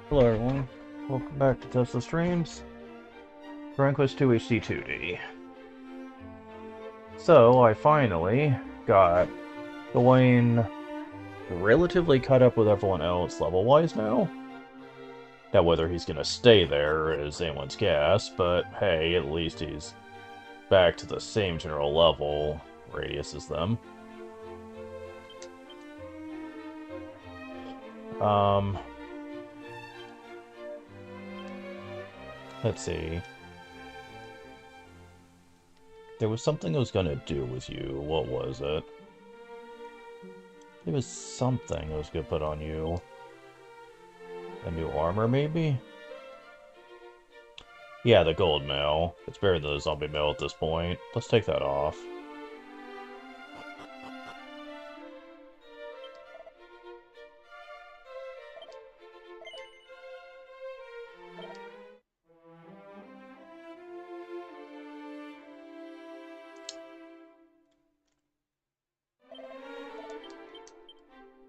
Hello everyone, welcome back to Tesla Streams, Dragon Quest 2 HD2D. So, I finally got going relatively caught up with everyone else level-wise now. Now, whether he's gonna stay there is anyone's guess, but hey, at least he's back to the same general level radius as them. Um, let's see. There was something I was gonna do with you. What was it? There was something I was gonna put on you. A new armor, maybe? Yeah, the gold mail. It's better than the zombie mail at this point. Let's take that off.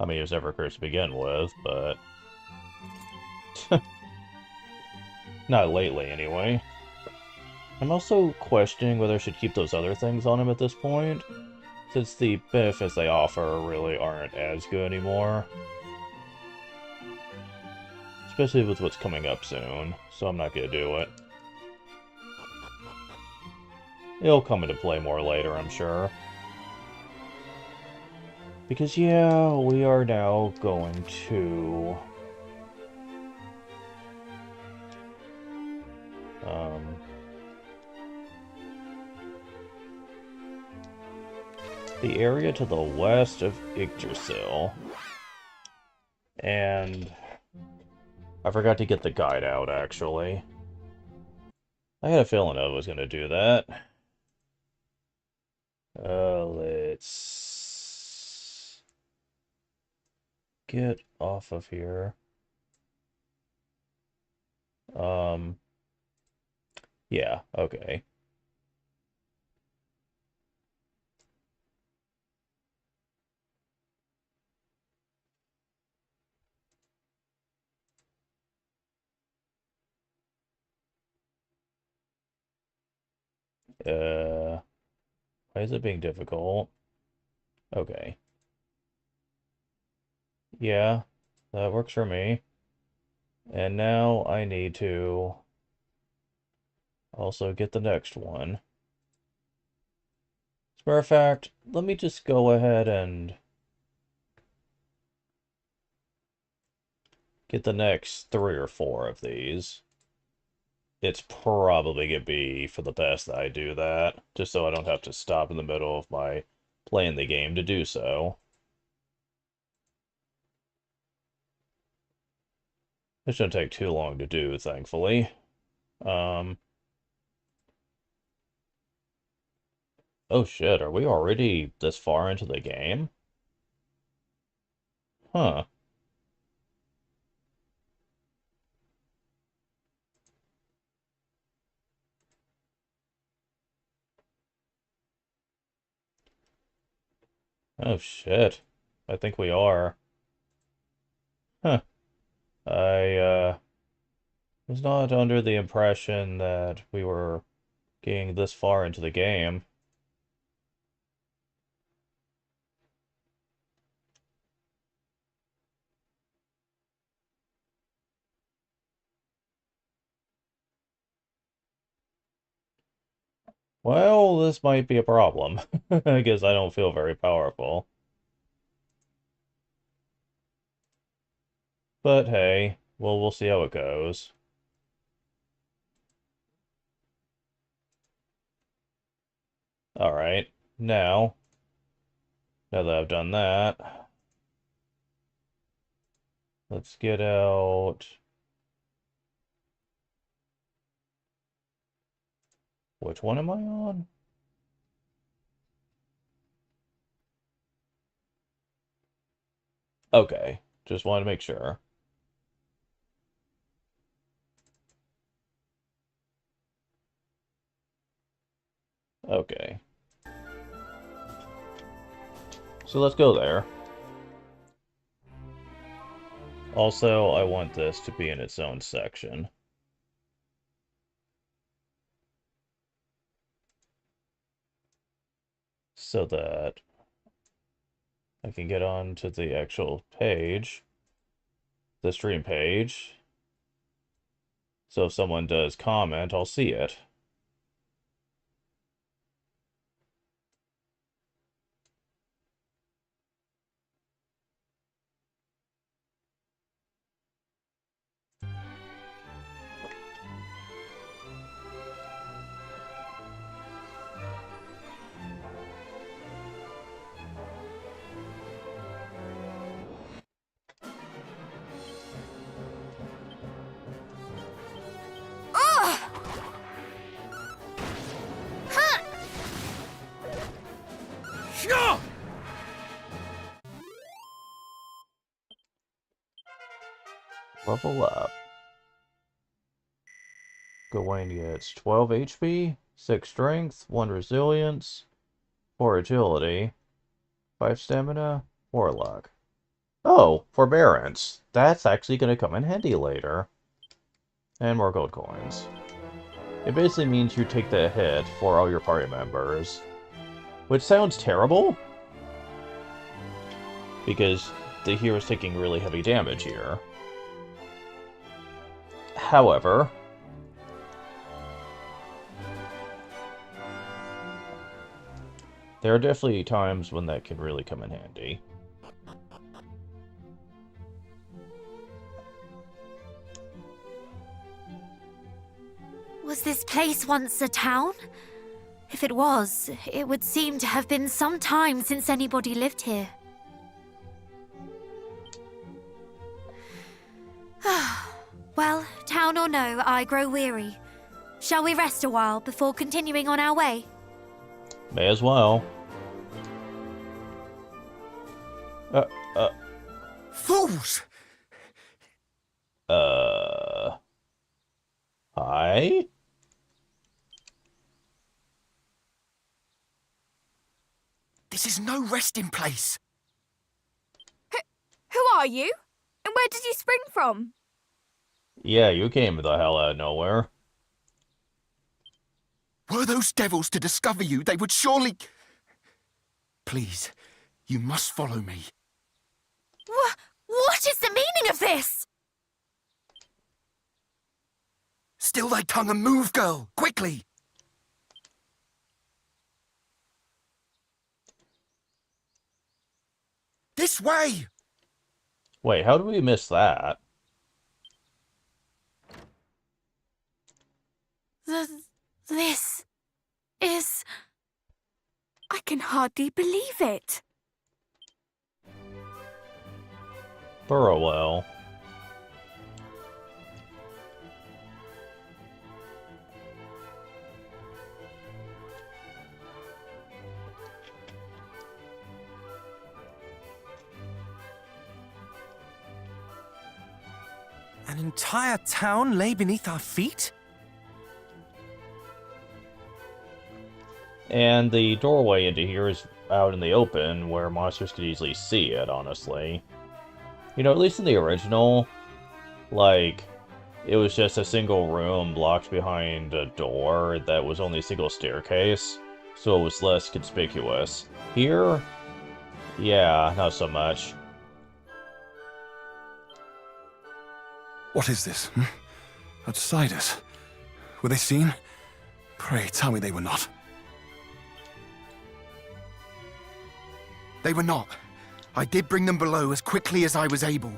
I mean, it was never cursed to begin with, but... not lately, anyway. I'm also questioning whether I should keep those other things on him at this point, since the benefits they offer really aren't as good anymore. Especially with what's coming up soon, so I'm not gonna do it. It'll come into play more later, I'm sure. Because, yeah, we are now going to... the area to the west of Yggdrasil. And... I forgot to get the guide out, actually. I had a feeling I was going to do that. Let's... get off of here. Yeah, okay. Why is it being difficult? Okay. Yeah, that works for me. And now I need to also get the next one. As a matter of fact, let me just go ahead and get the next 3 or 4 of these. It's probably gonna be for the best that I do that, just so I don't have to stop in the middle of my playing the game to do so. It shouldn't take too long to do, thankfully. Um, oh shit, are we already this far into the game? Huh. Oh shit. I think we are. Huh. I was not under the impression that we were getting this far into the game. Well, this might be a problem. I guess I don't feel very powerful. But hey, well, we'll see how it goes. Alright, now that I've done that, let's get out... Which one am I on? Okay, just wanted to make sure. Okay. So let's go there. Also, I want this to be in its own section. So that I can get on to the actual page, the stream page. So if someone does comment, I'll see it. Level up. Gawain gets 12 HP, 6 strength, 1 resilience, 4 agility, 5 stamina, 4 luck. Oh, forbearance. That's actually going to come in handy later. And more gold coins. It basically means you take the hit for all your party members. Which sounds terrible, because the hero's taking really heavy damage here. However, there are definitely times when that can really come in handy. Was this place once a town? If it was, it would seem to have been some time since anybody lived here. Well, town or no, I grow weary. Shall we rest a while before continuing on our way? May as well. Fools! Hi? This is no resting place. Who are you? And where did you spring from? Yeah, you came the hell out of nowhere. Were those devils to discover you, they would surely... Please, you must follow me. What is the meaning of this? Still thy tongue and move, girl, quickly! This way! Wait, how did we miss that? This is... I can hardly believe it. Burrowell. An entire town lay beneath our feet? And the doorway into here is out in the open, where monsters could easily see it, honestly. You know, at least in the original, like, it was just a single room blocked behind a door that was only a single staircase, so it was less conspicuous. Here, yeah, not so much. What is this? Outsiders? Were they seen? Pray, tell me they were not. They were not. I did bring them below as quickly as I was able.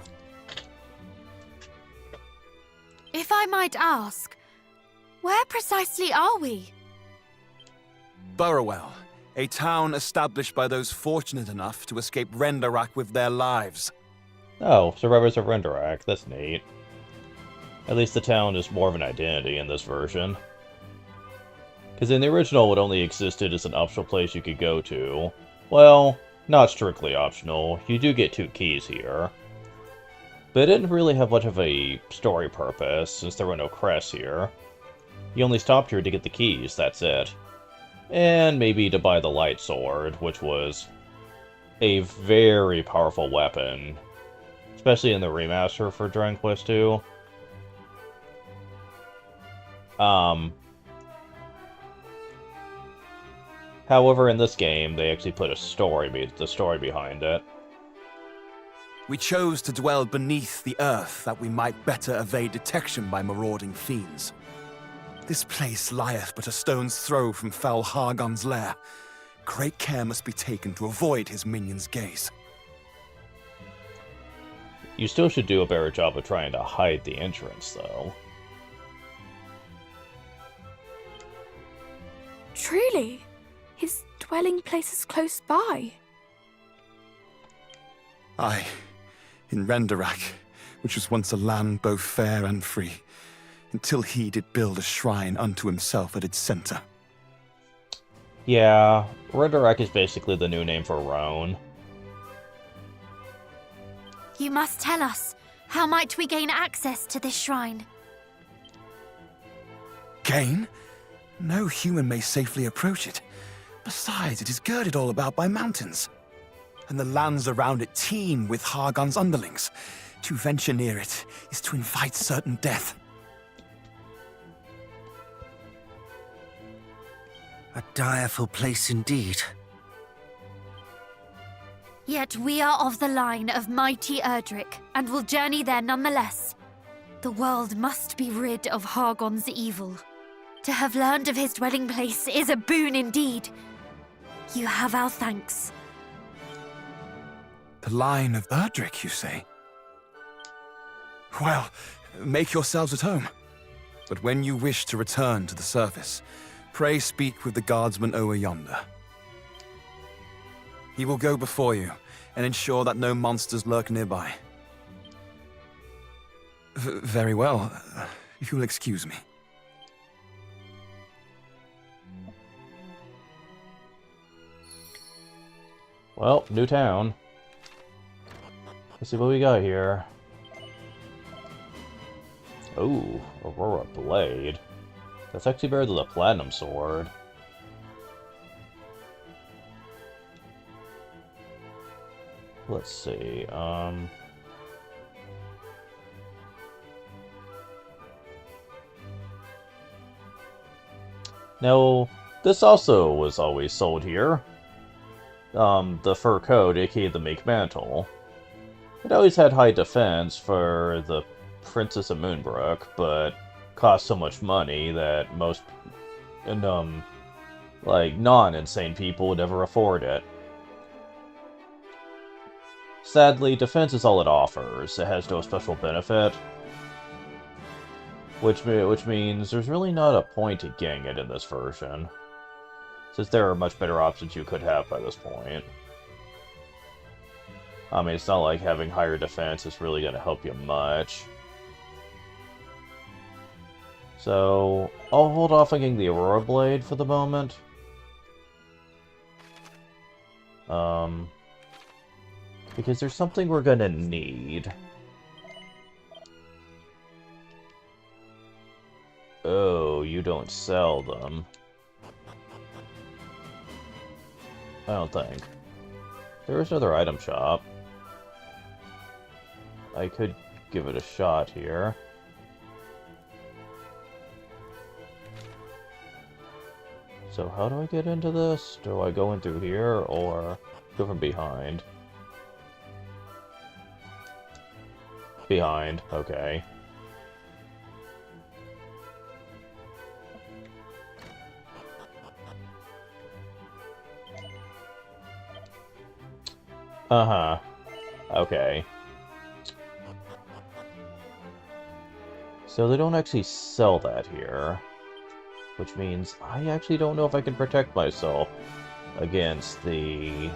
If I might ask, where precisely are we? Burrowell, a town established by those fortunate enough to escape Rendarak with their lives. Oh, survivors of Rendarak, that's neat. At least the town is more of an identity in this version. Because in the original, it only existed as an optional place you could go to. Well, not strictly optional. You do get 2 keys here. But it didn't really have much of a story purpose, since there were no crests here. You only stopped here to get the keys, that's it. And maybe to buy the light sword, which was a very powerful weapon especially in the remaster for Dragon Quest II. However, in this game, they actually put the story behind it. We chose to dwell beneath the earth that we might better evade detection by marauding fiends. This place lieth but a stone's throw from foul Hargon's lair. Great care must be taken to avoid his minion's gaze. You still should do a better job of trying to hide the entrance, though. Truly, his dwelling place is close by. Aye, in Renderak, which was once a land both fair and free, until he did build a shrine unto himself at its center. Yeah, Renderak is basically the new name for Rhone. You must tell us. How might we gain access to this shrine? Gain? No human may safely approach it. Besides, it is girded all about by mountains. And the lands around it teem with Hargon's underlings. To venture near it is to invite certain death. A direful place indeed. Yet we are of the line of mighty Erdrick, and will journey there nonetheless. The world must be rid of Hargon's evil. To have learned of his dwelling place is a boon indeed. You have our thanks. The line of Erdrick, you say? Well, make yourselves at home. But when you wish to return to the surface, pray speak with the guardsman over yonder. He will go before you and ensure that no monsters lurk nearby. Very well. If you'll excuse me. Well, new town. Let's see what we got here. Oh, Aurora Blade. That's actually better than the Platinum Sword. Let's see, Now, this also was always sold here. The fur coat, aka the Make Mantle. It always had high defense for the Princess of Moonbrook, but cost so much money that most, like, non-insane people would never afford it. Sadly, defense is all it offers. It has no special benefit. Which means there's really not a point to getting it in this version, since there are much better options you could have by this point. I mean, it's not like having higher defense is really going to help you much. So, I'll hold off on getting the Aurora Blade for the moment. Because there's something we're gonna need. Oh, you don't sell them. I don't think. There is another item shop. I could give it a shot here. So how do I get into this? Do I go in through here or go from behind? Behind, okay. Uh-huh. Okay. So they don't actually sell that here. Which means I actually don't know if I can protect myself against the...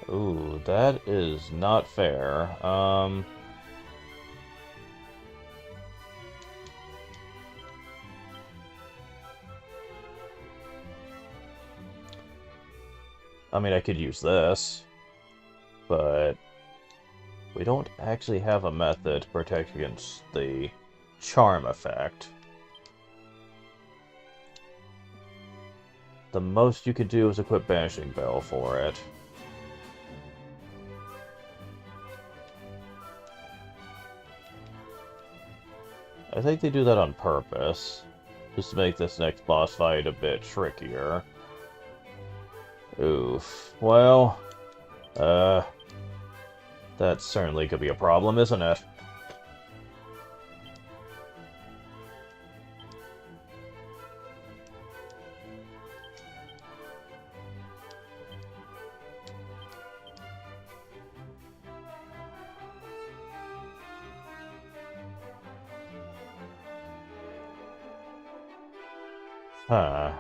Ooh, that is not fair. I mean, I could use this, but we don't actually have a method to protect against the charm effect. the most you could do is equip Banishing Bell for it. I think they do that on purpose, just to make this next boss fight a bit trickier. Oof. Well, that certainly could be a problem, isn't it? Huh.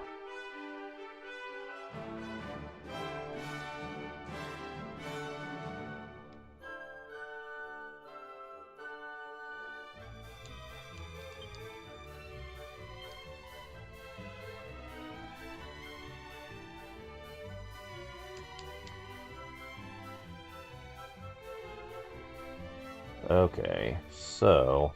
Okay, so...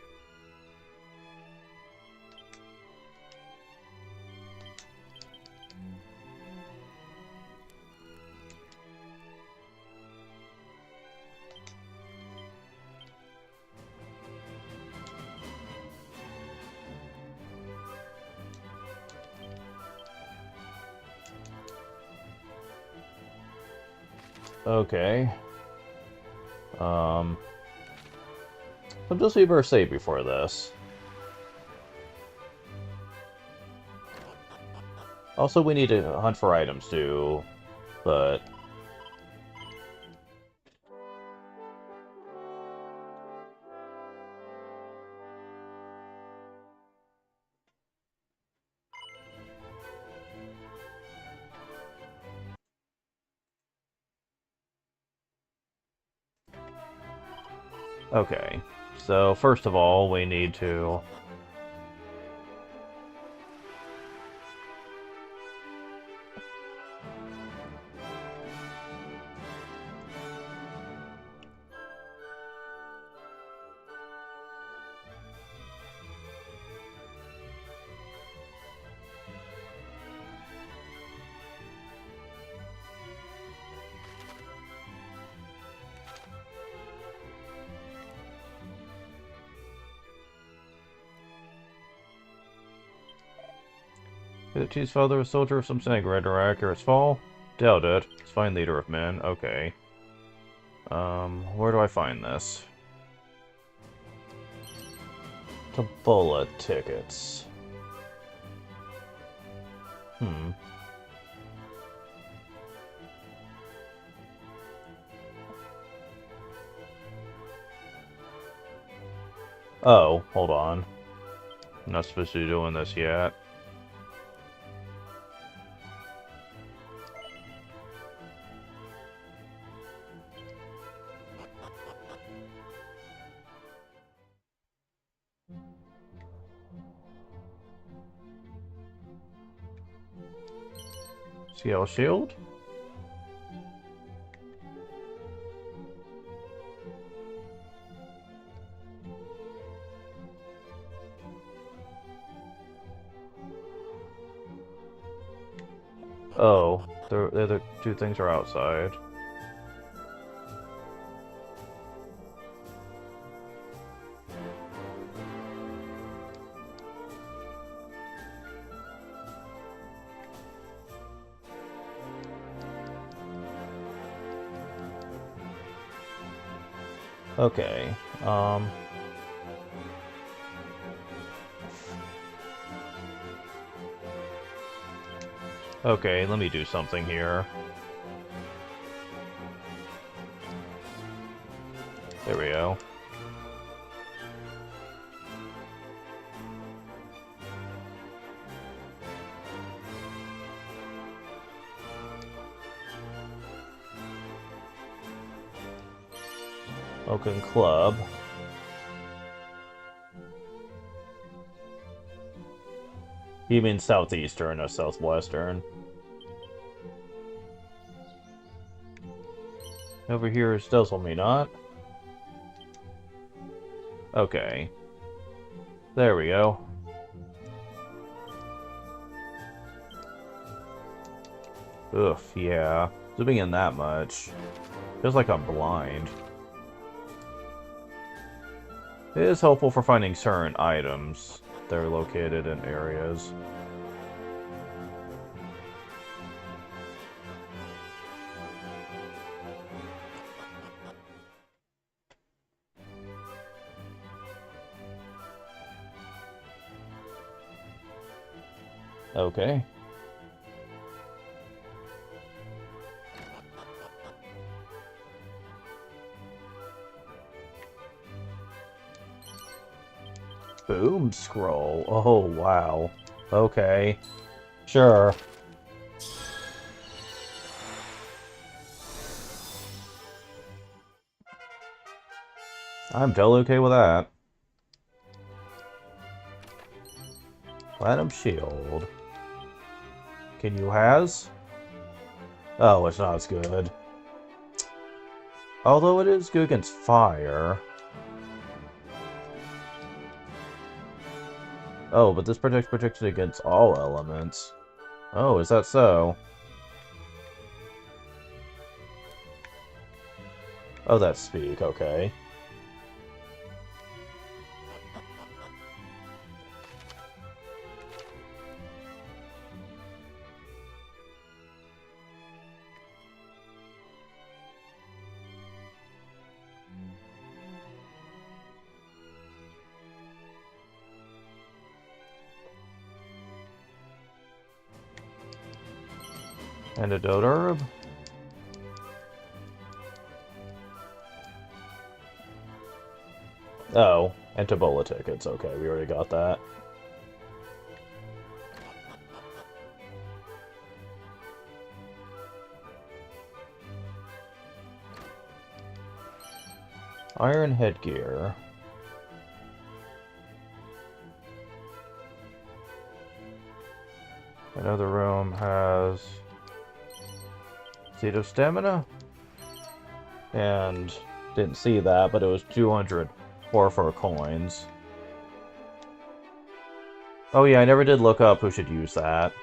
Okay. I'll just leave her safe before this. Also, we need to hunt for items too, but... Okay, so first of all, we need to... His father, a soldier of some standing or his fall? Doubt it. He's fine leader of men. Okay. Where do I find this? Tabula tickets. Hmm. Oh, hold on. I'm not supposed to be doing this yet. Scale shield? Oh, the other two things are outside. Okay, okay, let me do something here. There we go. Oaken Club. You mean southeastern or southwestern? Over here is Dazzle Me Not. Okay. There we go. Ugh, yeah. Zooming in that much. Feels like I'm blind. It is helpful for finding certain items that are located in areas. Okay. Boom scroll. Oh, wow. Okay. Sure. I'm totally okay with that. Platinum shield. Can you has? Oh, it's not as good. Although it is good against fire. Oh, but this protects protection against all elements. Oh, is that so? Oh, that's speak, okay. Antidote herb? Oh, and Ebola tickets. Okay, we already got that. Iron headgear. Another room has Seed of Stamina? And didn't see that, but it was 200 for coins. Oh yeah, I never did look up who should use that.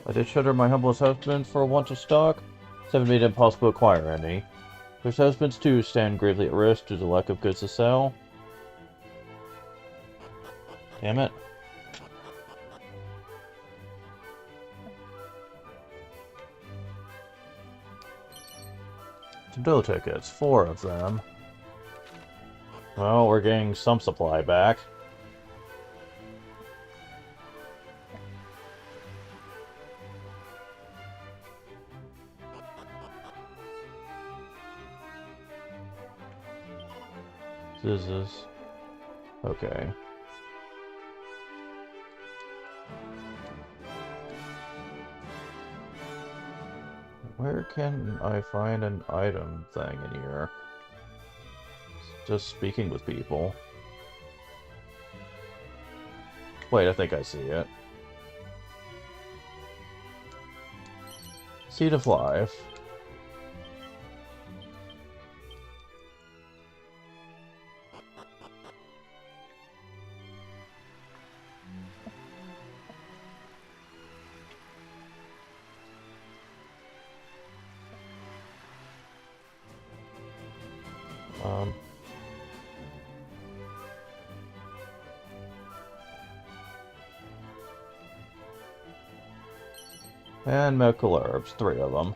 I did shudder my humblest husband for want of stock. It's never made it impossible to acquire any. There's husbands too stand gravely at risk due to lack of goods to sell. Damn it. Bill tickets, 4 of them. Well, we're getting some supply back. Scissors. Okay. Where can I find an item thing in here? Just speaking with people. Wait, I think I see it. Seed of Life. And medical herbs, 3 of them.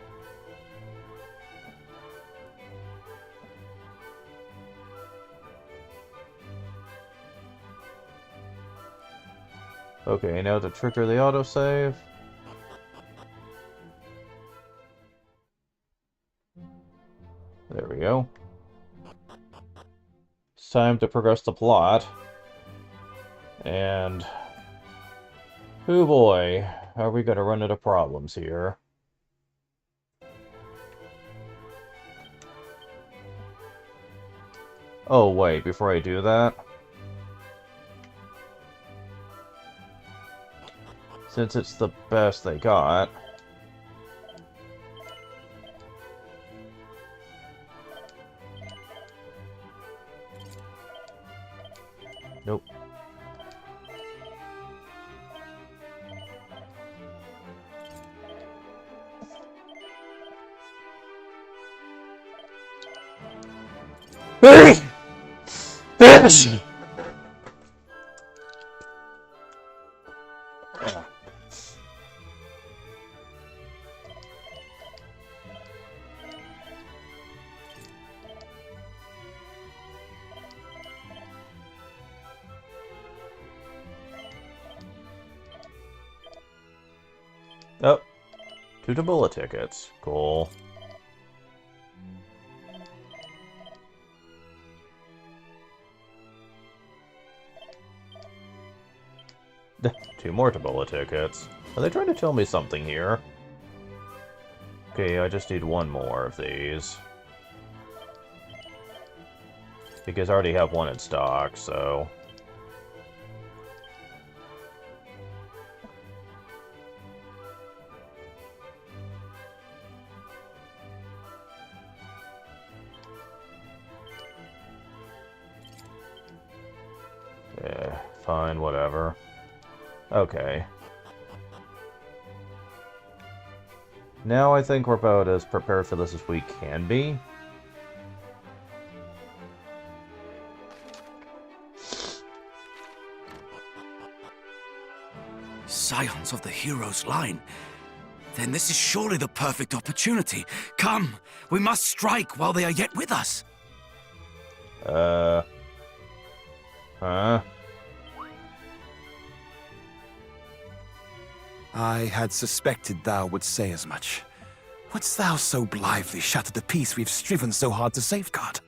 Okay, now to trigger the autosave. There we go. It's time to progress the plot. And... oh boy, are we gonna run into problems here. Oh wait, before I do that... since it's the best they got... nope. Oh, 2 Tabula tickets. Cool. Two more Tabula tickets. Are they trying to tell me something here? Okay, I just need one more of these. Because I already have one in stock, so... yeah, fine, whatever. Okay. Now I think we're about as prepared for this as we can be. Scions of the hero's line. Then this is surely the perfect opportunity. Come, we must strike while they are yet with us. Huh? I had suspected thou would say as much. Wouldst thou so blithely shatter the peace we've striven so hard to safeguard?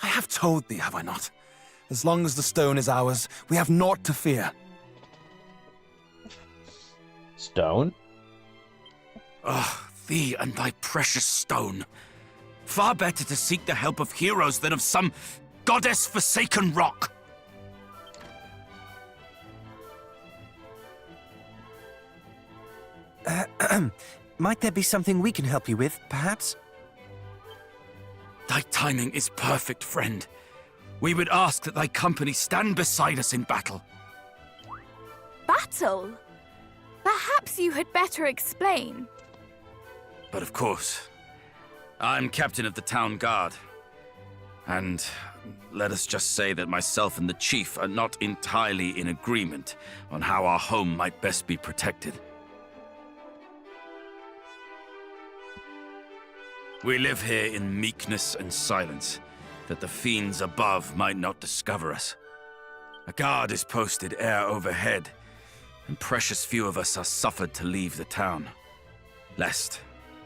I have told thee, have I not? As long as the stone is ours, we have naught to fear. Stone? Ugh, thee and thy precious stone. Far better to seek the help of heroes than of some goddess-forsaken rock. Might there be something we can help you with, perhaps? Thy timing is perfect, friend. We would ask that thy company stand beside us in battle. Battle? Perhaps you had better explain. But of course, I'm captain of the town guard. And let us just say that myself and the chief are not entirely in agreement on how our home might best be protected. We live here in meekness and silence, that the fiends above might not discover us. A guard is posted air overhead, and precious few of us are suffered to leave the town, lest,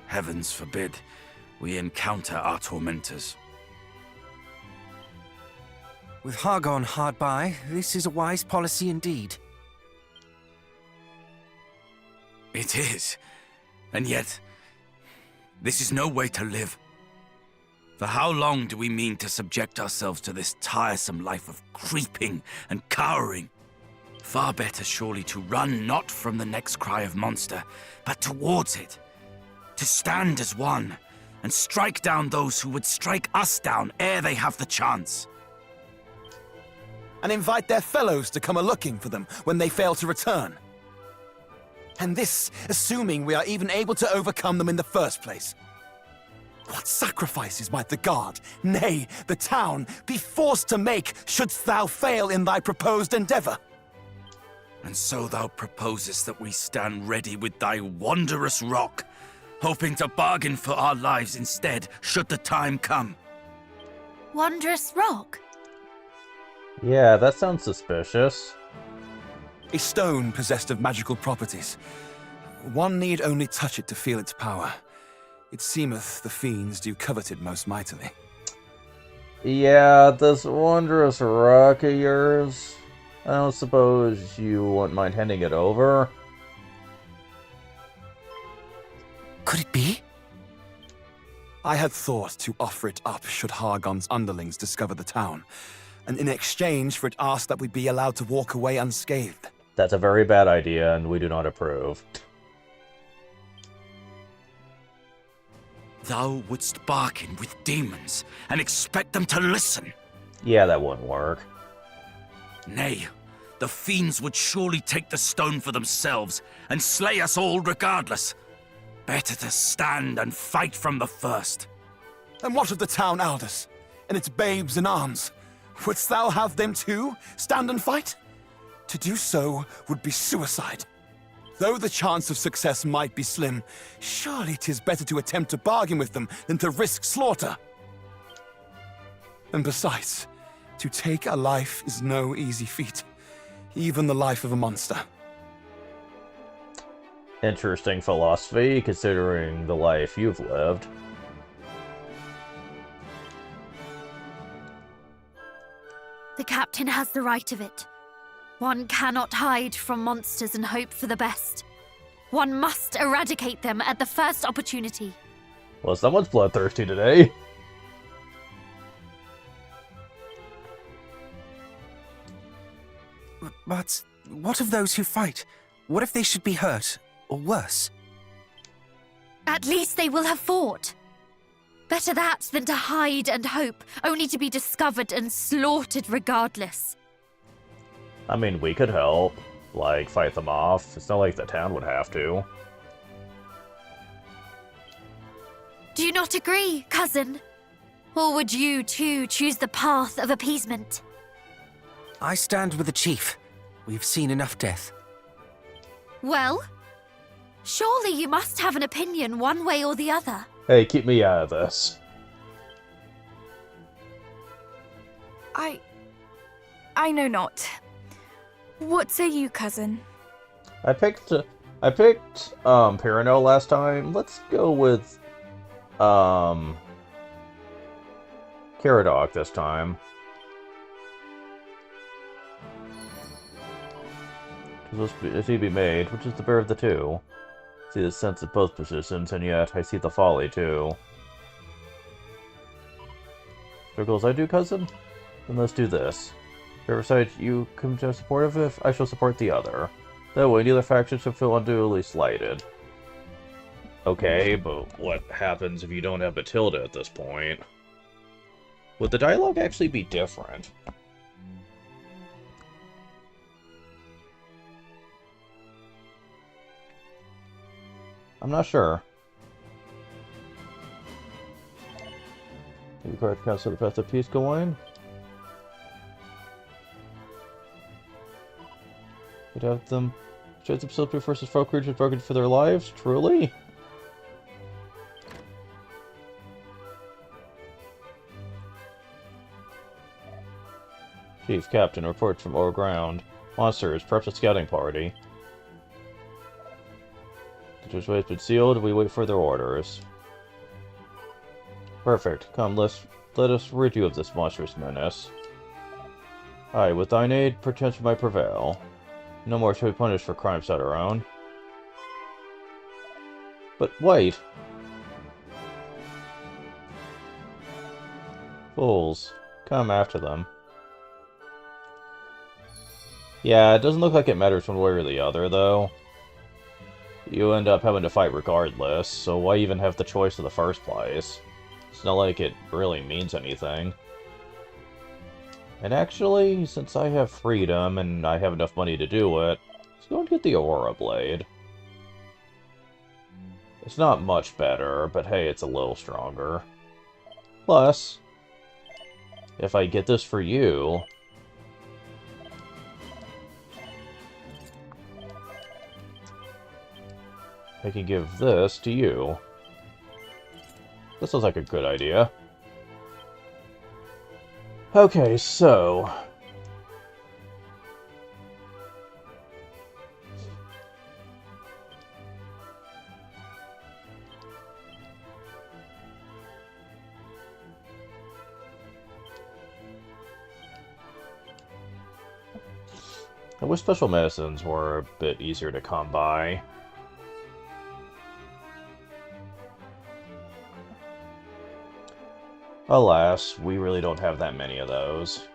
heavens forbid, we encounter our tormentors. With Hargon hard by, this is a wise policy indeed. It is, and yet, this is no way to live. For how long do we mean to subject ourselves to this tiresome life of creeping and cowering? Far better surely to run not from the next cry of monster, but towards it. To stand as one, and strike down those who would strike us down ere they have the chance. And invite their fellows to come a-looking for them when they fail to return. And this, assuming we are even able to overcome them in the first place. What sacrifices might the guard, nay, the town, be forced to make shouldst thou fail in thy proposed endeavor? And so thou proposest that we stand ready with thy wondrous rock, hoping to bargain for our lives instead, should the time come. Wondrous rock? Yeah, that sounds suspicious. A stone possessed of magical properties. One need only touch it to feel its power. It seemeth the fiends do covet it most mightily. Yeah, this wondrous rock of yours. I don't suppose you wouldn't mind handing it over? Could it be? I had thought to offer it up should Hargon's underlings discover the town, and in exchange for it ask that we be allowed to walk away unscathed. That's a very bad idea, and we do not approve. Thou wouldst bargain with demons and expect them to listen? Yeah, that wouldn't work. Nay, the fiends would surely take the stone for themselves and slay us all regardless. Better to stand and fight from the first. And what of the town elders, and its babes in arms? Wouldst thou have them too stand and fight? To do so would be suicide. Though the chance of success might be slim, surely 'tis better to attempt to bargain with them than to risk slaughter. And besides, to take a life is no easy feat, even the life of a monster. Interesting philosophy, considering the life you've lived. The captain has the right of it. One cannot hide from monsters and hope for the best. One must eradicate them at the first opportunity. Well, someone's bloodthirsty today. But what of those who fight? What if they should be hurt, or worse? At least they will have fought. Better that than to hide and hope, only to be discovered and slaughtered regardless. I mean, we could help. Like, fight them off. It's not like the town would have to. Do you not agree, cousin? Or would you, too, choose the path of appeasement? I stand with the chief. We've seen enough death. Well, surely you must have an opinion one way or the other. Hey, keep me out of this. I know not. What say you, cousin? I picked Pirano last time. Let's go with Caradoc this time. If he be made, which is the better of the two? See the sense of both positions, and yet I see the folly too. Struggles I do, cousin? Then let's do this. Whichever side you come to supportive of, I shall support the other. That way, neither faction shall feel unduly slighted. Okay, but what happens if you don't have a tilde at this point? Would the dialogue actually be different? I'm not sure. You required to cancel the path of peace going. You'd have them trade themselves versus folk creatures broken for their lives, truly? Chief, Captain, reports from overground. Monsters, perhaps a scouting party. The doorway has been sealed, we wait for their orders. Perfect. Come, let us rid you of this monstrous menace. Aye, with thine aid, pretension might prevail. No more shall we punish for crimes not our own. But wait! Fools. Come after them. Yeah, it doesn't look like it matters one way or the other, though. You end up having to fight regardless, so why even have the choice in the first place? It's not like it really means anything. And actually, since I have freedom and I have enough money to do it, let's go and get the Aurora Blade. It's not much better, but hey, it's a little stronger. Plus, if I get this for you, I can give this to you. This sounds like a good idea. Okay, so... I wish special medicines were a bit easier to come by. Alas, we really don't have that many of those.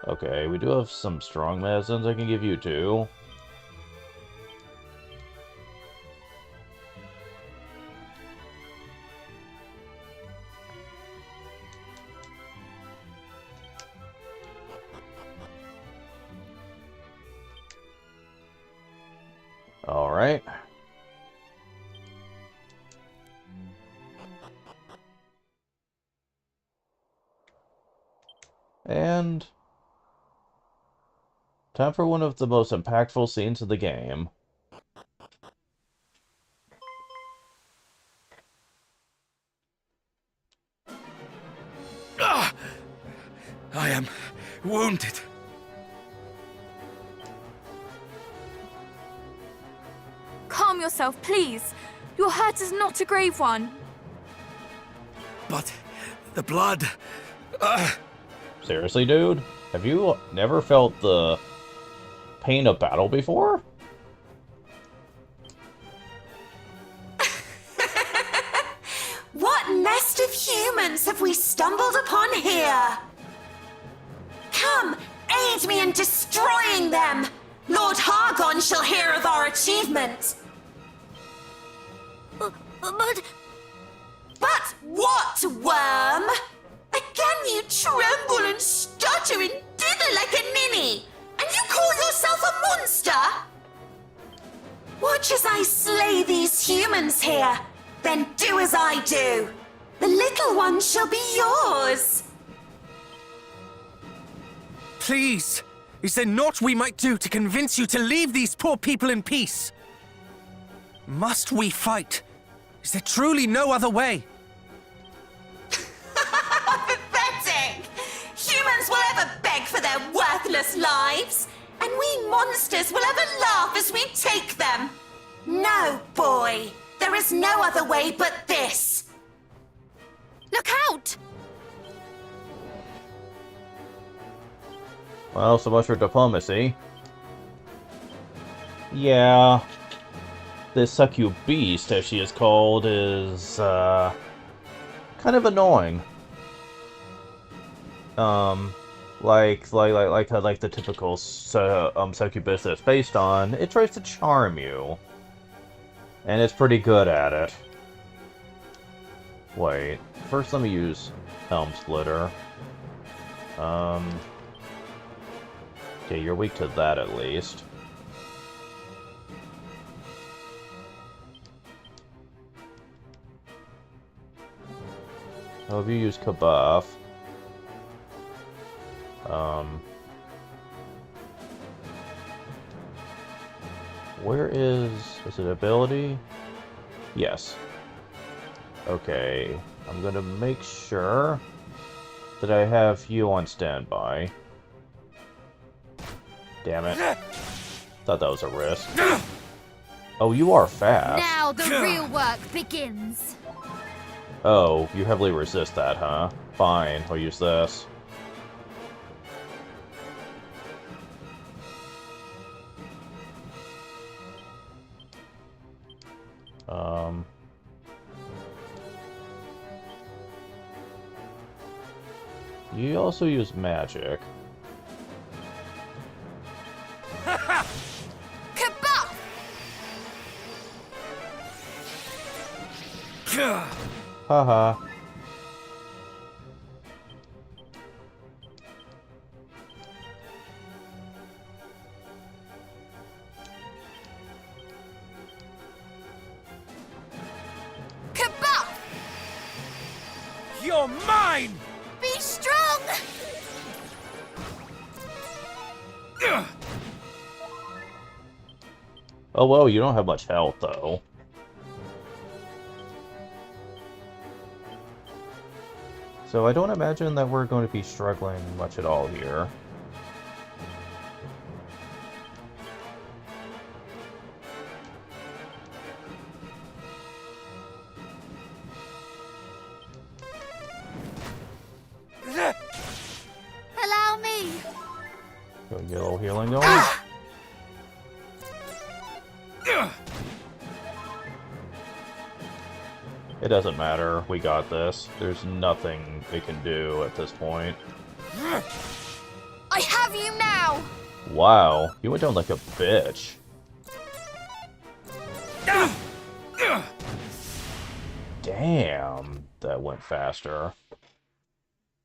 Okay, we do have some strong medicines I can give you too. Alright. And time for one of the most impactful scenes of the game. Ah! I am wounded. Calm yourself, please. Your hurt is not a grave one. But the blood... Seriously, dude? Have you never felt the pain of battle before? What nest of humans have we stumbled upon here? Come, aid me in destroying them! Lord Hargon shall hear of our achievement! But what, worm? Again you tremble and stutter and dither like a ninny, and you call yourself a monster? Watch as I slay these humans here, then do as I do. The little one shall be yours. Please! Is there naught we might do to convince you to leave these poor people in peace? Must we fight? Is there truly no other way? Pathetic! Humans will ever beg for their worthless lives, and we monsters will ever laugh as we take them. No, boy. There is no other way but this. Look out! Well, so much for diplomacy. Yeah. This Succub Beast, as she is called, is, kind of annoying. Like the typical Succubus that's based on, it tries to charm you. And it's pretty good at it. Wait, first let me use Helm Splitter. Okay, you're weak to that at least. How have you used Kabuff? Where is it ability? Yes. Okay, I'm gonna make sure that I have you on standby. Damn it. Thought that was a risk. Oh, you are fast. Now the real work begins. Oh, you heavily resist that, huh? Fine, I'll use this. You also use magic. Kabop! Haha. Kabop! You're mine! Be strong! Oh well, you don't have much health, though. So I don't imagine that we're going to be struggling much at all here. we get a little healing going. It doesn't matter. We got this. There's nothing we can do at this point. I have you now! Wow, you went down like a bitch. Damn, that went faster.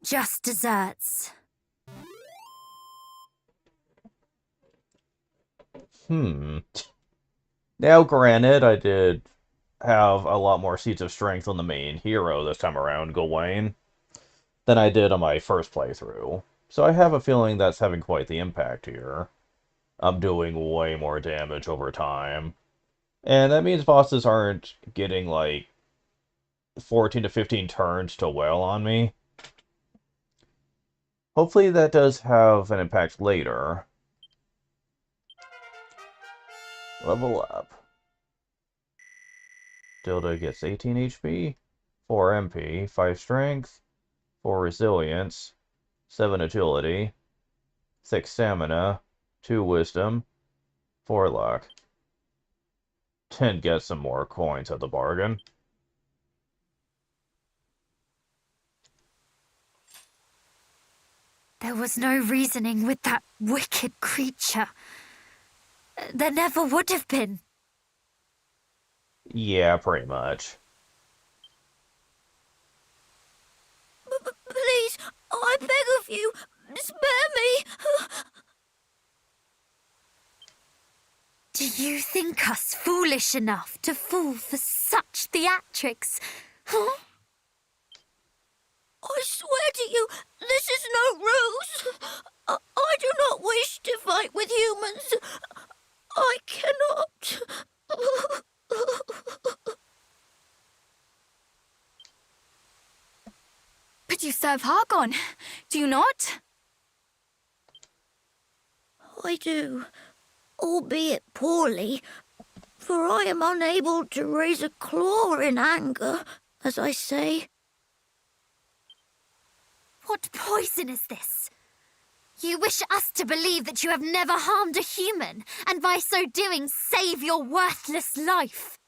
Just desserts. Now, granted, I did have a lot more seeds of strength on the main hero this time around, Gawain, than I did on my first playthrough. So I have a feeling that's having quite the impact here. I'm doing way more damage over time. And that means bosses aren't getting, like, 14 to 15 turns to wail on me. Hopefully that does have an impact later. Level up. Dilda gets 18 HP, 4 MP, 5 Strength, 4 Resilience, 7 Agility, 6 Stamina, 2 Wisdom, 4 Luck. 10 gets some more coins at the bargain. There was no reasoning with that wicked creature. There never would have been. Yeah, pretty much. Please, I beg of you, spare me. Do you think us foolish enough to fall for such theatrics? Huh? I swear to you, this is no ruse. I do not wish to fight with humans. I cannot. But you serve Hargon, do you not? I do, albeit poorly, for I am unable to raise a claw in anger, as I say. What poison is this? You wish us to believe that you have never harmed a human, and by so doing save your worthless life.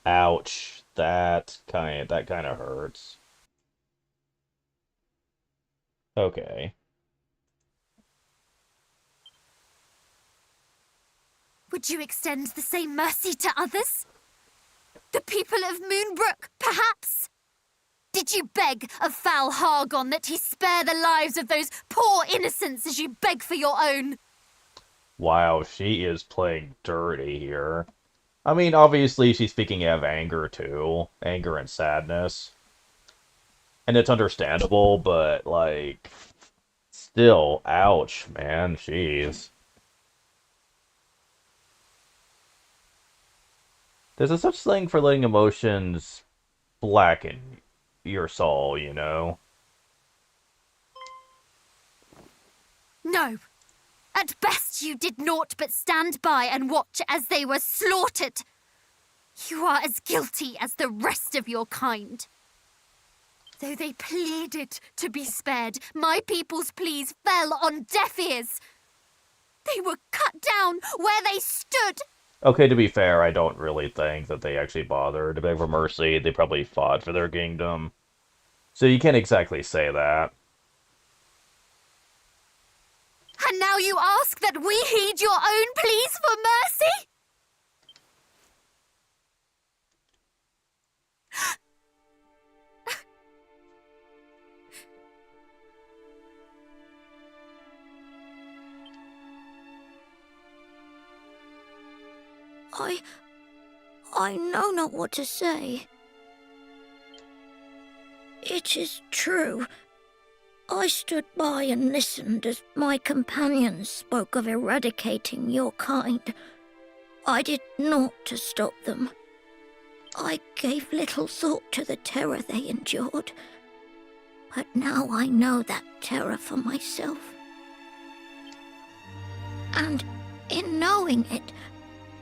Ouch. That kind of hurts. Okay. Would you extend the same mercy to others? The people of Moonbrook, perhaps? Did you beg of foul Hargon that he spare the lives of those poor innocents as you beg for your own? Wow, she is playing dirty here. I mean, obviously she's speaking out of anger, too. Anger and sadness. And it's understandable, but, like... Still, ouch, man. Jeez. There's a such thing for letting emotions blacken your soul, you know? No. At best you did naught but stand by and watch as they were slaughtered. You are as guilty as the rest of your kind. Though they pleaded to be spared, my people's pleas fell on deaf ears. They were cut down where they stood. Okay, to be fair, I don't really think that they actually bothered to beg for mercy. They probably fought for their kingdom. So you can't exactly say that. And now you ask that we heed your own pleas for mercy? I know not what to say. It is true. I stood by and listened as my companions spoke of eradicating your kind. I did naught to stop them. I gave little thought to the terror they endured. But now I know that terror for myself. And in knowing it,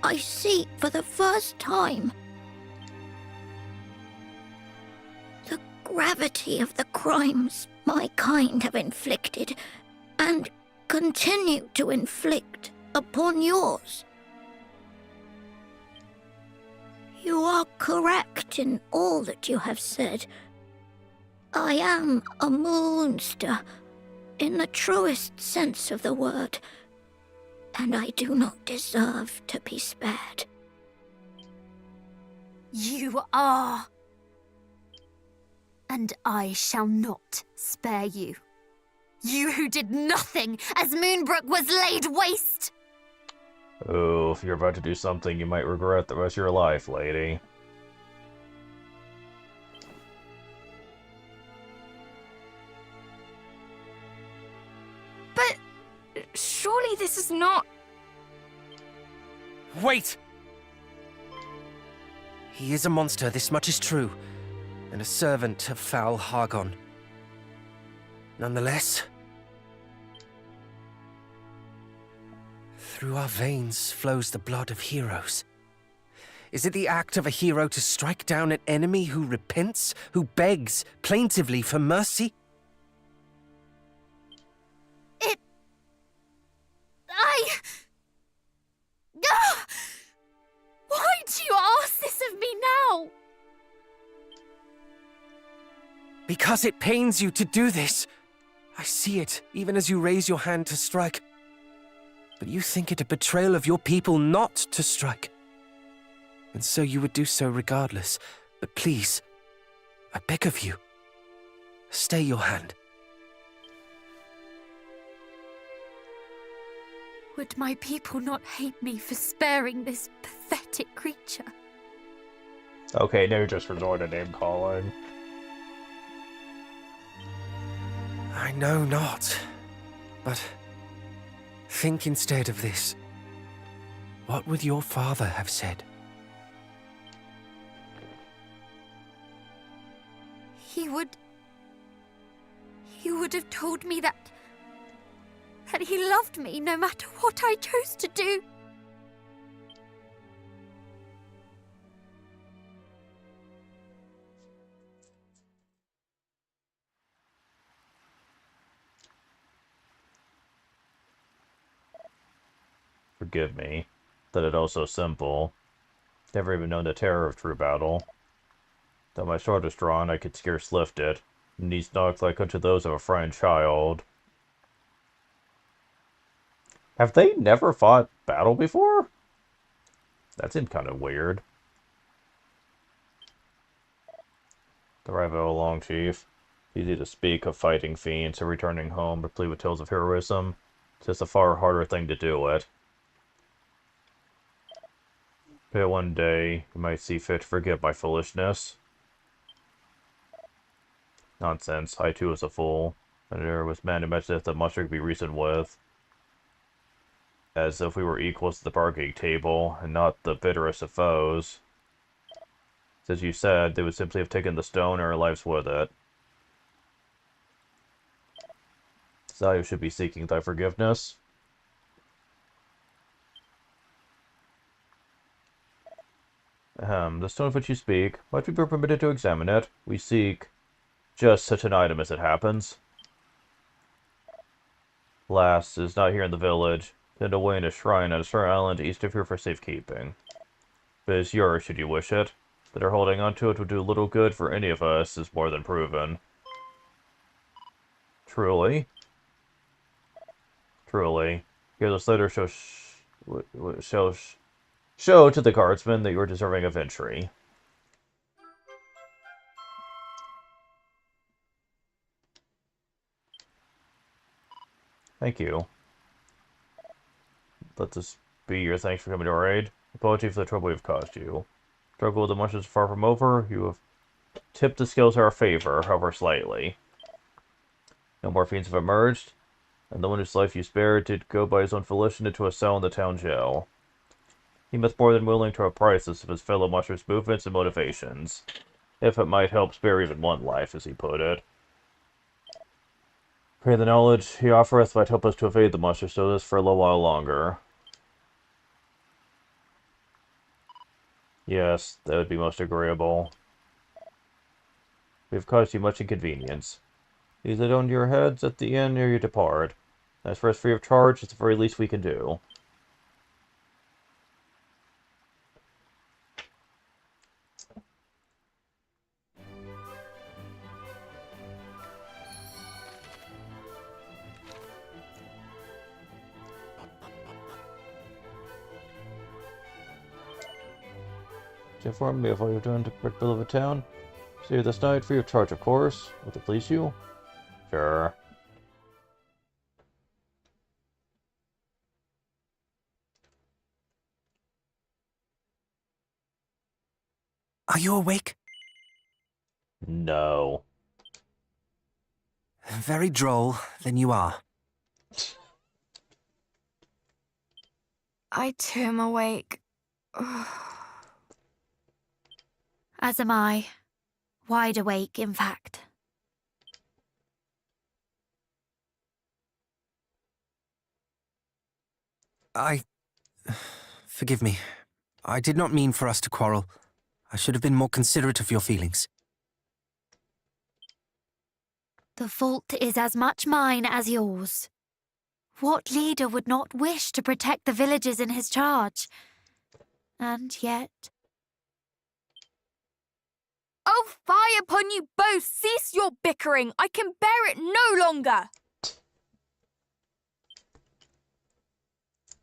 I see for the first time the gravity of the crimes my kind have inflicted, and continue to inflict upon yours. You are correct in all that you have said. I am a moonster, in the truest sense of the word, and I do not deserve to be spared. You are. And I shall not spare you. You who did nothing as Moonbrook was laid waste! Oh, if you're about to do something you might regret the rest of your life, lady. But surely this is not... Wait! He is a monster, this much is true, and a servant of foul Hargon. Nonetheless, through our veins flows the blood of heroes. Is it the act of a hero to strike down an enemy who repents, who begs plaintively for mercy? Why do you ask this of me now? Because it pains you to do this. I see it, even as you raise your hand to strike. But you think it a betrayal of your people not to strike. And so you would do so regardless. But please, I beg of you, stay your hand. Would my people not hate me for sparing this pathetic creature? Okay, now you're just resorting to name-calling. I know not, but think instead of this. What would your father have said? He would have told me that he loved me no matter what I chose to do. Forgive me, that it also simple. Never even known the terror of true battle. Though my sword was drawn, I could scarce lift it. Knees knocked like unto those of a frightened child. Have they never fought battle before? That seemed kind of weird. The rival along, Chief. Easy to speak of fighting fiends or returning home to plead with tales of heroism. It's just a far harder thing to do it. But one day, you might see fit to forgive my foolishness. Nonsense, I too was a fool. And there was man who mentioned that much could be reasoned with. As if we were equals at the bargaining table, and not the bitterest of foes. As you said, they would simply have taken the stone or our lives with it. So I should be seeking thy forgiveness. The stone of which you speak, might we be permitted to examine it? We seek just such an item as it happens. Alas, it is not here in the village. Hidden away in a shrine at a certain island east of here for safekeeping. But it is yours, should you wish it. That our holding onto it would do little good for any of us is more than proven. Truly? Truly. Here this letter show to the guardsmen that you are deserving of entry. Thank you. Let this be your thanks for coming to our aid. Apology for the trouble we've caused you. Struggle with the monsters is far from over. You have tipped the scales in our favor, however slightly. No more fiends have emerged, and the one whose life you spared did go by his own volition into a cell in the town jail. He must more than willing to reprise this of his fellow monsters' movements and motivations, if it might help spare even one life, as he put it. Pray the knowledge he offereth might help us to evade the monster so this for a little while longer. Yes, that would be most agreeable. We have caused you much inconvenience. These it on your heads at the inn ere you depart. That's for us free of charge. It's the very least we can do. To inform me of what you're doing to Brick Beloved Town. See you this night, free of charge, of course. Would it please you? Sure. Are you awake? No. Very droll, then you are. I too am awake. As am I. Wide awake, in fact. Forgive me. I did not mean for us to quarrel. I should have been more considerate of your feelings. The fault is as much mine as yours. What leader would not wish to protect the villagers in his charge? And yet... Oh, fie upon you both! Cease your bickering! I can bear it no longer!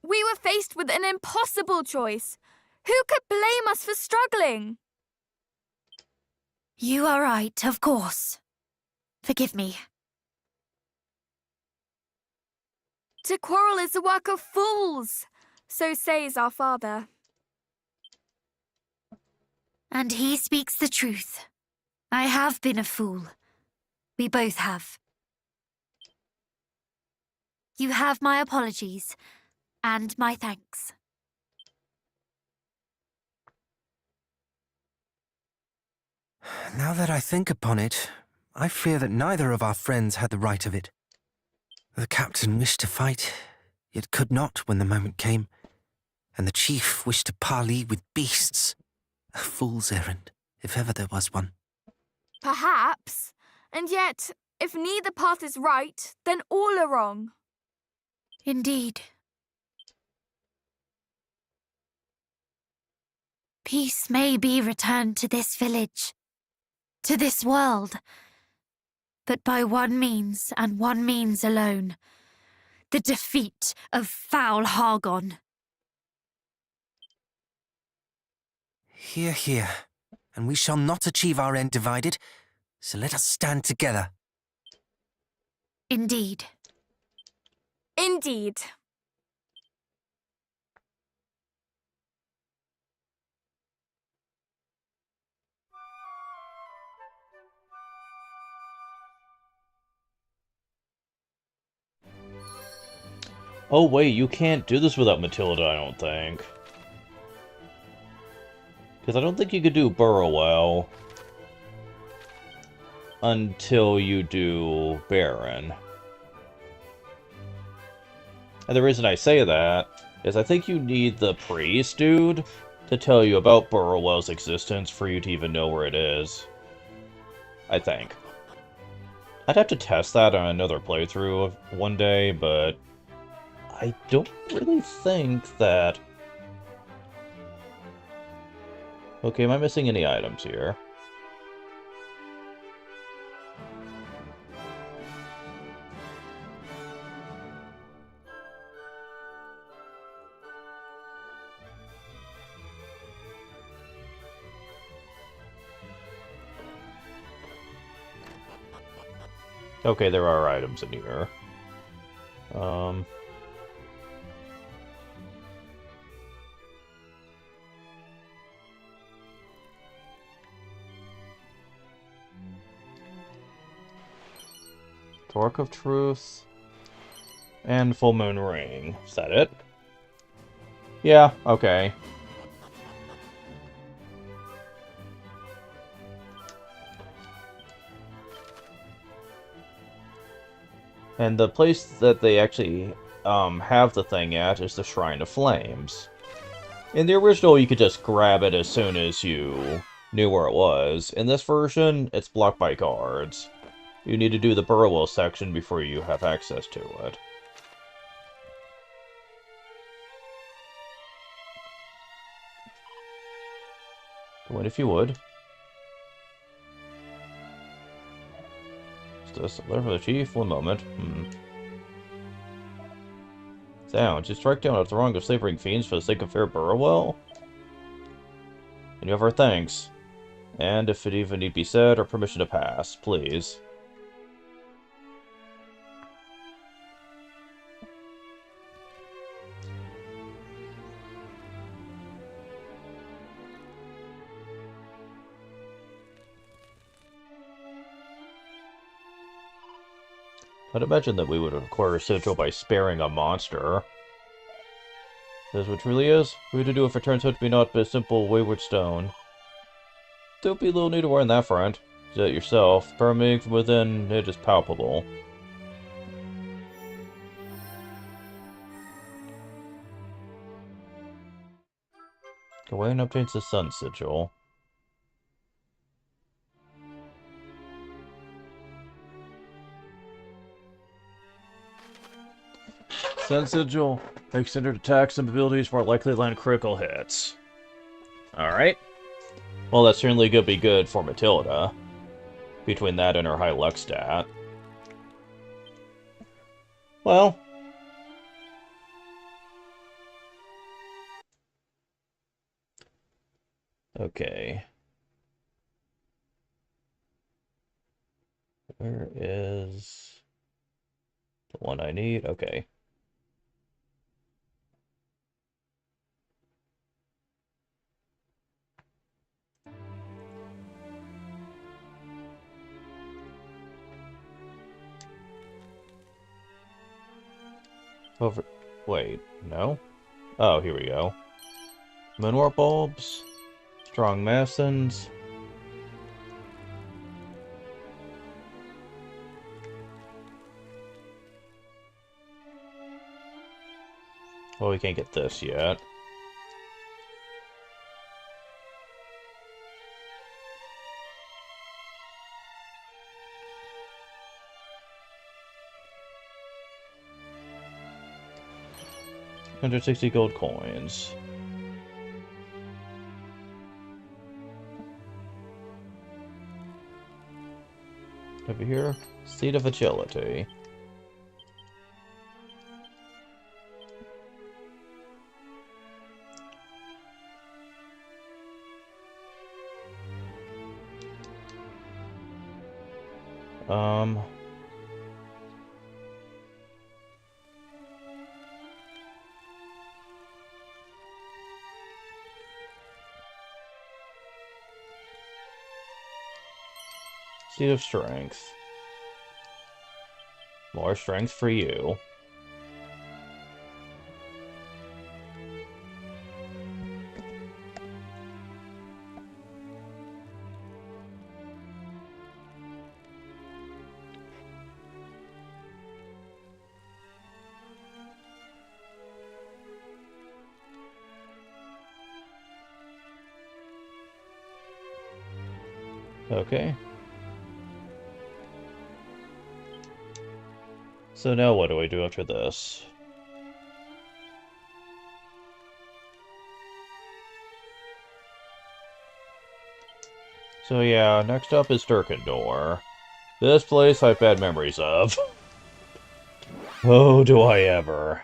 We were faced with an impossible choice. Who could blame us for struggling? You are right, of course. Forgive me. To quarrel is the work of fools, so says our father. And he speaks the truth. I have been a fool. We both have. You have my apologies, and my thanks. Now that I think upon it, I fear that neither of our friends had the right of it. The captain wished to fight, yet could not when the moment came, and the chief wished to parley with beasts. A fool's errand, if ever there was one. Perhaps. And yet, if neither path is right, then all are wrong. Indeed. Peace may be returned to this village, to this world, but by one means and one means alone, the defeat of foul Hargon. Hear, hear. And we shall not achieve our end divided, so let us stand together. Indeed. Indeed. Oh wait, you can't do this without Matilda, I don't think. Because I don't think you could do Burrowell until you do Baron. And the reason I say that is I think you need the priest dude to tell you about Burrowell's existence for you to even know where it is. I think. I'd have to test that on another playthrough of one day, but I don't really think that... Okay, am I missing any items here? Okay, there are items in here. Torque of Truth and Full Moon Ring. Is that it? Yeah, okay. And the place that they actually have the thing at is the Shrine of Flames. In the original, you could just grab it as soon as you knew where it was. In this version, it's blocked by guards. You need to do the Burrowell section before you have access to it. Wait, if you would. Just a letter for the chief. One moment. Sound. You strike down at the wrong of slavering fiends for the sake of fair Burrowell? And you have our thanks. And if it even need be said, our permission to pass, please. I'd imagine that we would acquire a sigil by sparing a monster. That's what truly is. We to do if it turns out to be not but a simple wayward stone. Don't be a little need to worry on that front. Do it yourself. Permeating from within, it is palpable. Gawain obtains the sun sigil. Sun sigil. Extended attacks and abilities more likely to land critical hits. Alright. Well, that's certainly going to be good for Matilda. Between that and her high luck stat. Well. Okay. Where is the one I need? Okay. Over. Wait, no? Oh, here we go. Moonwarp bulbs. Strong masons. Well, we can't get this yet. $160 gold coins. Over here, Seed of Agility. Seed of Strength. More strength for you. Okay. So now what do I do after this? So yeah, next up is Durkendor. This place I've bad memories of. Oh, do I ever.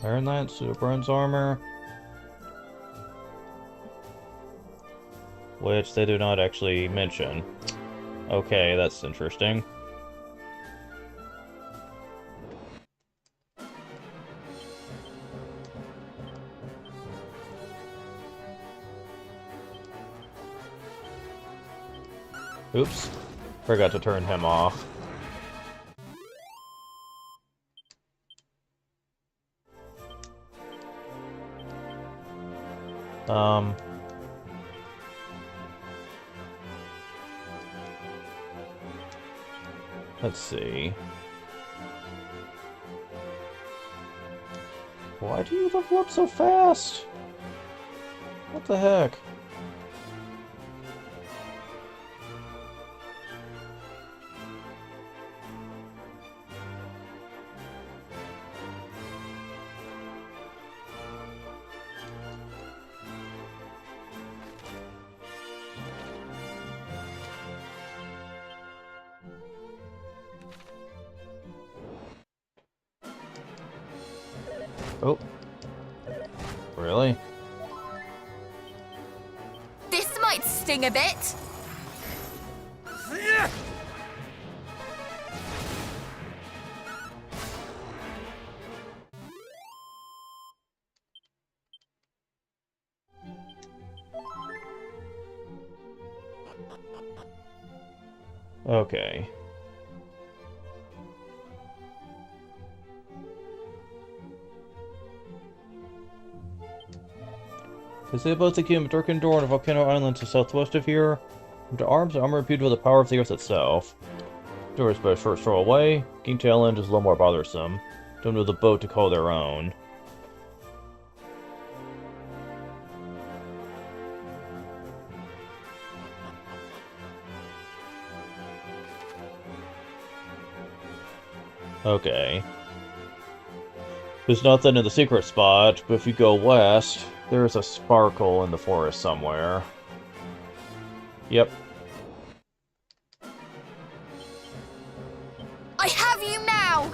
Iron Lance, suit of bronze armor. Which they do not actually mention. Okay, that's interesting. Oops. Forgot to turn him off. Let's see. Why do you level up so fast? What the heck? Oh. Really? This might sting a bit. Okay. Is it about the kingdom of Durkandor on a volcano island to southwest of here? The arms and armor imbued with the power of the earth itself. Door is but a short stroll away. King Island is a little more bothersome. Don't know the boat to call their own. Okay. There's nothing in the secret spot, but if you go west, there's a sparkle in the forest somewhere. Yep. I have you now!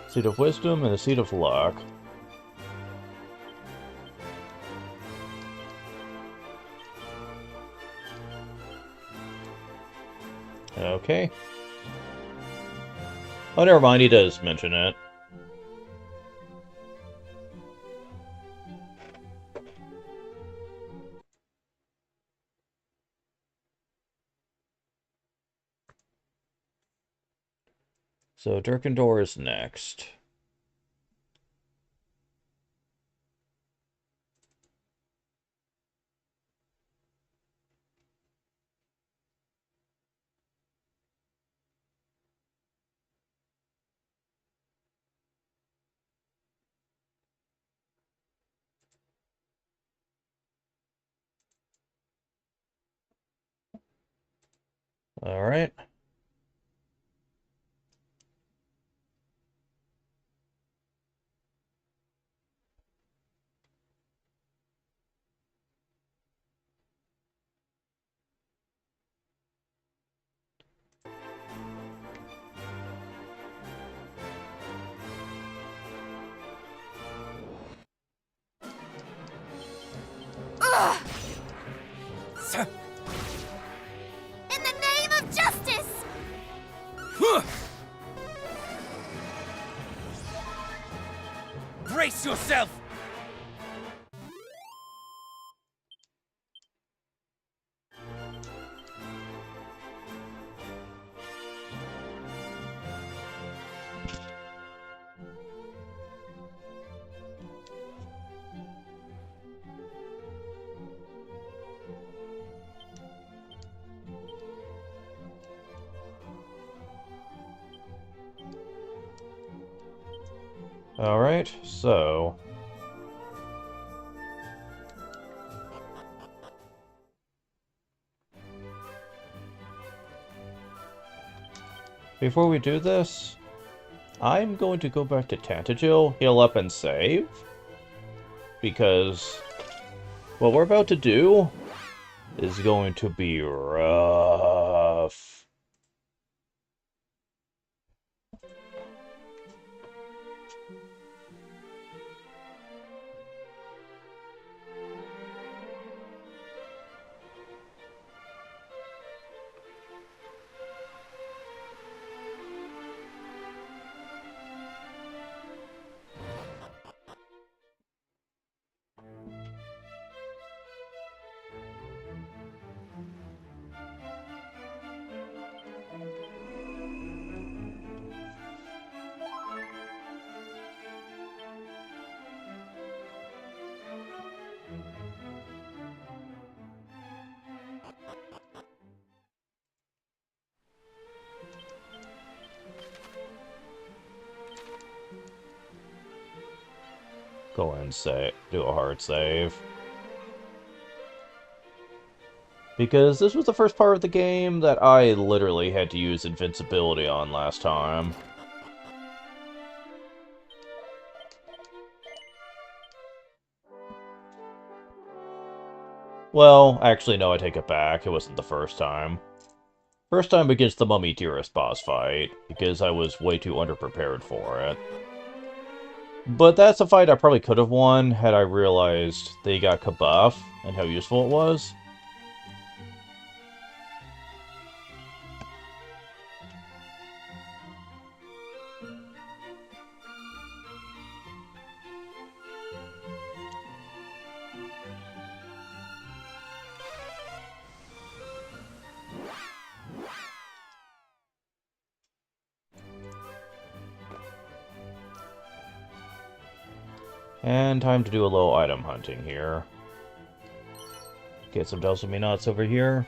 Seed of Wisdom and a Seed of Luck. Okay. Oh, never mind, he does mention it. So, Durkandor is next. Alright. In the name of justice! Brace yourself! Alright, so... Before we do this, I'm going to go back to Tantagil, heal up and save. Because what we're about to do is going to be rough. go ahead and do a hard save. Because this was the first part of the game that I literally had to use invincibility on last time. Well, actually, no, I take it back. It wasn't the first time. First time against the Mummy Dearest boss fight, because I was way too underprepared for it. But that's a fight I probably could have won had I realized they got Kabuff and how useful it was. And time to do a little item hunting here. Get some Dulcimi nuts over here.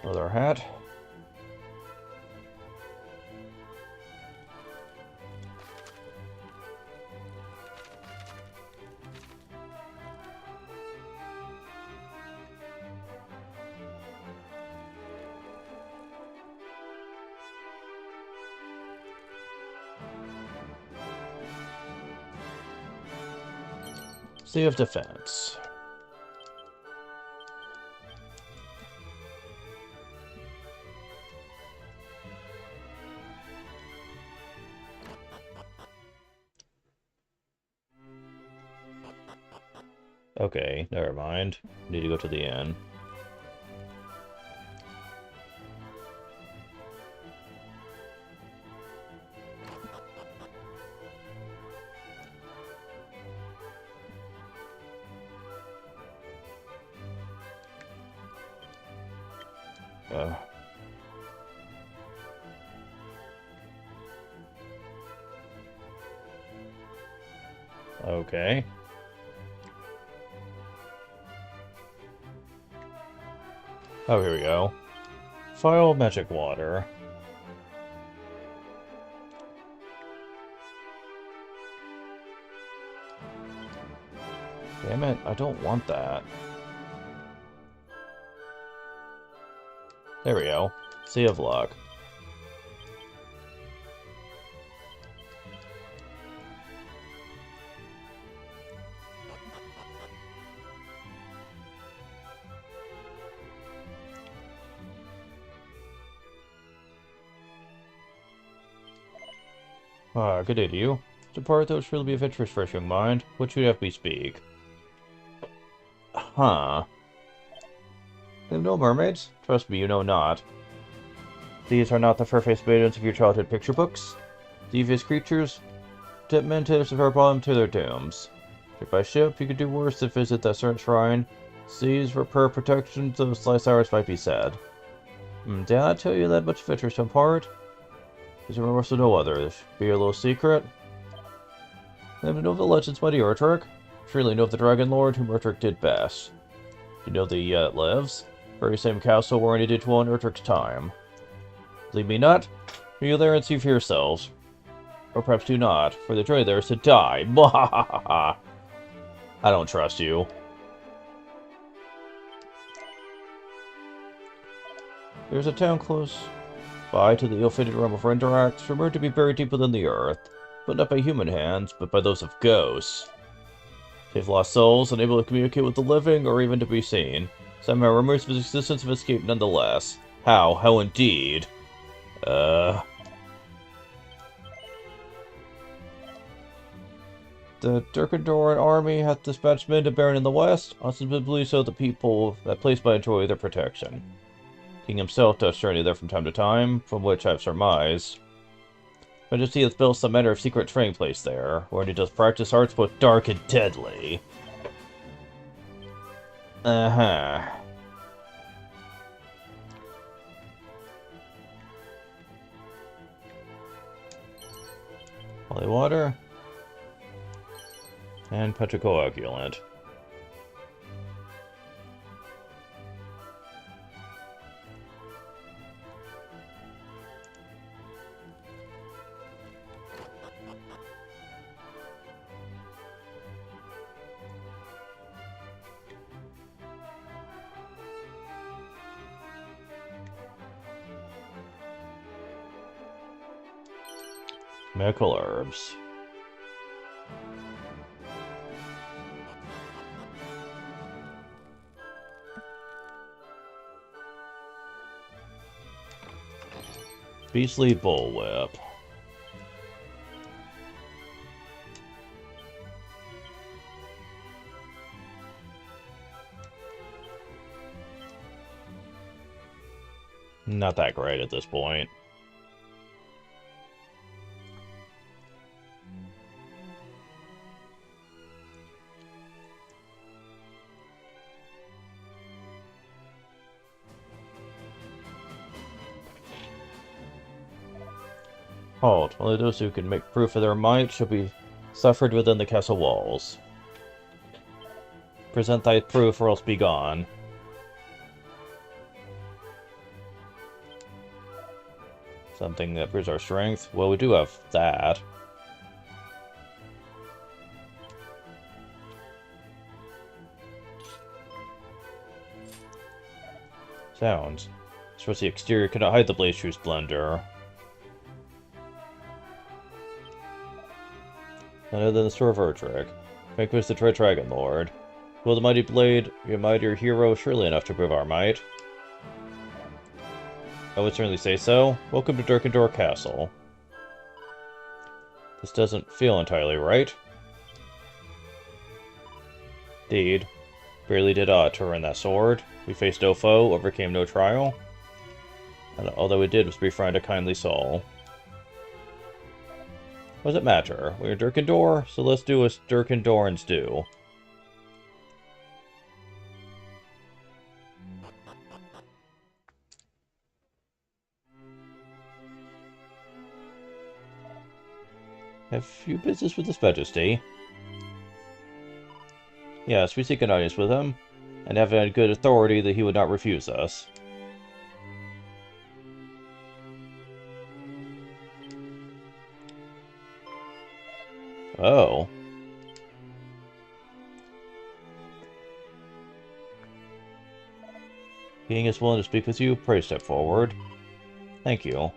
Leather hat. Sea of Defense. Okay, never mind. Need to go to the inn. Okay. Oh, here we go. File magic water. Damn it, I don't want that. There we go. Sea of Luck. Good day to you. To part that would surely be of interest for a young mind. What should you have me speak? Huh. You know mermaids? Trust me, you know not. These are not the fur-faced maidens of your childhood picture books. Devious creatures, tormentors of our bottom to their dooms. Ship by ship, you could do worse than visit that certain shrine. Seas where per protection, those last hours might be said. Did I tell you that much of interest to impart? Is there also no others? Be your little secret? Then know of the legends mighty Erdrick? Surely know of the Dragon Lord whom Erdrick did best. You know the yet lives? Very same castle where he did dwell in Erdrick's time. Believe me not? Are you there and see for yourselves? Or perhaps do not, for the joy there is to die. Mwahaha! I don't trust you. There's a town close by to the ill-fated realm of Renderax, rumored to be buried deep within the earth, but not by human hands, but by those of ghosts. They've lost souls, unable to communicate with the living, or even to be seen. Somehow rumors of his existence have escaped nonetheless. How? How indeed? The Durkandoran army hath dispatched men to Baron in the west, ostensibly so the people that place might enjoy their protection. King himself does journey there from time to time, from which I've surmised. Majesty hath built some manner of secret training place there, where he does practice arts both dark and deadly. Uh-huh. Holy water. And petrocoagulant. Medical herbs. Beastly bullwhip. Not that great at this point. Halt. Only those who can make proof of their might shall be suffered within the castle walls. Present thy proof or else be gone. Something that proves our strength? Well, we do have that. Sounds. Suppose the exterior cannot hide the blaze true splendor. None other than the sword of Erdrick. Vanquish the Dread Dragon Lord. Will the mighty blade be a mightier hero surely enough to prove our might? I would certainly say so. Welcome to Durkendor Castle. This doesn't feel entirely right. Indeed. Barely did aught to earn that sword. We faced no foe, overcame no trial. And all that we did was befriend a kindly soul. What does it matter? We're in Durkendor, so let's do as Durkendorans do. Have you business with His Majesty? Yes, we seek an audience with him, and have had good authority that he would not refuse us. Oh. King is willing to speak with you. Pray step forward. Thank you.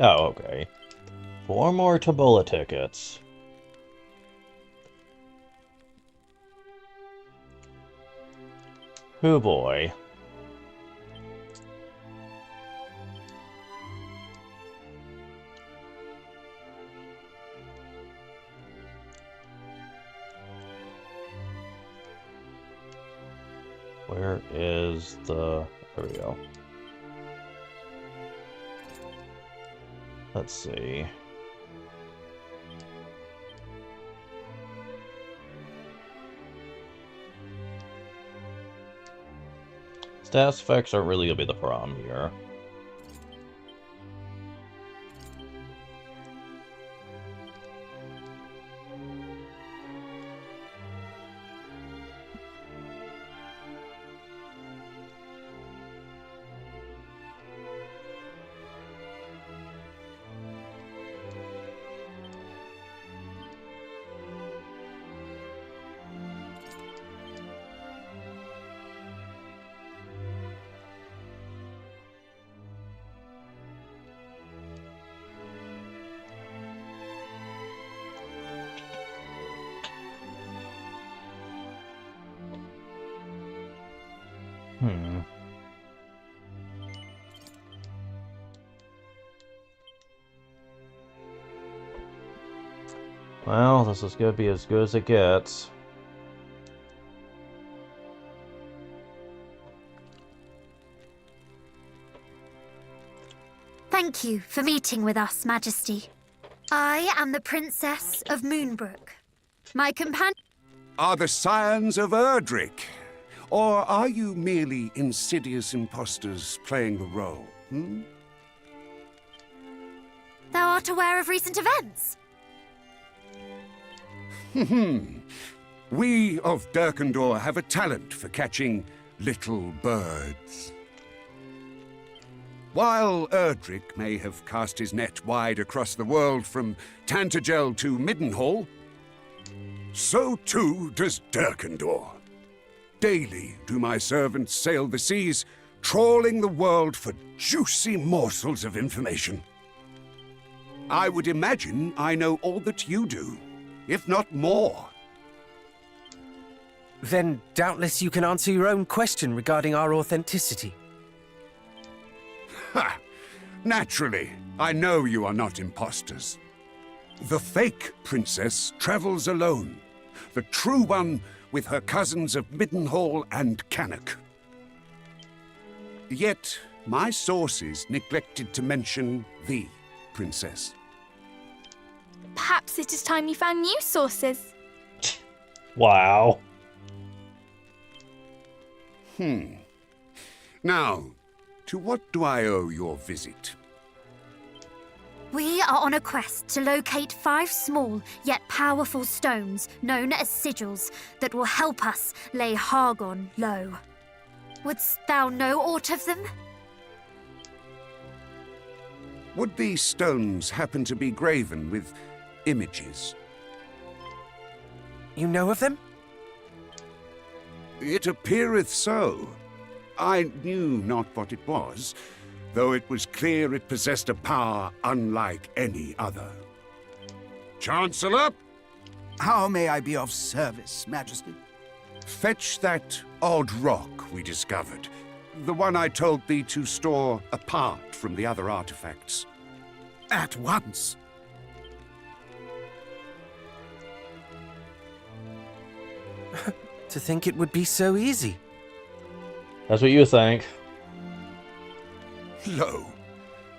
Oh, okay. 4 more Tombola tickets. Oh boy. Where is the... There we go. Let's see. Stats effects aren't really gonna be the problem here. Well, this is gonna be as good as it gets. Thank you for meeting with us, Majesty. I am the Princess of Moonbrook. My companion... Are the scions of Erdrick? Or are you merely insidious impostors playing the role? Thou art aware of recent events? We of Dirkendor have a talent for catching little birds. While Erdrick may have cast his net wide across the world from Tantagel to Middenhall, so too does Dirkendor. Daily do my servants sail the seas, trawling the world for juicy morsels of information. I would imagine I know all that you do, if not more. Then doubtless you can answer your own question regarding our authenticity. Ha! Naturally, I know you are not imposters. The fake princess travels alone. The true one with her cousins of Middenhall and Cannock. Yet, my sources neglected to mention the princess. Perhaps it is time you found new sources. Wow. Now, to what do I owe your visit? We are on a quest to locate 5 small yet powerful stones known as sigils that will help us lay Hargon low. Wouldst thou know aught of them? Would these stones happen to be graven with images? You know of them? It appeareth so. I knew not what it was, though it was clear it possessed a power unlike any other. Chancellor? How may I be of service, Majesty? Fetch that odd rock we discovered. The one I told thee to store apart from the other artifacts. At once. To think it would be so easy. That's what you think. Lo,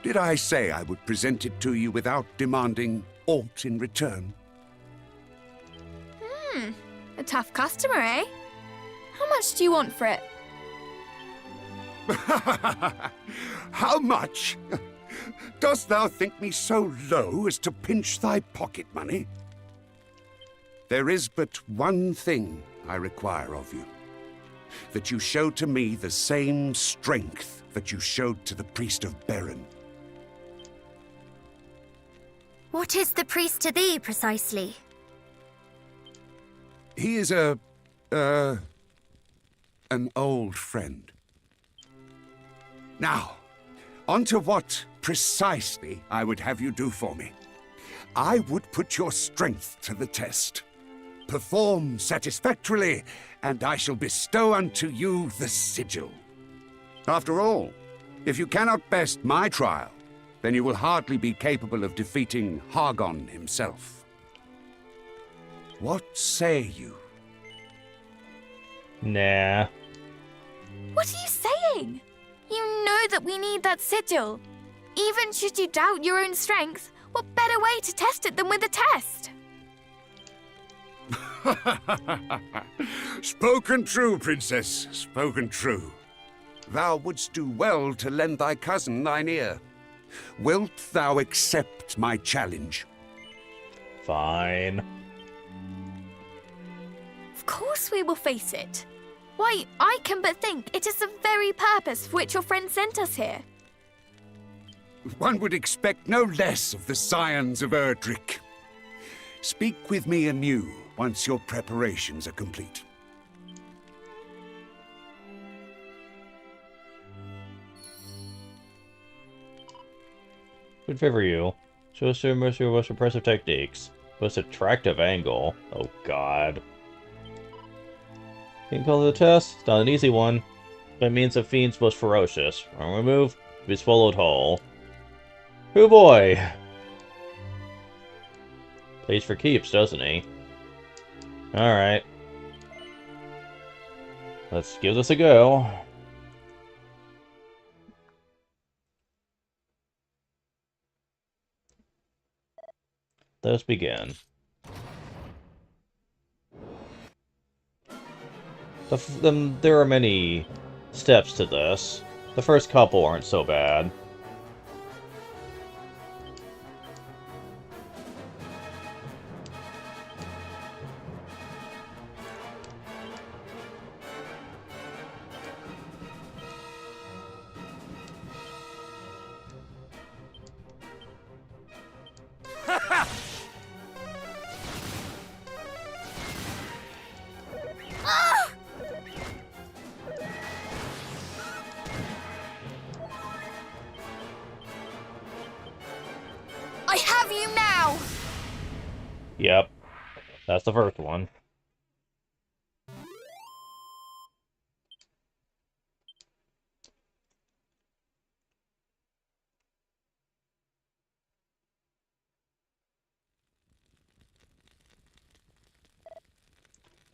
did I say I would present it to you without demanding aught in return? A tough customer, eh? How much do you want for it? How much? Dost thou think me so low as to pinch thy pocket money? There is but one thing I require of you. That you show to me the same strength that you showed to the priest of Beren. What is the priest to thee, precisely? He is an old friend. Now, on to what precisely I would have you do for me. I would put your strength to the test. Perform satisfactorily, and I shall bestow unto you the sigil. After all, if you cannot best my trial, then you will hardly be capable of defeating Hargon himself. What say you? Nah. What are you saying? You know that we need that sigil. Even should you doubt your own strength, what better way to test it than with a test? Spoken true, princess, spoken true. Thou wouldst do well to lend thy cousin thine ear. Wilt thou accept my challenge? Fine. Of course we will face it. Why, I can but think it is the very purpose for which your friend sent us here. One would expect no less of the scions of Erdrick. Speak with me anew once your preparations are complete. Would favor you. Show us your most impressive techniques. Most attractive angle. Oh god. You can call it a test. It's not an easy one. By means of fiends most ferocious. Wrong remove, be swallowed whole. Oh boy! Plays for keeps, doesn't he? Alright. Let's give this a go. Let us begin. There are many steps to this. The first couple aren't so bad. I have you now! Yep, that's the first one.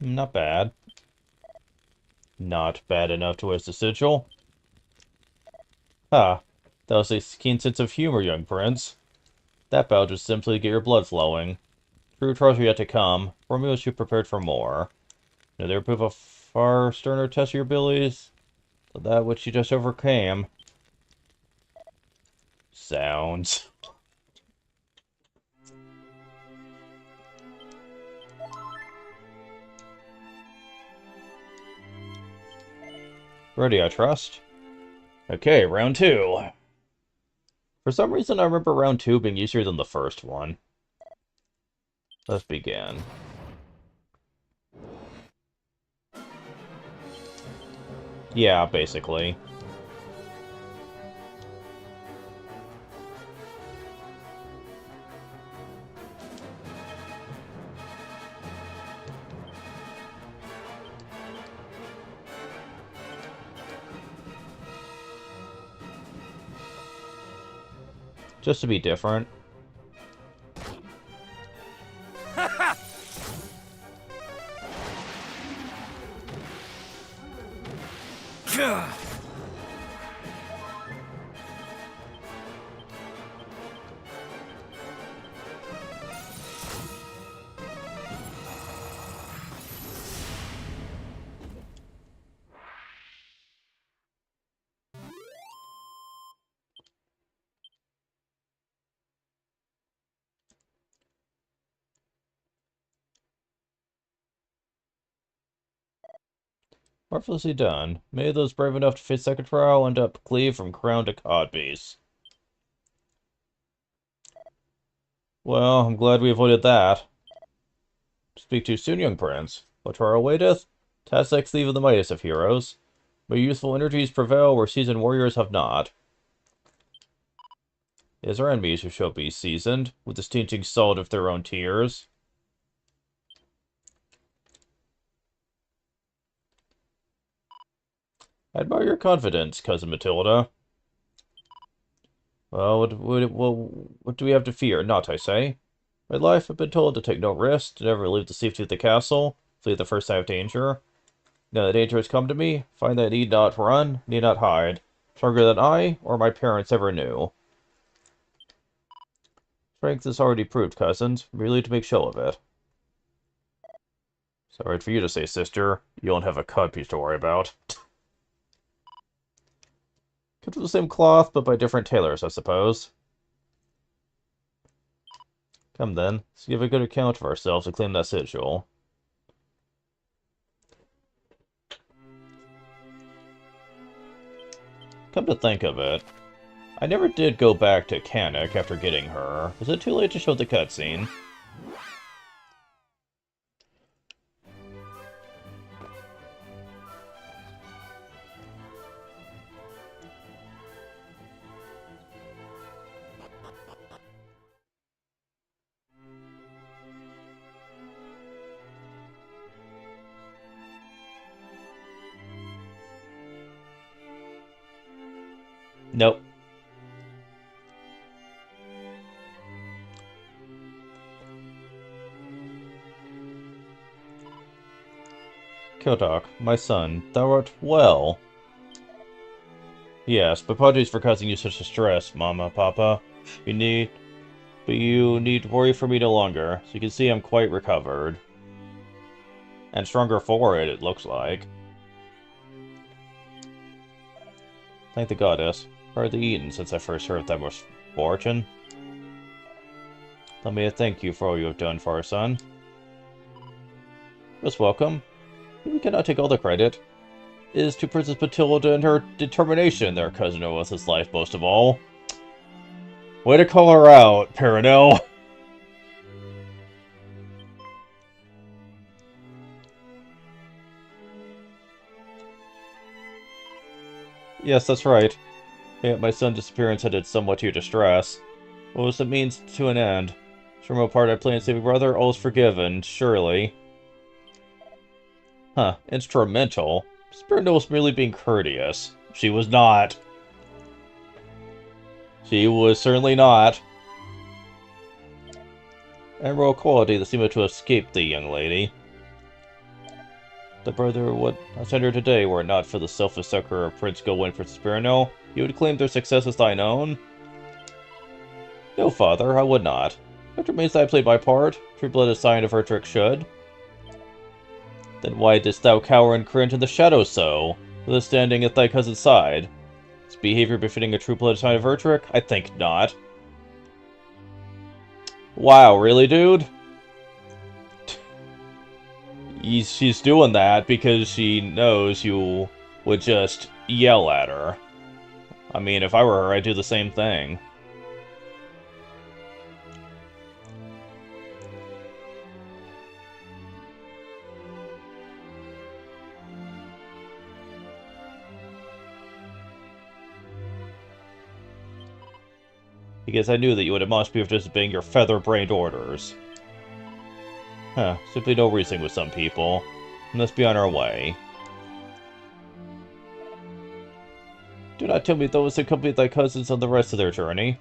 Not bad. Not bad enough to waste a sigil. Ha, that was a keen sense of humor, young prince. That bout was simply to get your blood flowing. True trials are yet to come. Romeo should prepared for more. Now there prove a far sterner test of your abilities than that which you just overcame. Sounds. Ready, I trust? Okay, round 2. For some reason, I remember round 2 being easier than the first one. Let's begin. Yeah, basically. Just to be different. Marvelously done. May those brave enough to face second trial end up cleaved from crown to codpiece. Well, I'm glad we avoided that. Speak too soon, young prince. What trial waiteth? Tassac's leave of the mightiest of heroes. May youthful energies prevail where seasoned warriors have not. It is our enemies who shall be seasoned, with the stinting salt of their own tears. I admire your confidence, Cousin Matilda. Well, what do we have to fear? Not, I say. My life, I've been told to take no risk, to never leave the safety of the castle, flee the first sign of danger. Now that danger has come to me, find that I need not run, need not hide. Stronger than I, or my parents ever knew. Strength is already proved, cousins, merely to make show of it. Sorry for you to say, sister. You don't have a codpiece to worry about. Cut from the same cloth, but by different tailors, I suppose. Come then, let's give a good account of ourselves and claim that sigil. Come to think of it, I never did go back to Kanik after getting her. Was it too late to show the cutscene? Nope. Kodak, my son, thou art well. Yes, but apologies for causing you such distress, Mama, Papa. You need But you need to worry for me no longer, so you can see I'm quite recovered. And stronger for it, it looks like. Thank the goddess. Hardly eaten since I first heard of that misfortune. Let me thank you for all you have done for our son. Most welcome. We cannot take all the credit. It is to Princess Matilda and her determination their cousin owes his life most of all. Way to call her out, Perenelle. Yes, that's right. Yet my son's disappearance added somewhat to your distress. What was it means to an end? From a part I play in saving brother, all is forgiven, surely. Huh, instrumental? Spirit was merely being courteous. She was not. She was certainly not. And royal quality that seemed to escape the young lady. The brother would send her today were it not for the selfless succor of Prince Gawain for Spirino. You would claim their success as thine own? No, father, I would not. It remains that I played my part. True blood is sign of her trick should. Then why didst thou cower and cringe in the shadows so, with us standing at thy cousin's side? Is behavior befitting a true-blooded sign of Erdrick? I think not. Wow, really, dude? She's doing that because she knows you would just yell at her. I mean, if I were her, I'd do the same thing. Because I knew that you would admonish me for disobeying your feather-brained orders. Huh, simply no reasoning with some people. Let's be on our way. Do not tell me those accompanied thy cousins on the rest of their journey.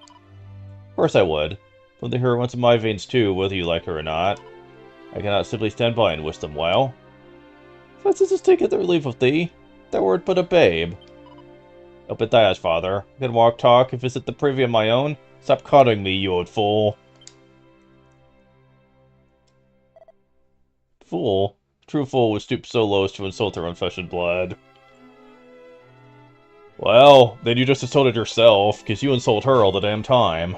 Of course I would. From the hero runs in my veins too, whether you like her or not. I cannot simply stand by and wish them well. Francis has taken their leave of thee. Thou wert but a babe. Open thy eyes, father. I can walk, talk, and visit the privy of my own. Stop coddling me, you old fool. Fool? True fool would stoop so low as to insult their own flesh and blood. Well, then you just insulted yourself, because you insult her all the damn time.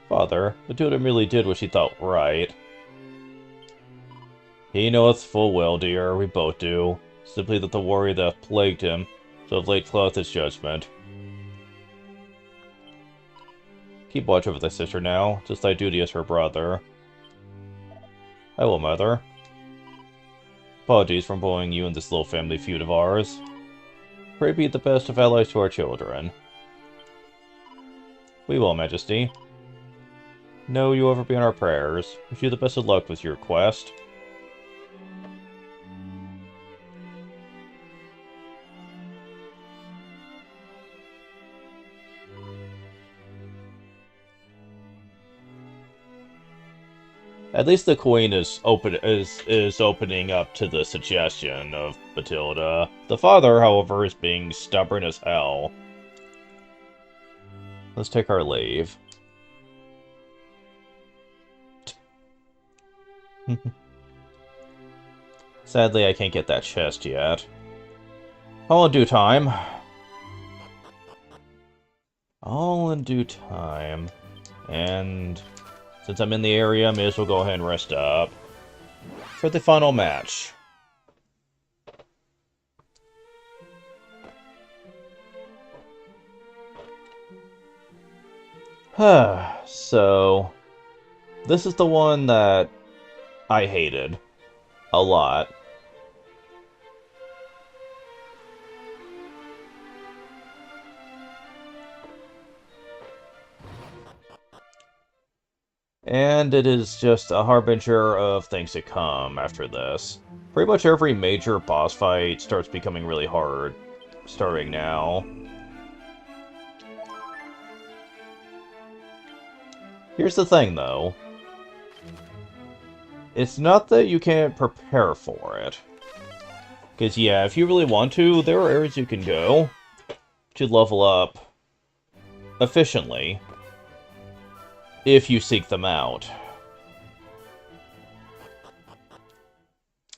Father, Matilda merely did what she thought right. He knoweth full well, dear, we both do. Simply that the worry that hath plagued him, so of late cloudeth his judgment. Keep watch over thy sister now, just thy duty as her brother. I will, mother. Apologies for embroiling you in this little family feud of ours. Pray be the best of allies to our children. We will, Majesty. Know you will ever be in our prayers. Wish you the best of luck with your quest. At least the Queen is opening up to the suggestion of Matilda. The father, however, is being stubborn as hell. Let's take our leave. Sadly, I can't get that chest yet. All in due time. All in due time. And since I'm in the area, I may as well go ahead and rest up for the final match. So, this is the one that I hated a lot. And it is just a harbinger of things to come after this. Pretty much every major boss fight starts becoming really hard, starting now. Here's the thing, though. It's not that you can't prepare for it. Because, yeah, if you really want to, there are areas you can go to level up efficiently if you seek them out.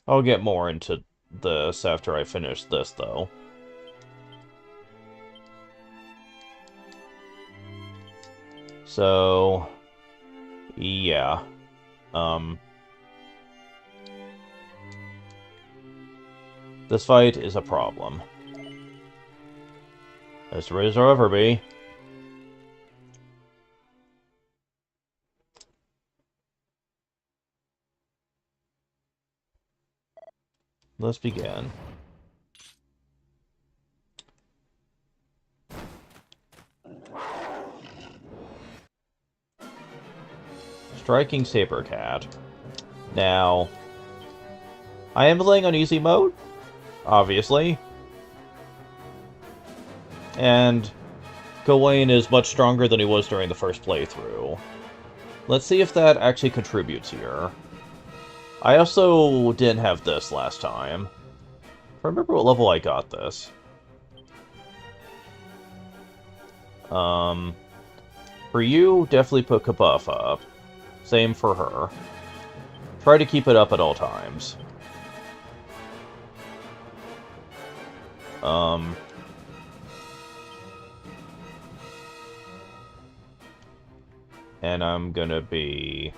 I'll get more into this after I finish this, though. So, yeah. This fight is a problem. As there is or ever be. Let's begin. Striking Sabercat. Now, I am playing on easy mode, obviously. And Gawain is much stronger than he was during the first playthrough. Let's see if that actually contributes here. I also didn't have this last time. I remember what level I got this. For you, definitely put Kabuff up. Same for her. Try to keep it up at all times. And I'm gonna be...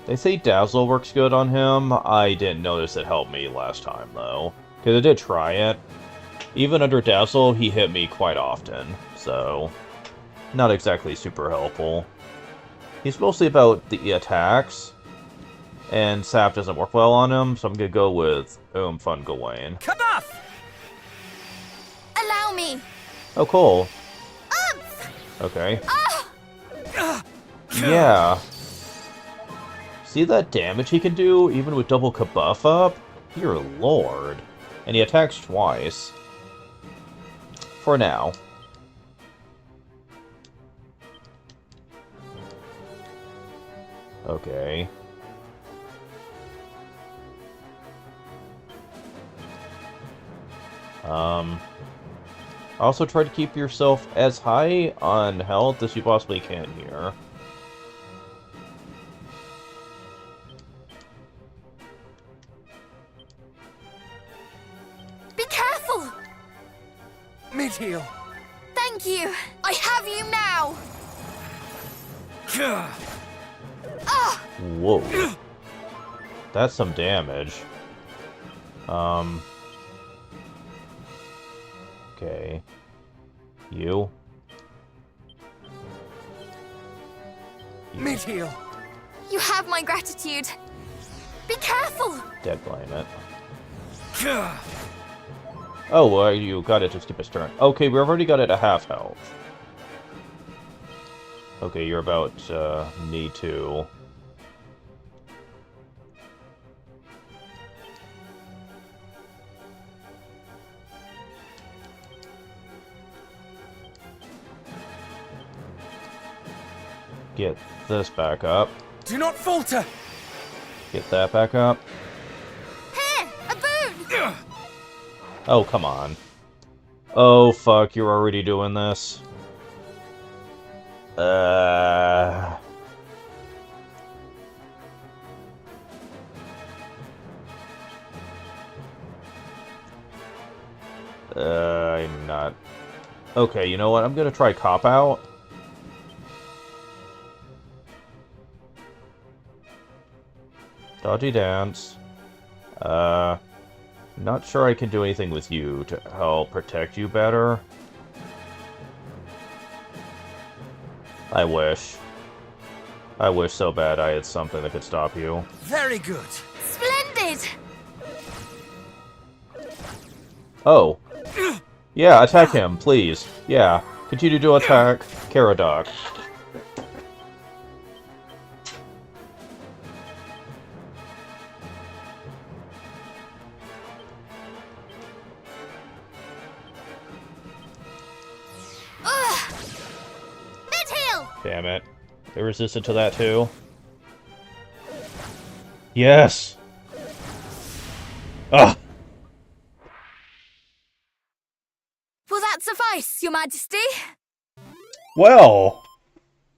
They say Dazzle works good on him. I didn't notice it helped me last time, though. Because I did try it. Even under Dazzle, he hit me quite often. So, not exactly super helpful. He's mostly about the attacks. And Sap doesn't work well on him, so I'm gonna go with Fun Gawain. Come off! Allow me. Oh, cool. Okay. Yeah. See that damage he can do, even with double Kabuff up? Dear lord. And he attacks twice. For now. Okay. Also try to keep yourself as high on health as you possibly can here. Be careful! Mid-heal. Thank you. I have you now. Whoa. That's some damage. Okay. You. Mid-heal. You have my gratitude. Be careful. Dead blame it. Oh, well, you got it to skip his turn. Okay, we've already got it at half health. Okay, you're about, need to... Get this back up. Do not falter! Get that back up. Here, a boon. Oh, come on. Oh, fuck, you're already doing this. I'm not... Okay, you know what? I'm gonna try Cop Out. Dodgy Dance. Not sure I can do anything with you to help protect you better. I wish. I wish so bad I had something that could stop you. Very good. Splendid. Oh. Yeah, attack him, please. Yeah, continue to attack Caradoc. Damn it. They're resistant to that too. Yes! Ah! Majesty. Well,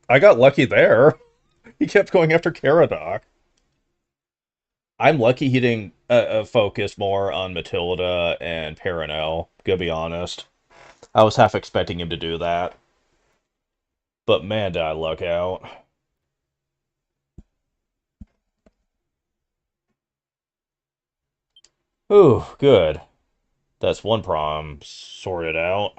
I got lucky there. He kept going after Caradoc. I'm lucky he didn't focus more on Matilda and Perenelle, to be honest. I was half expecting him to do that. But man, did I luck out. Ooh, good. That's one problem sorted out.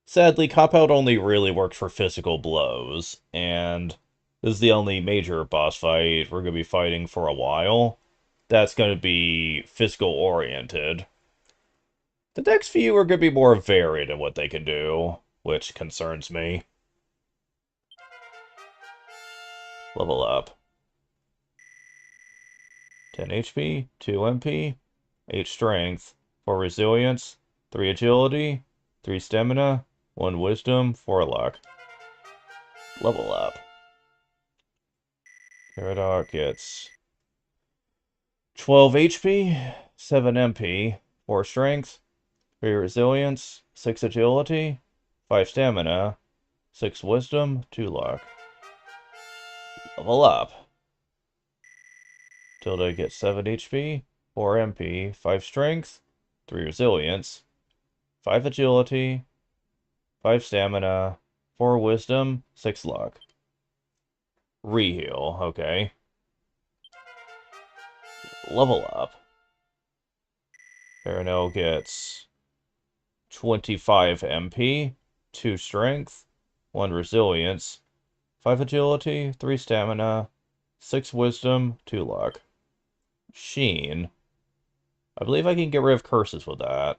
Sadly, Cop-Out only really works for physical blows, and this is the only major boss fight we're going to be fighting for a while. That's going to be physical-oriented. The next few are going to be more varied in what they can do, which concerns me. Level up. 10 HP, 2 MP, 8 Strength, 4 Resilience, 3 Agility, 3 Stamina, 1 Wisdom, 4 Luck. Level up. Caradoc gets 12 HP, 7 MP, 4 Strength, 3 Resilience, 6 Agility, 5 Stamina, 6 Wisdom, 2 Luck. Level up. Tilda gets 7 HP, 4 MP, 5 Strength, 3 Resilience, 5 Agility, 5 Stamina, 4 Wisdom, 6 Luck. Reheal, okay. Level up. Perenelle gets 25 MP, 2 Strength, 1 Resilience, 5 Agility, 3 Stamina, 6 Wisdom, 2 Luck. Sheen. I believe I can get rid of curses with that.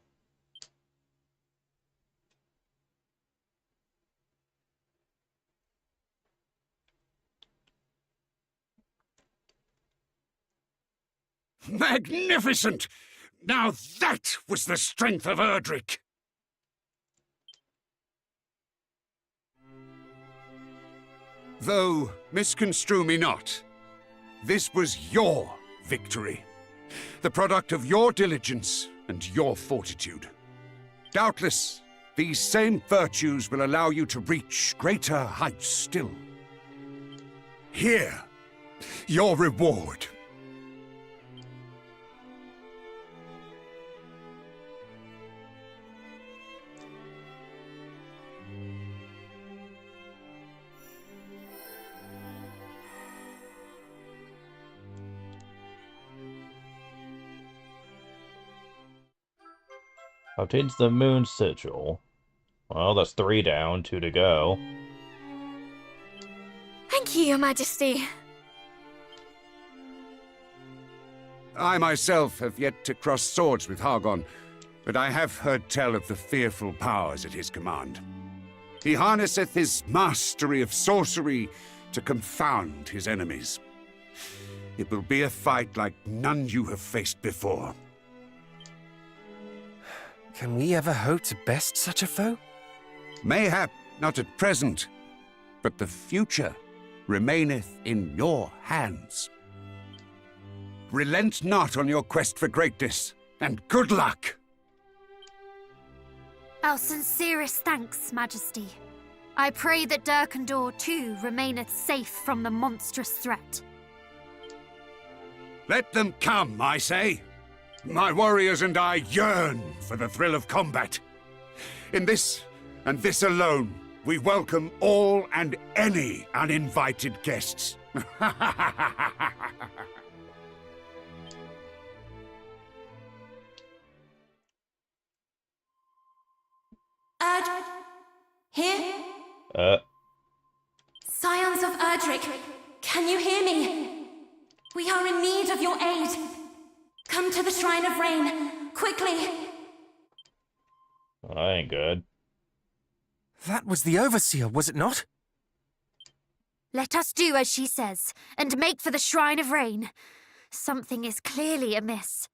Magnificent! Now that was the strength of Erdrick! Though, misconstrue me not, this was your victory. The product of your diligence and your fortitude. Doubtless, these same virtues will allow you to reach greater heights still. Here, your reward. Obtains the Moon Sigil. Well, that's 3 down, 2 to go. Thank you, Your Majesty. I myself have yet to cross swords with Hargon, but I have heard tell of the fearful powers at his command. He harnesseth his mastery of sorcery to confound his enemies. It will be a fight like none you have faced before. Can we ever hope to best such a foe? Mayhap not at present, but the future remaineth in your hands. Relent not on your quest for greatness, and good luck! Our sincerest thanks, Majesty. I pray that Durkandor too remaineth safe from the monstrous threat. Let them come, I say. My warriors and I yearn for the thrill of combat. In this, and this alone, we welcome all and any uninvited guests. Here? Scions of Erdrick, can you hear me? We are in need of your aid. Come to the Shrine of Rain, quickly! Well, that ain't good. That was the Overseer, was it not? Let us do as she says, and make for the Shrine of Rain. Something is clearly amiss.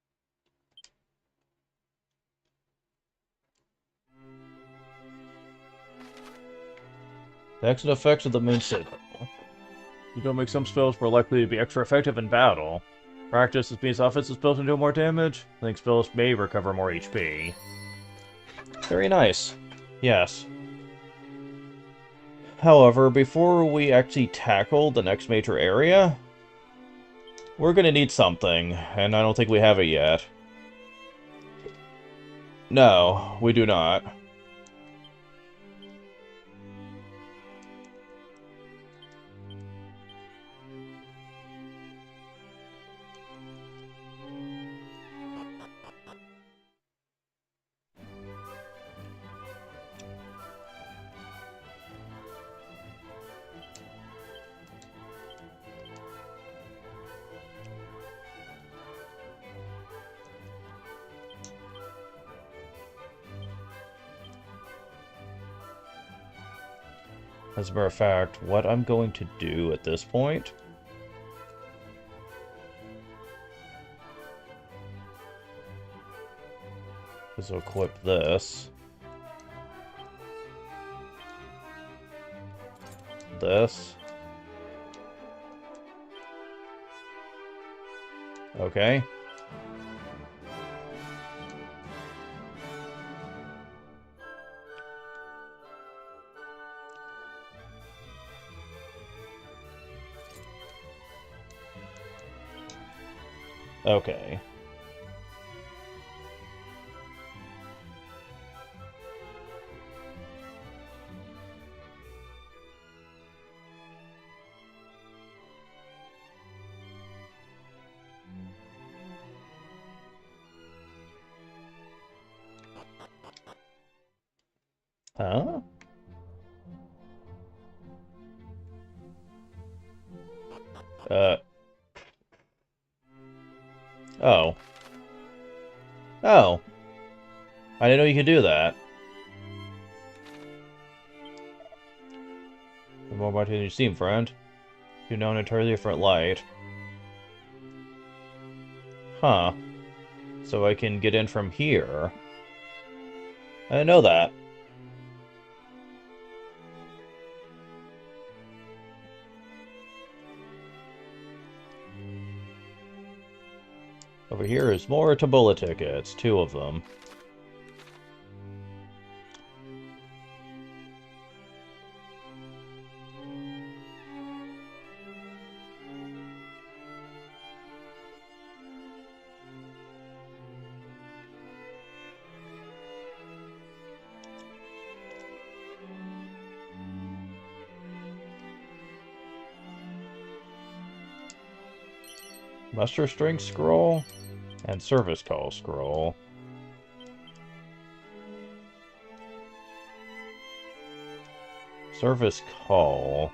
The exit effects of the Moon Sigil. You don't make some spells more likely to be extra effective in battle. Practice as means offensive spells can do more damage. I think spells may recover more HP. Very nice. Yes. However, before we actually tackle the next major area, we're gonna need something, and I don't think we have it yet. No, we do not. As a matter of fact, what I'm going to do at this point is equip this. This. Okay. Okay. Huh? Oh. Oh. I didn't know you could do that. More about your team, friend. You're now in an entirely different light. Huh. So I can get in from here. I didn't know that. Over here is more Tabbola tickets, 2 of them. Muster string scroll and service call scroll. Service call.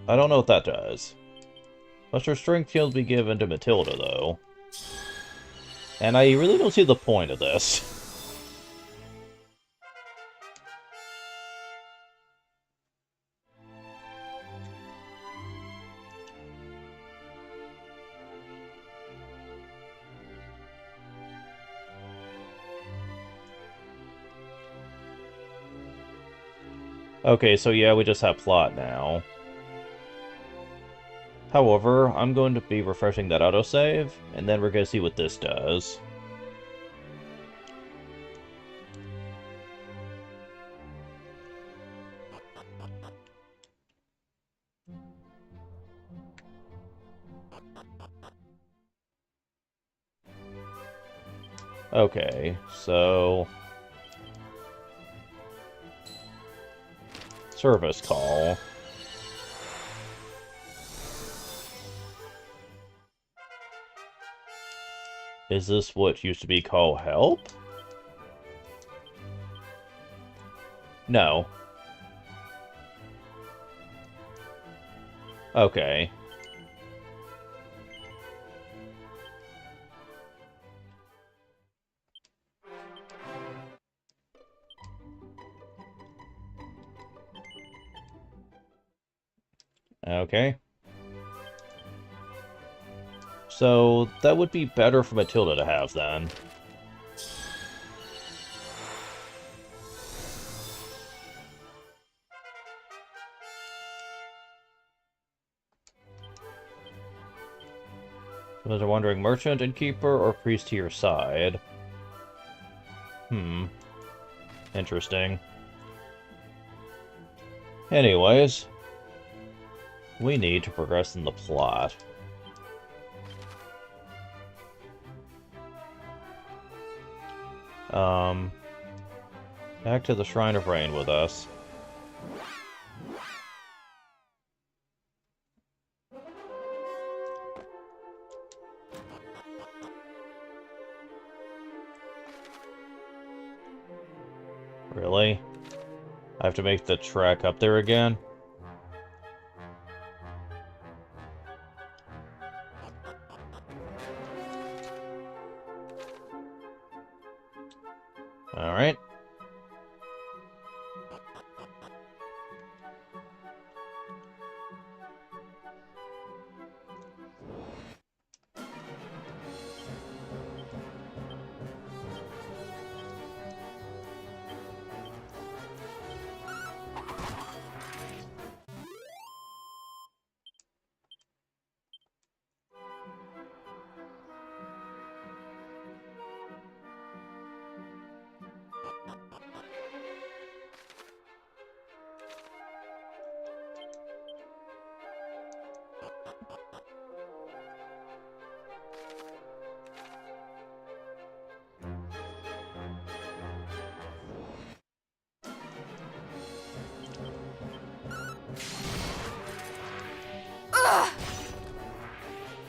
I don't know what that does. Muster string can be given to Matilda, though. And I really don't see the point of this. Okay, so yeah, we just have plot now. However, I'm going to be refreshing that autosave, and then we're going to see what this does. Okay, so... Service call. Is this what used to be called help? No. Okay. Okay. So, that would be better for Matilda to have, then. Was I wondering merchant and keeper or priest to your side? Interesting. Anyways, we need to progress in the plot. Back to the Shrine of Rain with us. Really? I have to make the trek up there again? Alright.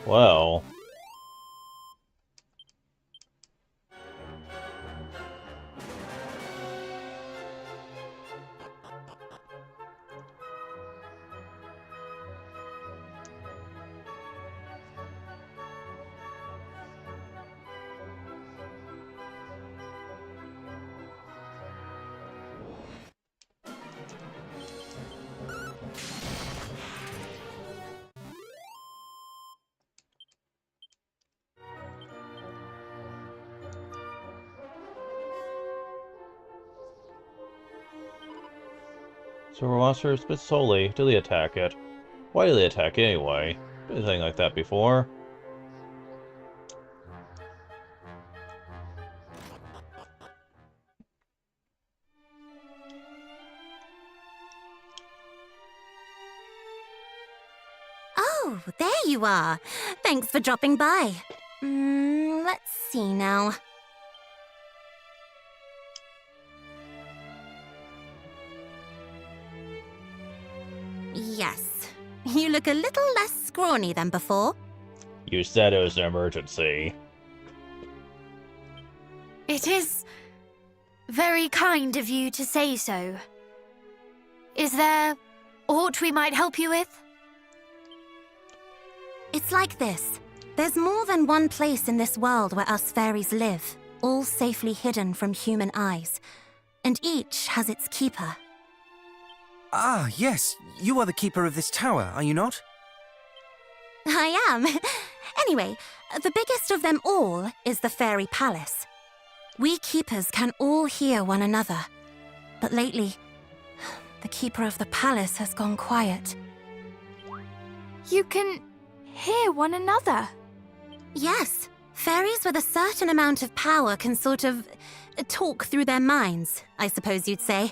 Well... Silver monsters, but solely do they attack it? Why do they attack anyway? Anything like that before? Oh, there you are. Thanks for dropping by. Let's see now. Yes. You look a little less scrawny than before. You said it was an emergency. It is very kind of you to say so. Is there aught we might help you with? It's like this. There's more than one place in this world where us fairies live, all safely hidden from human eyes. And each has its keeper. Ah, yes. You are the keeper of this tower, are you not? I am. Anyway, the biggest of them all is the Fairy Palace. We keepers can all hear one another. But lately, the keeper of the palace has gone quiet. You can hear one another? Yes. Fairies with a certain amount of power can sort of talk through their minds, I suppose you'd say.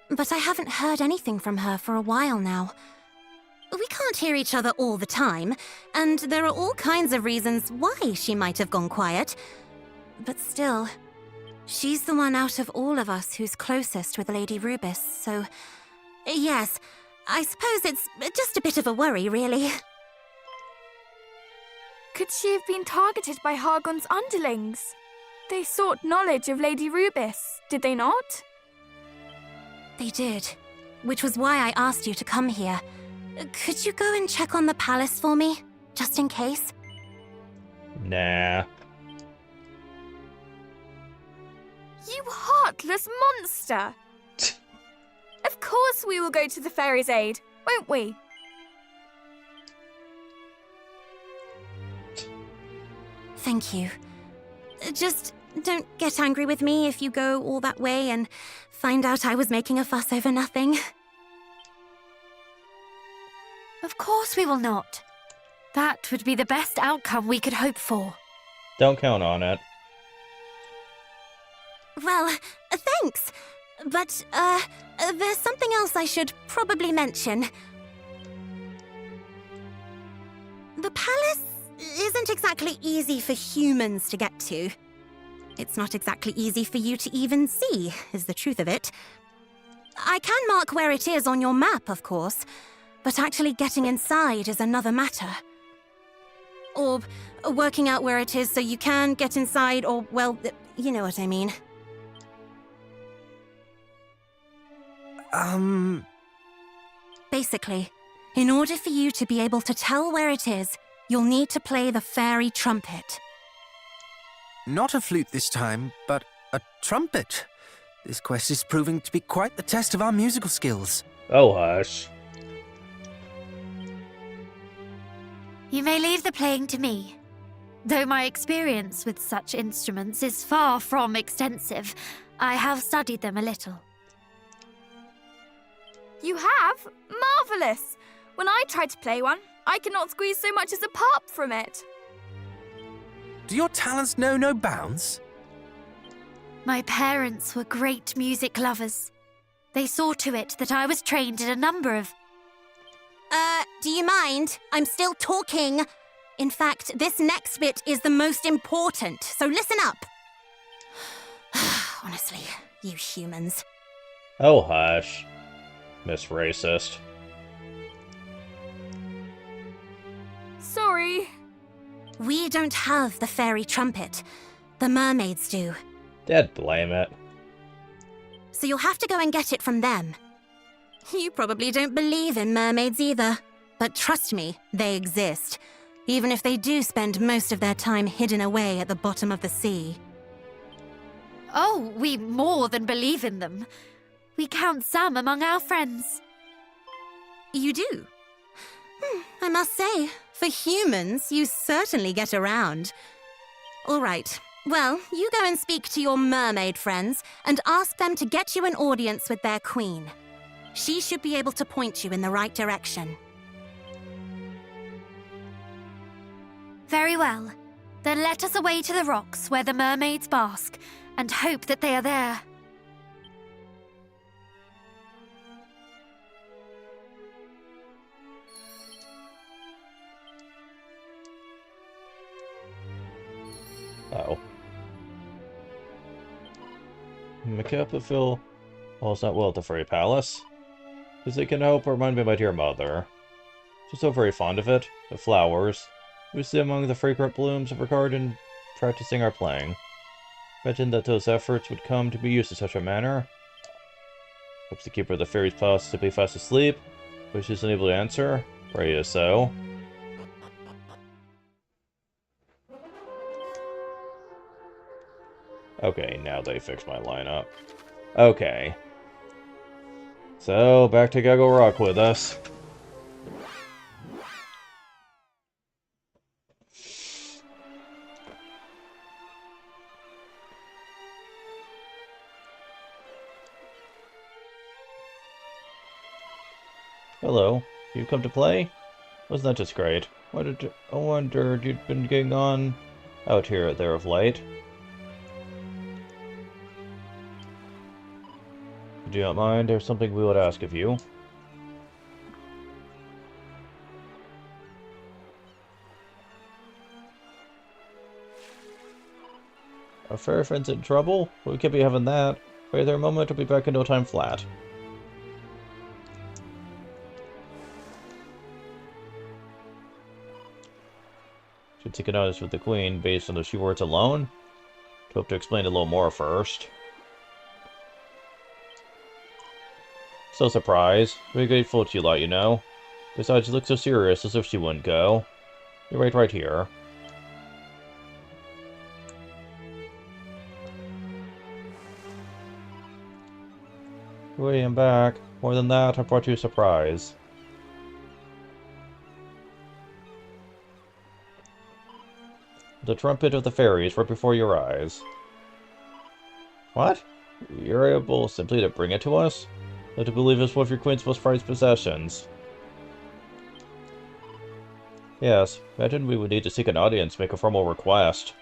But I haven't heard anything from her for a while now. We can't hear each other all the time, and there are all kinds of reasons why she might have gone quiet. But still, she's the one out of all of us who's closest with Lady Rubis, so... Yes, I suppose it's just a bit of a worry, really. Could she have been targeted by Hargon's underlings? They sought knowledge of Lady Rubis, did they not? They did, which was why I asked you to come here. Could you go and check on the palace for me, just in case? Nah. You heartless monster! Of course we will go to the fairy's aid, won't we? Thank you. Just don't get angry with me if you go all that way and find out I was making a fuss over nothing. Of course we will not. That would be the best outcome we could hope for. Don't count on it. Well, thanks. But, there's something else I should probably mention. The palace isn't exactly easy for humans to get to. It's not exactly easy for you to even see, is the truth of it. I can mark where it is on your map, of course, but actually getting inside is another matter. Or working out where it is so you can get inside, or, well, you know what I mean. Basically, in order for you to be able to tell where it is, you'll need to play the fairy trumpet. Not a flute this time, but a trumpet. This quest is proving to be quite the test of our musical skills. Oh, hush. You may leave the playing to me. Though my experience with such instruments is far from extensive, I have studied them a little. You have? Marvellous! When I try to play one, I cannot squeeze so much as a pop from it. Do your talents know no bounds? My parents were great music lovers. They saw to it that I was trained in a number of... Do you mind? I'm still talking. In fact, this next bit is the most important, so listen up. Honestly, you humans. Oh, hush. Miss Racist. Sorry. We don't have the fairy trumpet. The mermaids do. Dead blame it. So you'll have to go and get it from them. You probably don't believe in mermaids either. But trust me, they exist. Even if they do spend most of their time hidden away at the bottom of the sea. Oh, we more than believe in them. We count some among our friends. You do? I must say, for humans, you certainly get around. All right. Well, you go and speak to your mermaid friends and ask them to get you an audience with their queen. She should be able to point you in the right direction. Very well. Then let us away to the rocks where the mermaids bask, and hope that they are there. Oh. Macapafil all's not well at the Fairy Palace. As it can help remind me of my dear mother. She's so very fond of it, the flowers. We sit among the fragrant blooms of her garden, practicing our playing. Imagine that those efforts would come to be used in such a manner. Hopes the keeper of the fairies possibly fast asleep, but she's unable to answer. Pray is so. Okay, now they fixed my lineup. Okay. So, back to Gaggle Rock with us. Hello. You've come to play? Wasn't that just great? I wondered you'd been getting on out here there of late. Do you not mind? There's something we would ask of you. Our fairy friend's in trouble? We can't be having that. Wait there a moment, we'll be back in no time flat. Should take a notice with the Queen based on those few words alone? Hope to explain a little more first. So surprised. Very grateful to you lot, you know. Besides, you look so serious, as if she wouldn't go. You're right here. Wait, I'm back. More than that, I brought you a surprise. The trumpet of the fairies right before your eyes. What? You're able simply to bring it to us? Led to believe it's one of your queen's most prized possessions. Yes, imagine we would need to seek an audience, make a formal request.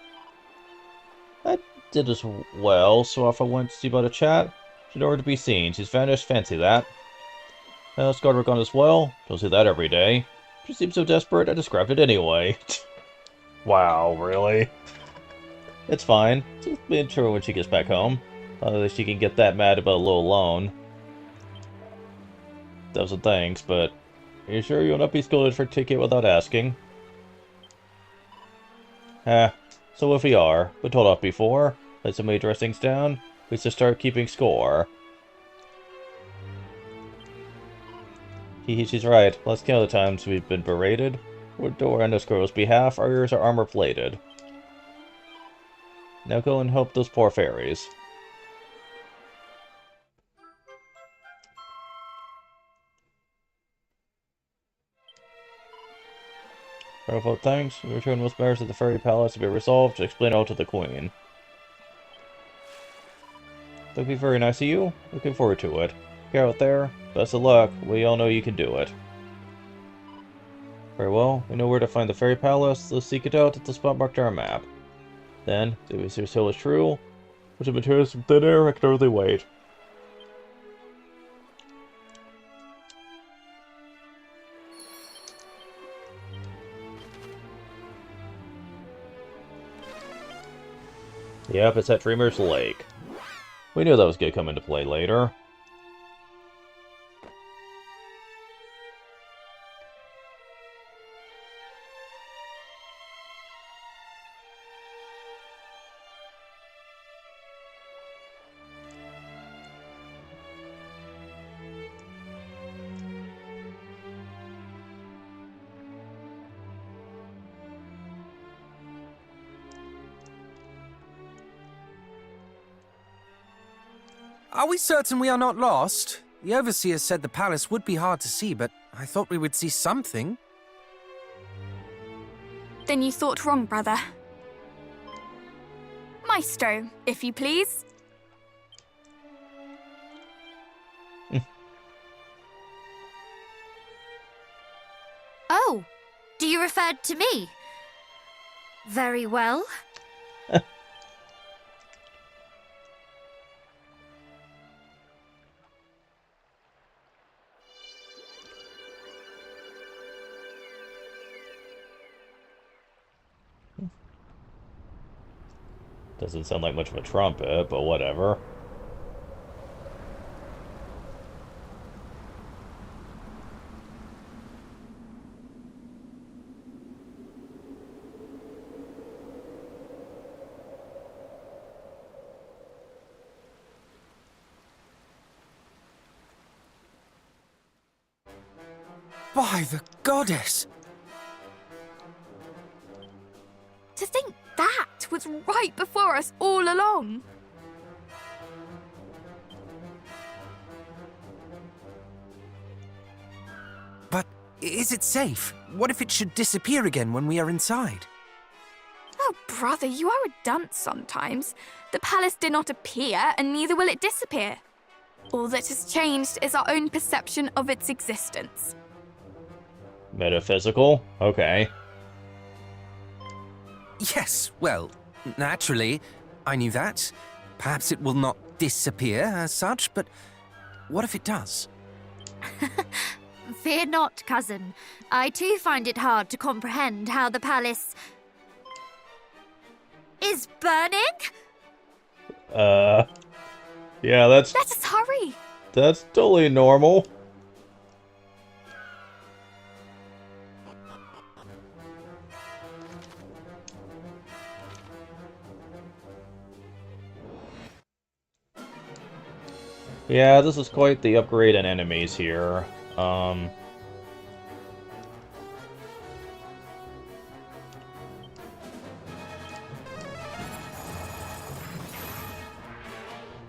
I did as well, so off I went to see about a chat. She'd order to be seen. She's vanished, fancy that. Skardwork on as well. Don't see that every day. She seems so desperate, I described it anyway. Wow, really? It's fine. Just be sure when she gets back home. Not that she can get that mad about a little loan. Thousand thanks, but are you sure you'll not be scolded for a ticket without asking? So if we are, but told off before, let somebody dress things down, we should start keeping score. She's right. Let's count the times we've been berated. We're door on this girl's behalf, our ears are armor-plated. Now go and help those poor fairies. Wonderful thanks. We return most matters to the fairy palace to be resolved to explain all to the queen. That'll be very nice of you. Looking forward to it. Get out there. Best of luck. We all know you can do it. Very well. We know where to find the fairy palace. Let's seek it out at the spot marked on our map. Then, if this here still is true, which of materials from thin air, I can hardly wait. Yep, it's at Dreamer's Lake. We knew that was going to come into play later. Are we certain we are not lost? The Overseer said the palace would be hard to see, but I thought we would see something. Then you thought wrong, brother. Maestro, if you please. Oh, do you refer to me? Very well. Doesn't sound like much of a trumpet, but whatever. By the goddess! To think that was right before us all along. But is it safe? What if it should disappear again when we are inside? Oh, brother, you are a dunce sometimes. The palace did not appear, and neither will it disappear. All that has changed is our own perception of its existence. Metaphysical? Okay. Yes, well, naturally, I knew that. Perhaps it will not disappear as such, but what if it does? Fear not, cousin. I too find it hard to comprehend how the palace is burning. Yeah, that's... Let us hurry. That's totally normal. Yeah, this is quite the upgrade in enemies here.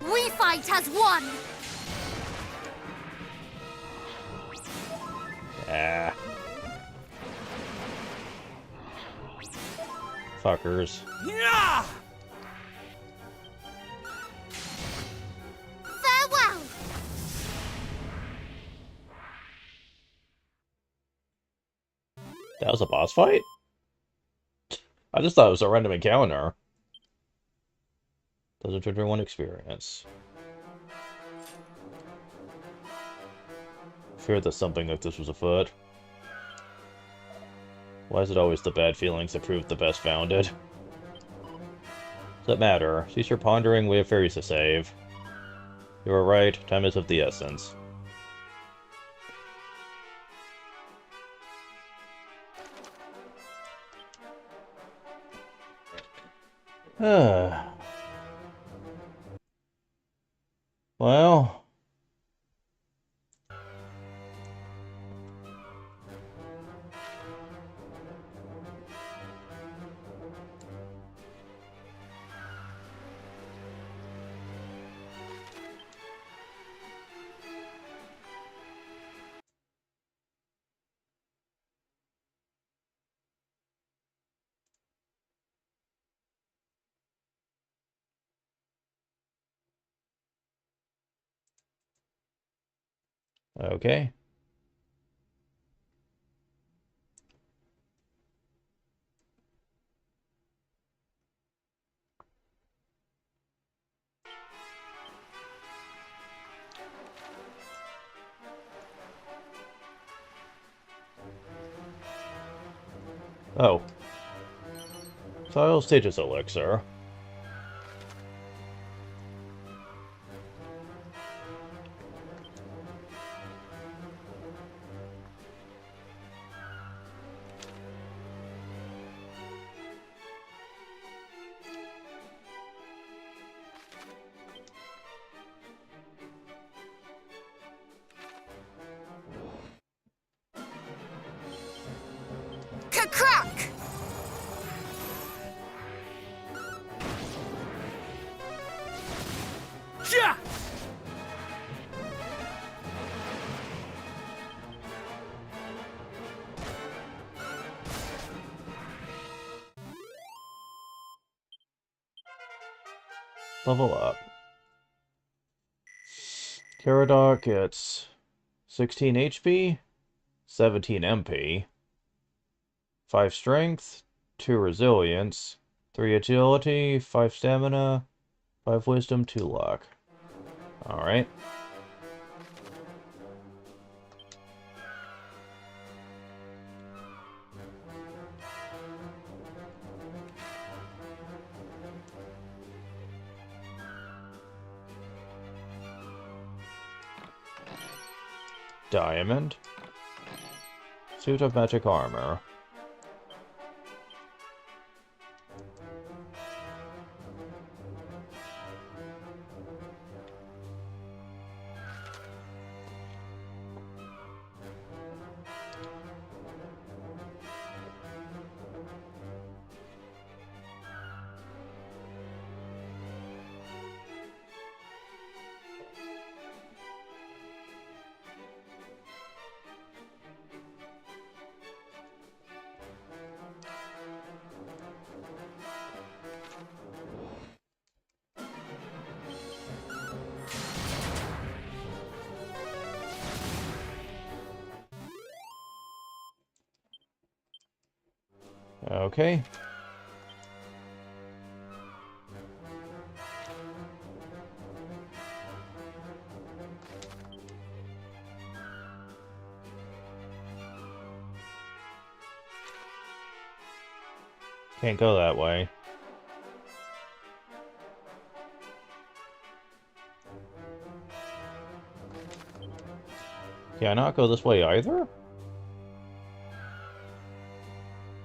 We fight as one. Ah. Fuckers. Yeah! Farewell. That was a boss fight? I just thought it was a random encounter. Doesn't trigger one experience. Feared that something like this was afoot. Why is it always the bad feelings that prove the best founded? Does that matter? Cease your pondering, we have fairies to save. You are right, time is of the essence. Well... Okay. Oh. Final stages elixir. Crack! Yeah! Level up. Caradoc gets 16 HP, 17 MP, 5 strength, 2 resilience, 3 agility, 5 stamina, 5 wisdom, 2 luck. Alright. Diamond. Suit of magic armor. Okay. Can't go that way. Can I not go this way either?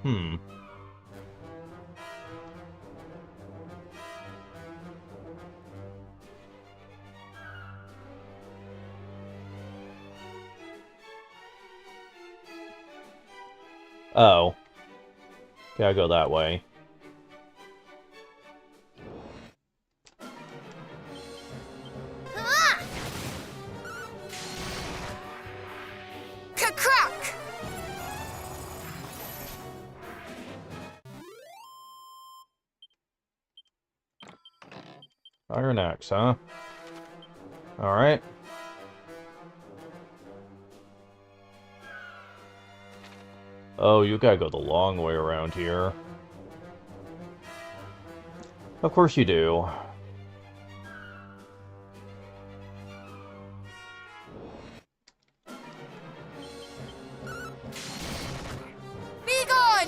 Hmm. Oh. Gotta go that way. Crack! Iron Axe, huh? Alright. Oh, you gotta go the long way around here. Of course you do. Be gone!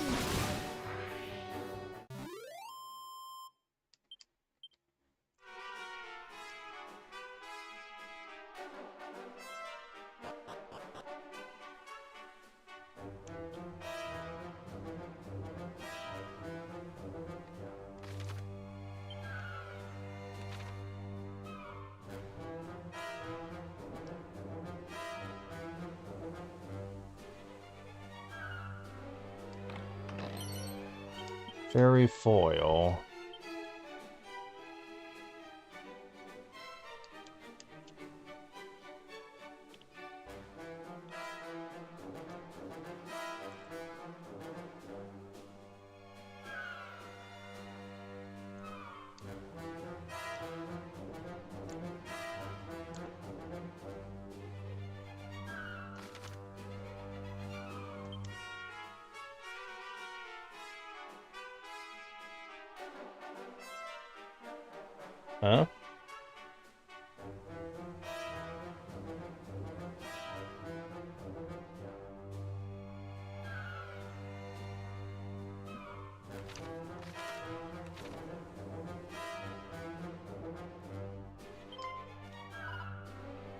Fairy foil. Huh?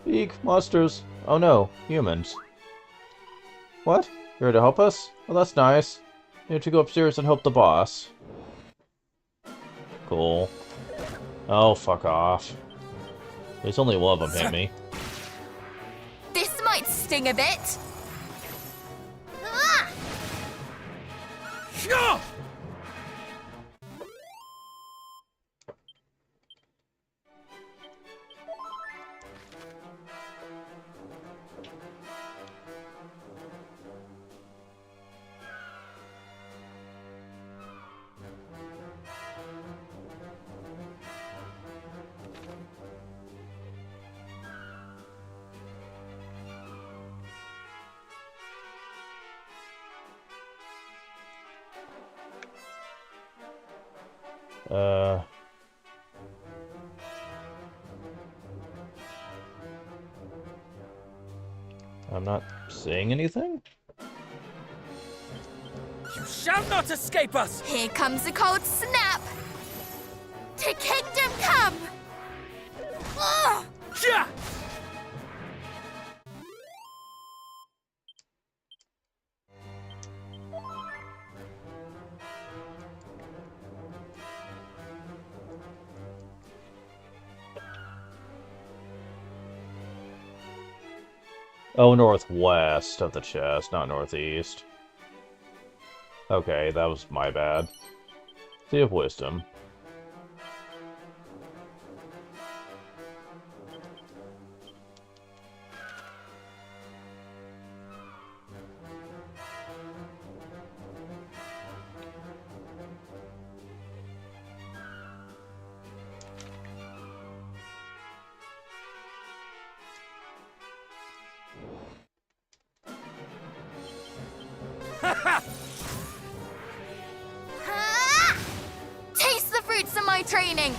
Eek, monsters. Oh no, humans. What? You're here to help us? Well, that's nice. You have to go upstairs and help the boss. Cool. Oh, fuck off. There's only one of them hit me. This might sting a bit. I'm not seeing anything? You shall not escape us! Here comes a cold snap. To kingdom come! Ugh! Yeah! Oh, northwest of the chest, not northeast. Okay, that was my bad. Sea of Wisdom. Taste the fruits of my training.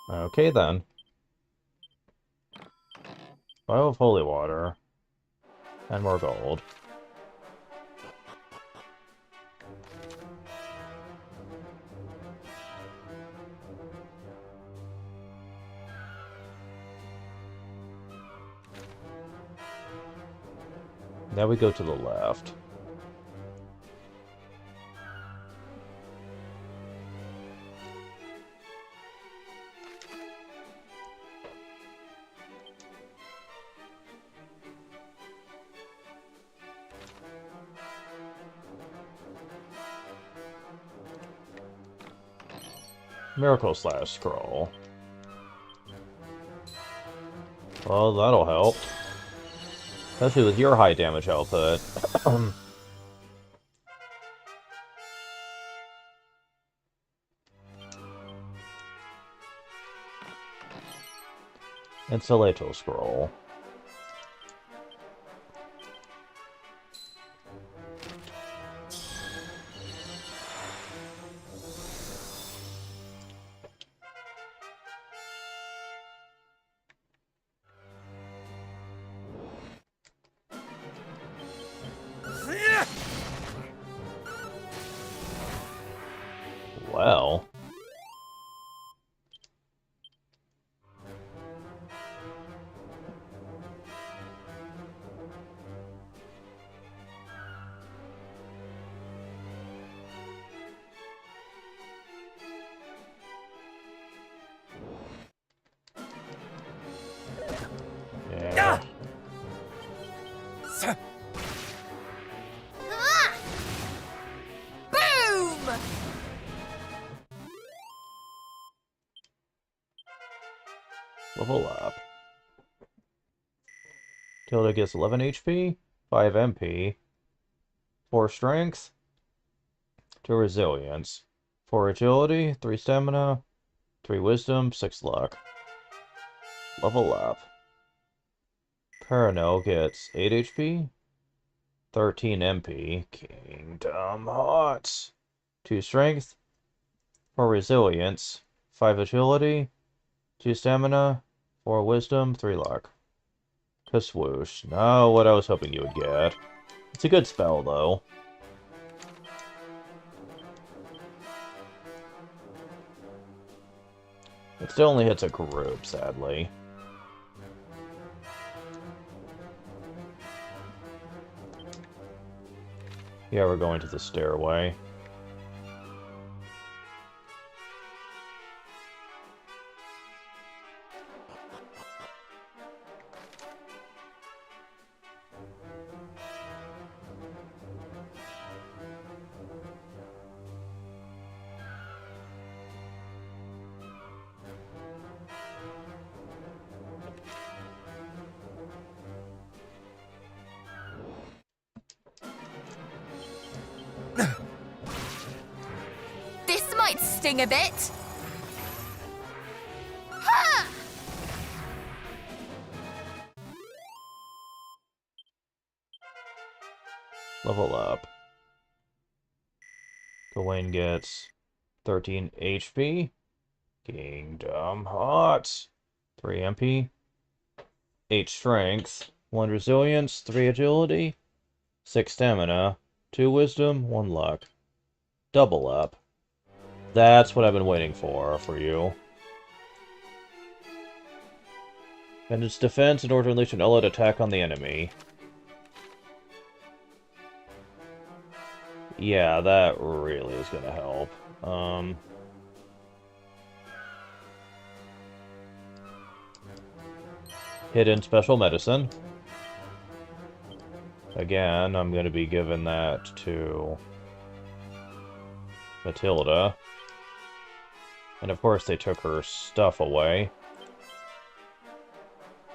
Okay then. Vial of holy water. And more gold. Now we go to the left. Miracle Slash Scroll. Well, that'll help. Especially with your high damage output. Insulato Scroll. Level up. Tilda gets 11 HP, 5 MP, 4 strength, 2 resilience, 4 agility, 3 stamina, 3 wisdom, 6 luck. Level up. Parano gets 8 HP, 13 MP, Kingdom Hearts, 2 strength, 4 resilience, 5 agility, 2 stamina, 4 wisdom, 3 luck. Kaswoosh. Not what I was hoping you would get. It's a good spell, though. It still only hits a group, sadly. Yeah, we're going to the stairway. This might sting a bit. Ha! Level up. Gawain gets 13 HP. Kingdom Hearts. 3 MP. 8 strength. 1 resilience. 3 agility. 6 stamina. 2 wisdom. 1 luck. Double up. That's what I've been waiting for you. And its defense in order to unleash an allied attack on the enemy. Yeah, that really is gonna help. Hidden Special Medicine. Again, I'm gonna be giving that to Matilda. And of course they took her stuff away.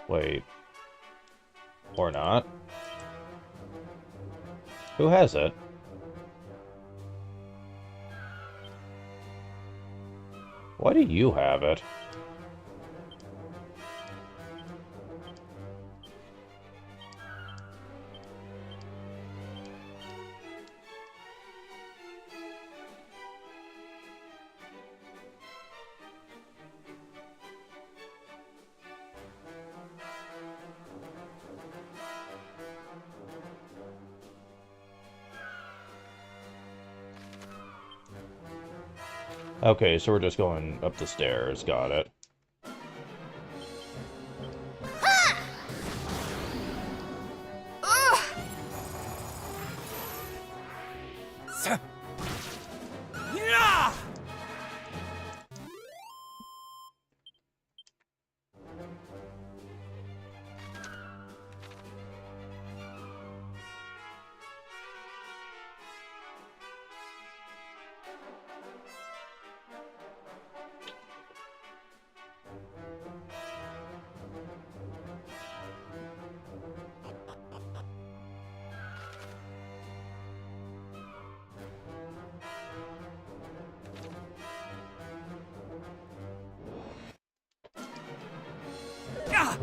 Wait. Or not. Who has it? Why do you have it? Okay, so we're just going up the stairs. Got it.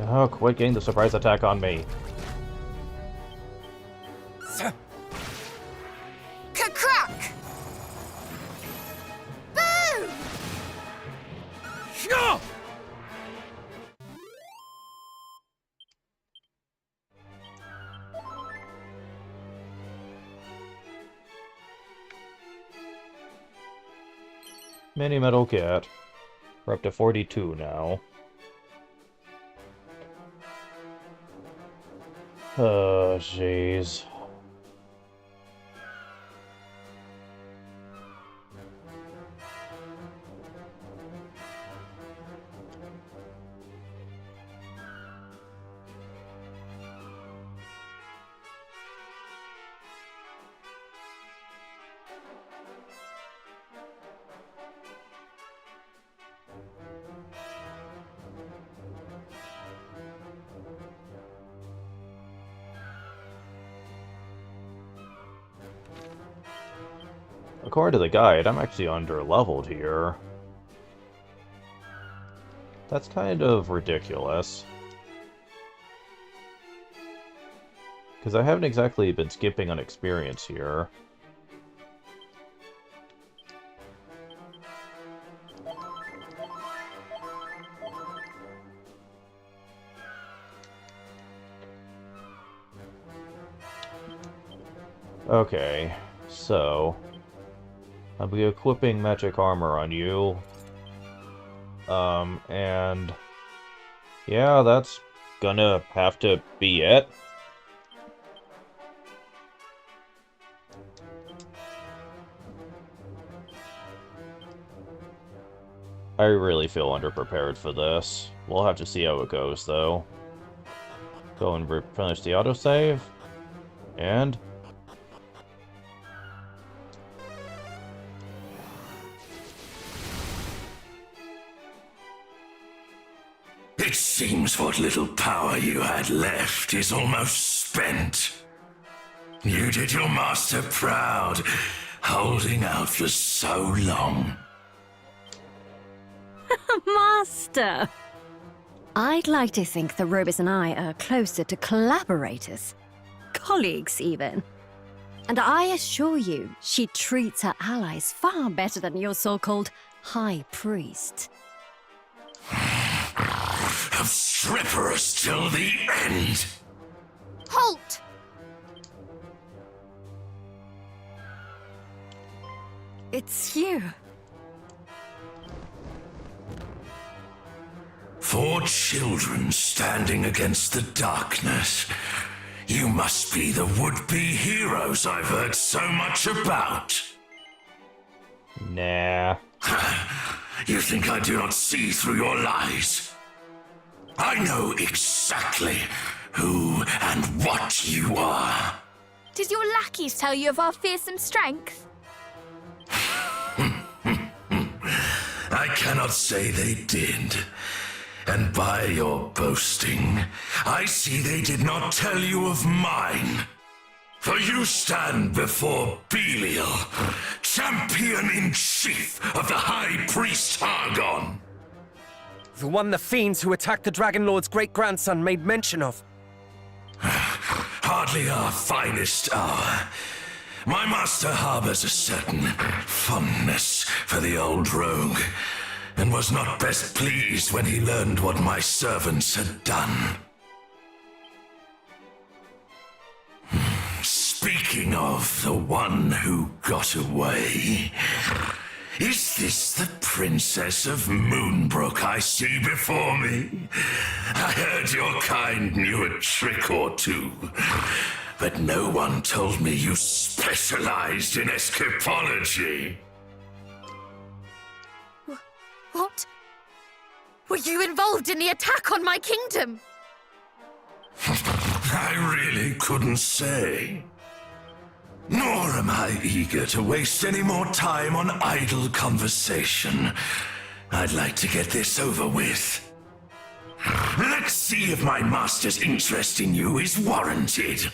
Oh, quit getting the surprise attack on me. Ka-crack! Boom! Mini Metal Kit. We're up to 42 now. Oh, jeez. According to the guide, I'm actually under-leveled here. That's kind of ridiculous. Because I haven't exactly been skipping on experience here. Okay, so I'll be equipping magic armor on you. And yeah, that's gonna have to be it. I really feel underprepared for this. We'll have to see how it goes, though. Go and replenish the autosave. And it seems what little power you had left is almost spent. You did your master proud, holding out for so long. Master! I'd like to think that Robus and I are closer to collaborators. Colleagues, even. And I assure you, she treats her allies far better than your so-called High Priest. Obstreperous till the end! Halt! It's you. 4 children standing against the darkness. You must be the would-be heroes I've heard so much about. nah. You think I do not see through your lies? I know exactly who and what you are. Did your lackeys tell you of our fearsome strength? I cannot say they did. And by your boasting, I see they did not tell you of mine. For you stand before Belial, champion-in-chief of the High Priest Hargon. The one the fiends who attacked the Dragon Lord's great-grandson made mention of. Hardly our finest hour. My master harbors a certain fondness for the old rogue, and was not best pleased when he learned what my servants had done. Speaking of the one who got away, is this the Princess of Moonbrook I see before me? I heard your kind knew a trick or two, but no one told me you specialized in escapology. What? Were you involved in the attack on my kingdom? I really couldn't say. Nor am I eager to waste any more time on idle conversation. I'd like to get this over with. Let's see if my master's interest in you is warranted.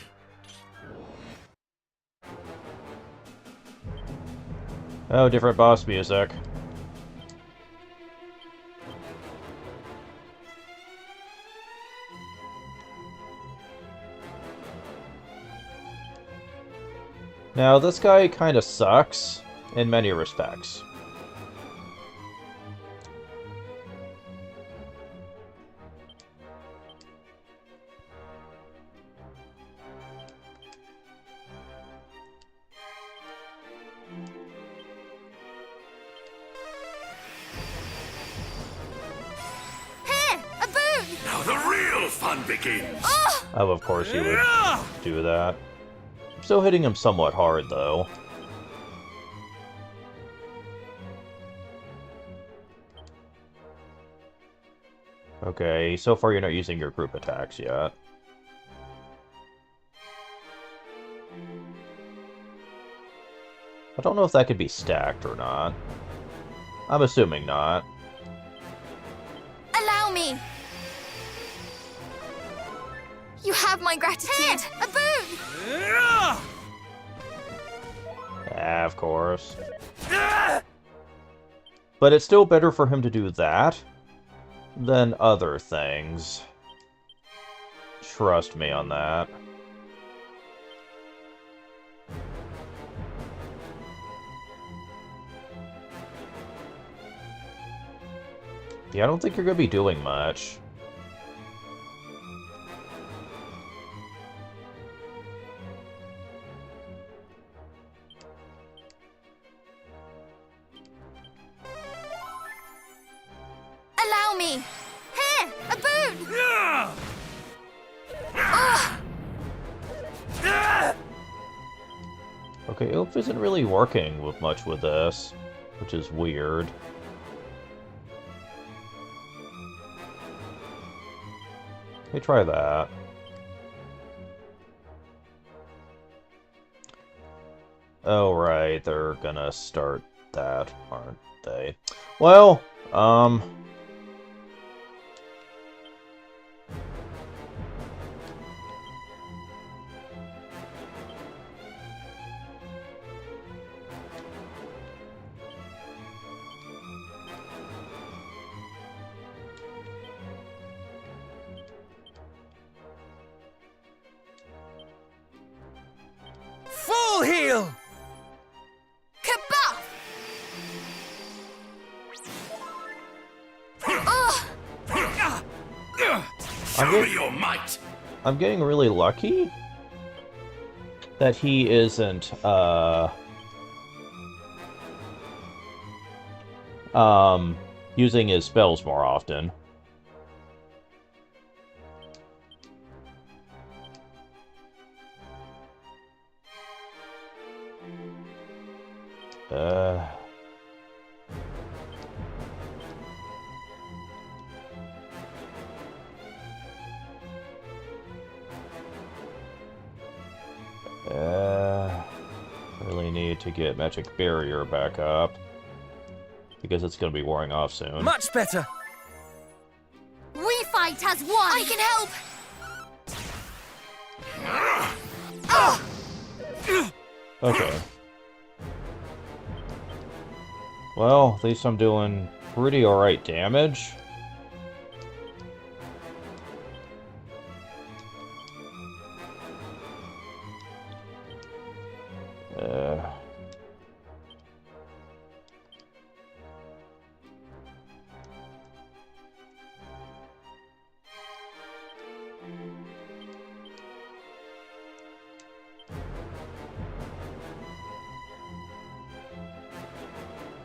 Oh, different boss music. Now, this guy kind of sucks in many respects. Here! A boon! Now the real fun begins! Oh! Oh, of course he would do that. Still hitting him somewhat hard, though. Okay, so far you're not using your group attacks yet. I don't know if that could be stacked or not. I'm assuming not. Allow me! You have my gratitude. Here! A boon! Of course. But it's still better for him to do that than other things. Trust me on that. Yeah, I don't think you're going to be doing much. Allow me! Here! A boon! Okay, Oomph isn't really working with much with this, which is weird. Let me try that. Oh, right, they're gonna start that, aren't they? Well, Full heal! Kabah! Show me your might! I'm getting really lucky that he isn't, using his spells more often. Really need to get Magic Barrier back up, because it's going to be wearing off soon. Much better! We fight as one! I can help! Okay. Well, at least I'm doing pretty alright damage.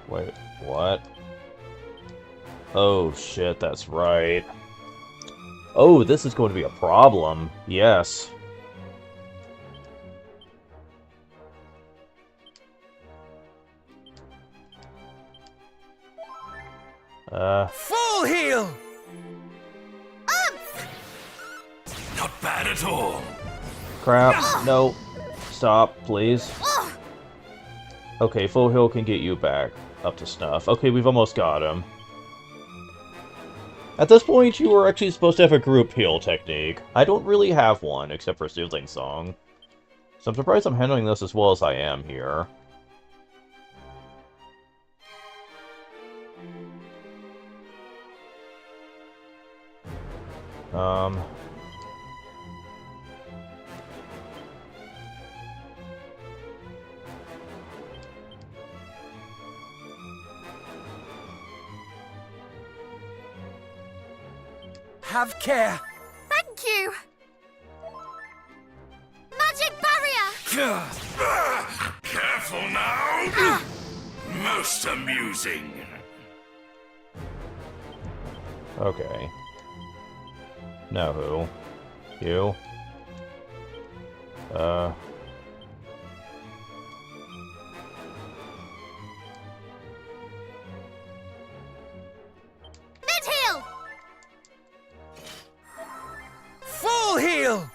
Wait, what? Oh shit, that's right. Oh, this is going to be a problem. Yes. Full heal! Not bad at all. Crap. No. Stop, please. Okay, full heal can get you back up to snuff. Okay, we've almost got him. At this point, you were actually supposed to have a group heal technique. I don't really have one, except for Soothing Song. So I'm surprised I'm handling this as well as I am here. Have care! Thank you! Magic barrier! Careful now! Most amusing. Okay. Now who? You? Mid-heal! Full heal!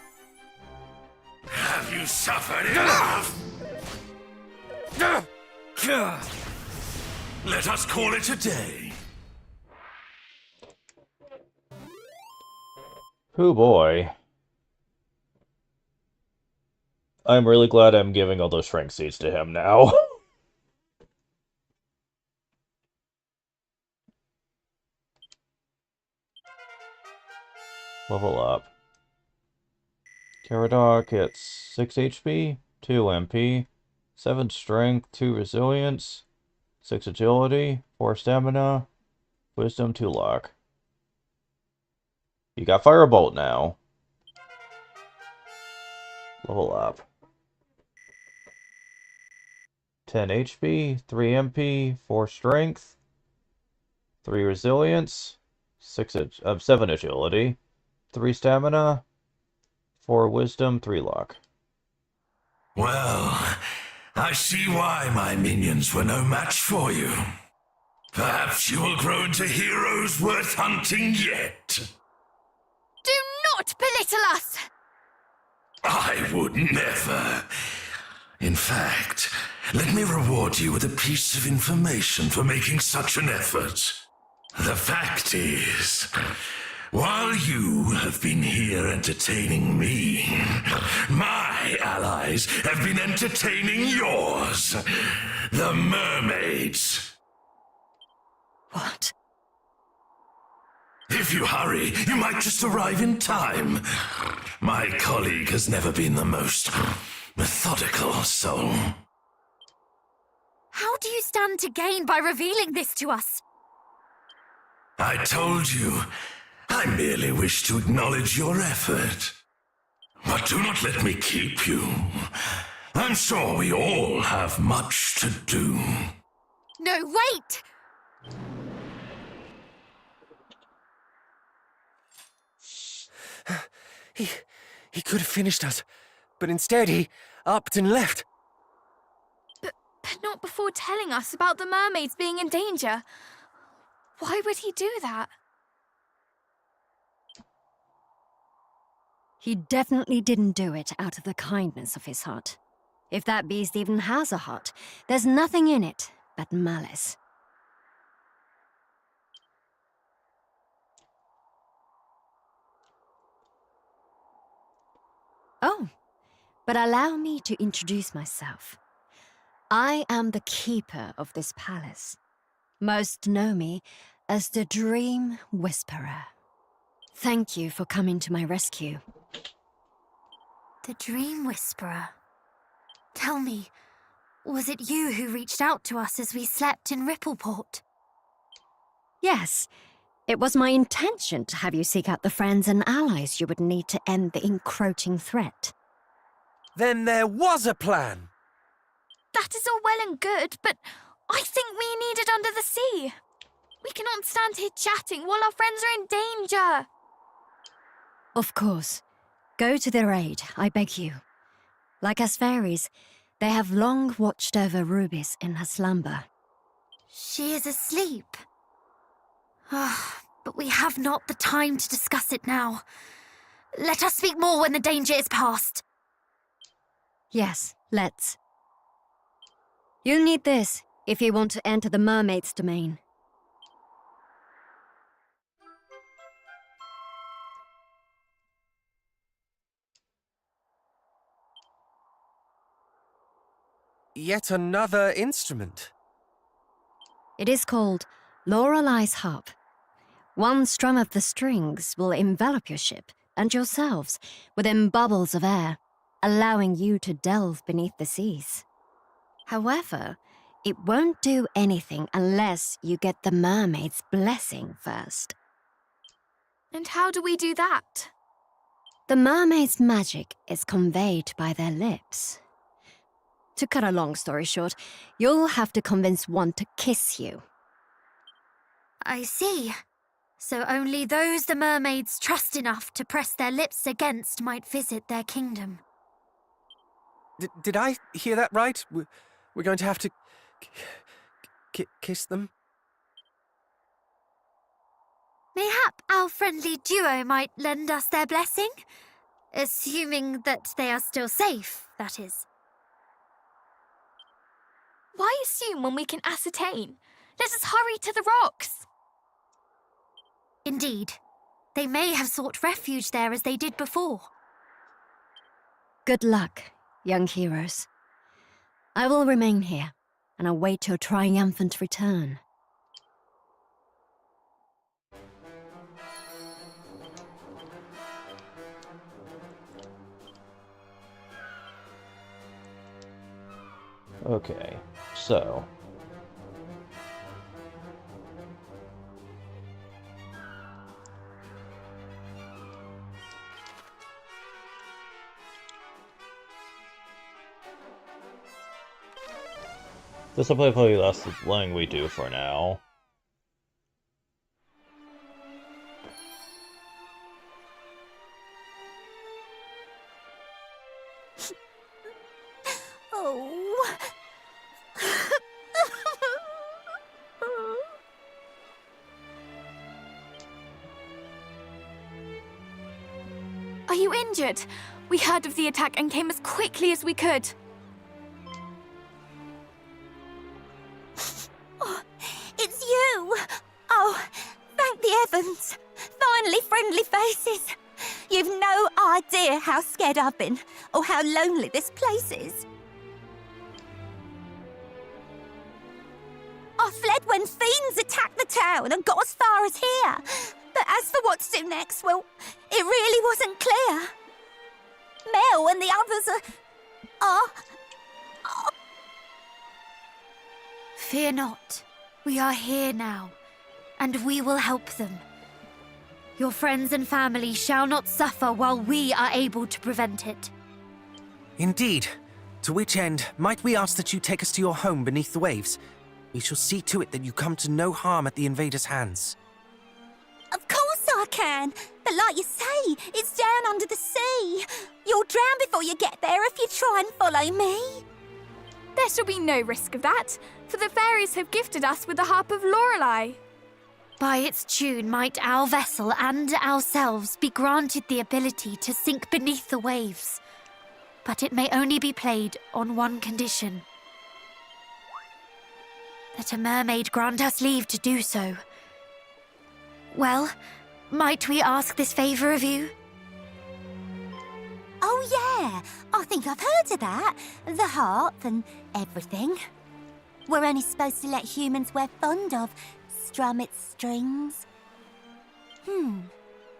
Have you suffered enough? Let us call it a day. Oh boy. I'm really glad I'm giving all those strength seeds to him now. Level up. Caradoc gets 6 HP, 2 MP, 7 strength, 2 resilience, 6 agility, 4 stamina, wisdom, 2 luck. You got Firebolt now. Level up. 10 HP, 3 MP, 4 strength, 3 resilience, 7 agility, 3 stamina, 4 wisdom, 3 luck. Well, I see why my minions were no match for you. Perhaps you will grow into heroes worth hunting yet. Do not belittle us! I would never. In fact, let me reward you with a piece of information for making such an effort. The fact is, while you have been here entertaining me, my allies have been entertaining yours, the mermaids. What? If you hurry, you might just arrive in time. My colleague has never been the most methodical soul. How do you stand to gain by revealing this to us? I told you, I merely wish to acknowledge your effort. But do not let me keep you. I'm sure we all have much to do. No, wait! He could have finished us, but instead he upped and left. But not before telling us about the mermaids being in danger. Why would he do that? He definitely didn't do it out of the kindness of his heart. If that beast even has a heart, there's nothing in it but malice. Oh, but allow me to introduce myself. I am the keeper of this palace. Most know me as the Dream Whisperer. Thank you for coming to my rescue. The Dream Whisperer. Tell me, was it you who reached out to us as we slept in Rippleport? Yes, it was my intention to have you seek out the friends and allies you would need to end the encroaching threat. Then there was a plan! That is all well and good, but I think we need it under the sea. We cannot stand here chatting while our friends are in danger. Of course. Go to their aid, I beg you. Like us fairies, they have long watched over Rubis in her slumber. She is asleep. Ah, but we have not the time to discuss it now. Let us speak more when the danger is past. Yes, let's. You'll need this if you want to enter the mermaid's domain. Yet another instrument. It is called Lorelei's Harp. One strum of the strings will envelop your ship and yourselves within bubbles of air, allowing you to delve beneath the seas. However, it won't do anything unless you get the mermaid's blessing first. And how do we do that? The mermaid's magic is conveyed by their lips. To cut a long story short, you'll have to convince one to kiss you. I see. So only those the mermaids trust enough to press their lips against might visit their kingdom. Did I hear that right? We're going to have to kiss them? Mayhap our friendly duo might lend us their blessing? Assuming that they are still safe, that is. Why assume when we can ascertain? Let us hurry to the rocks. Indeed. They may have sought refuge there as they did before. Good luck, young heroes. I will remain here and await your triumphant return. Okay, so... this will probably last as long we do for now. Oh. Are you injured? We heard of the attack and came as quickly as we could. Oh, it's you! Oh, thank the heavens! Finally friendly faces! You've no idea how scared I've been, or how lonely this place is. I fled when fiends attacked the town and got as far as here. But as for what to do next, well, it really wasn't clear. Mel and the others are... Fear not. We are here now, and we will help them. Your friends and family shall not suffer while we are able to prevent it. Indeed. To which end, might we ask that you take us to your home beneath the waves? We shall see to it that you come to no harm at the invaders' hands. Of course I can, but like you say, it's down under the sea. You'll drown before you get there if you try and follow me. There shall be no risk of that, for the fairies have gifted us with the harp of Lorelei. By its tune might our vessel and ourselves be granted the ability to sink beneath the waves. But it may only be played on one condition. That a mermaid grant us leave to do so. Well, might we ask this favour of you? Oh yeah, I think I've heard of that. The harp and everything. We're only supposed to let humans we're fond of strum its strings.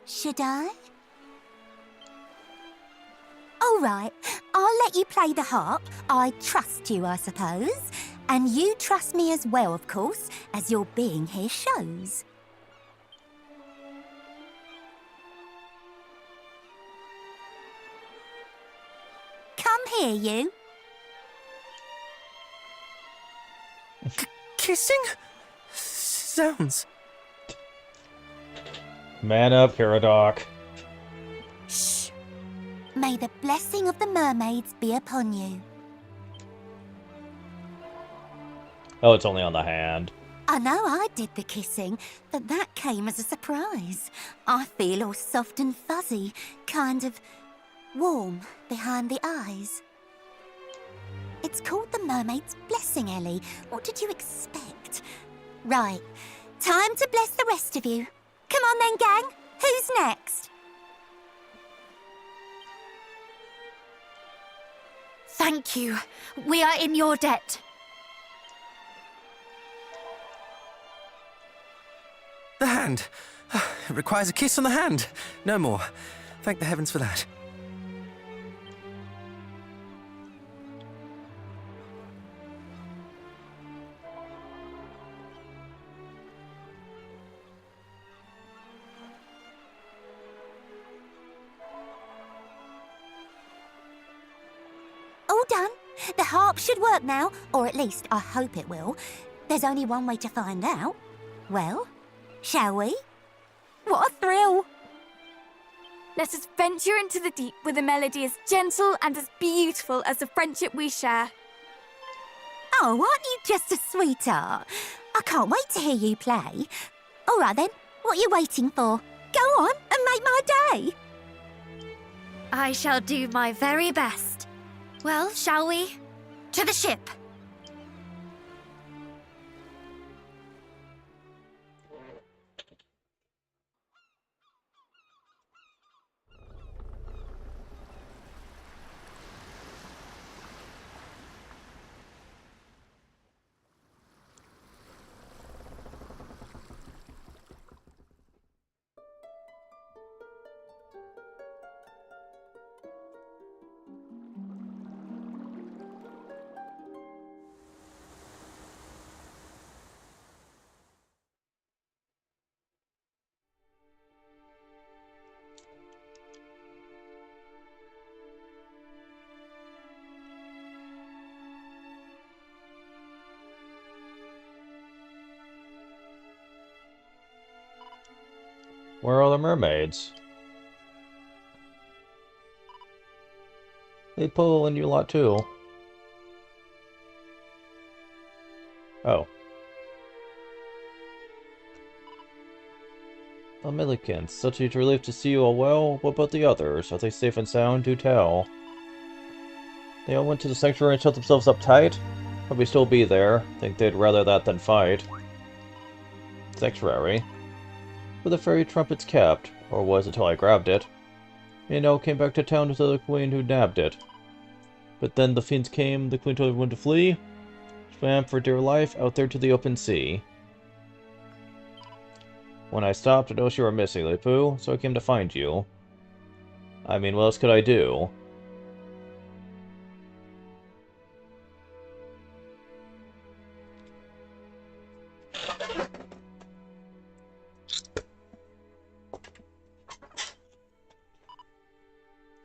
Should I? All right, I'll let you play the harp. I trust you, I suppose. And you trust me as well, of course, as your being here shows. Come here, you. Kissing? Zounds. Man up, Caradoc. Shh. May the blessing of the mermaids be upon you. Oh, it's only on the hand. I know I did the kissing, but that came as a surprise. I feel all soft and fuzzy, kind of warm behind the eyes. It's called the mermaid's blessing, Ellie. What did you expect? Right, time to bless the rest of you. Come on then, gang. Who's next? Thank you. We are in your debt. The hand. It requires a kiss on the hand. No more. Thank the heavens for that. All done. The harp should work now, or at least I hope it will. There's only one way to find out. Well, shall we? What a thrill! Let us venture into the deep with a melody as gentle and as beautiful as the friendship we share. Oh, aren't you just a sweetheart? I can't wait to hear you play. All right then, what are you waiting for? Go on and make my day. I shall do my very best. Well, shall we? To the ship! Where are all the mermaids? They pull in you a lot too. Oh. Millikins, such a relief to see you all well. What about the others? Are they safe and sound? Do tell. They all went to the sanctuary and shut themselves up tight? Probably still be there. Think they'd rather that than fight. Sanctuary? Where the fairy trumpets kept, or was until I grabbed it. You know, came back to town to tell the queen who nabbed it. But then the fiends came, the queen told everyone to flee. Swam for dear life out there to the open sea. When I stopped, I noticed you were missing, Lepu, so I came to find you. I mean, what else could I do?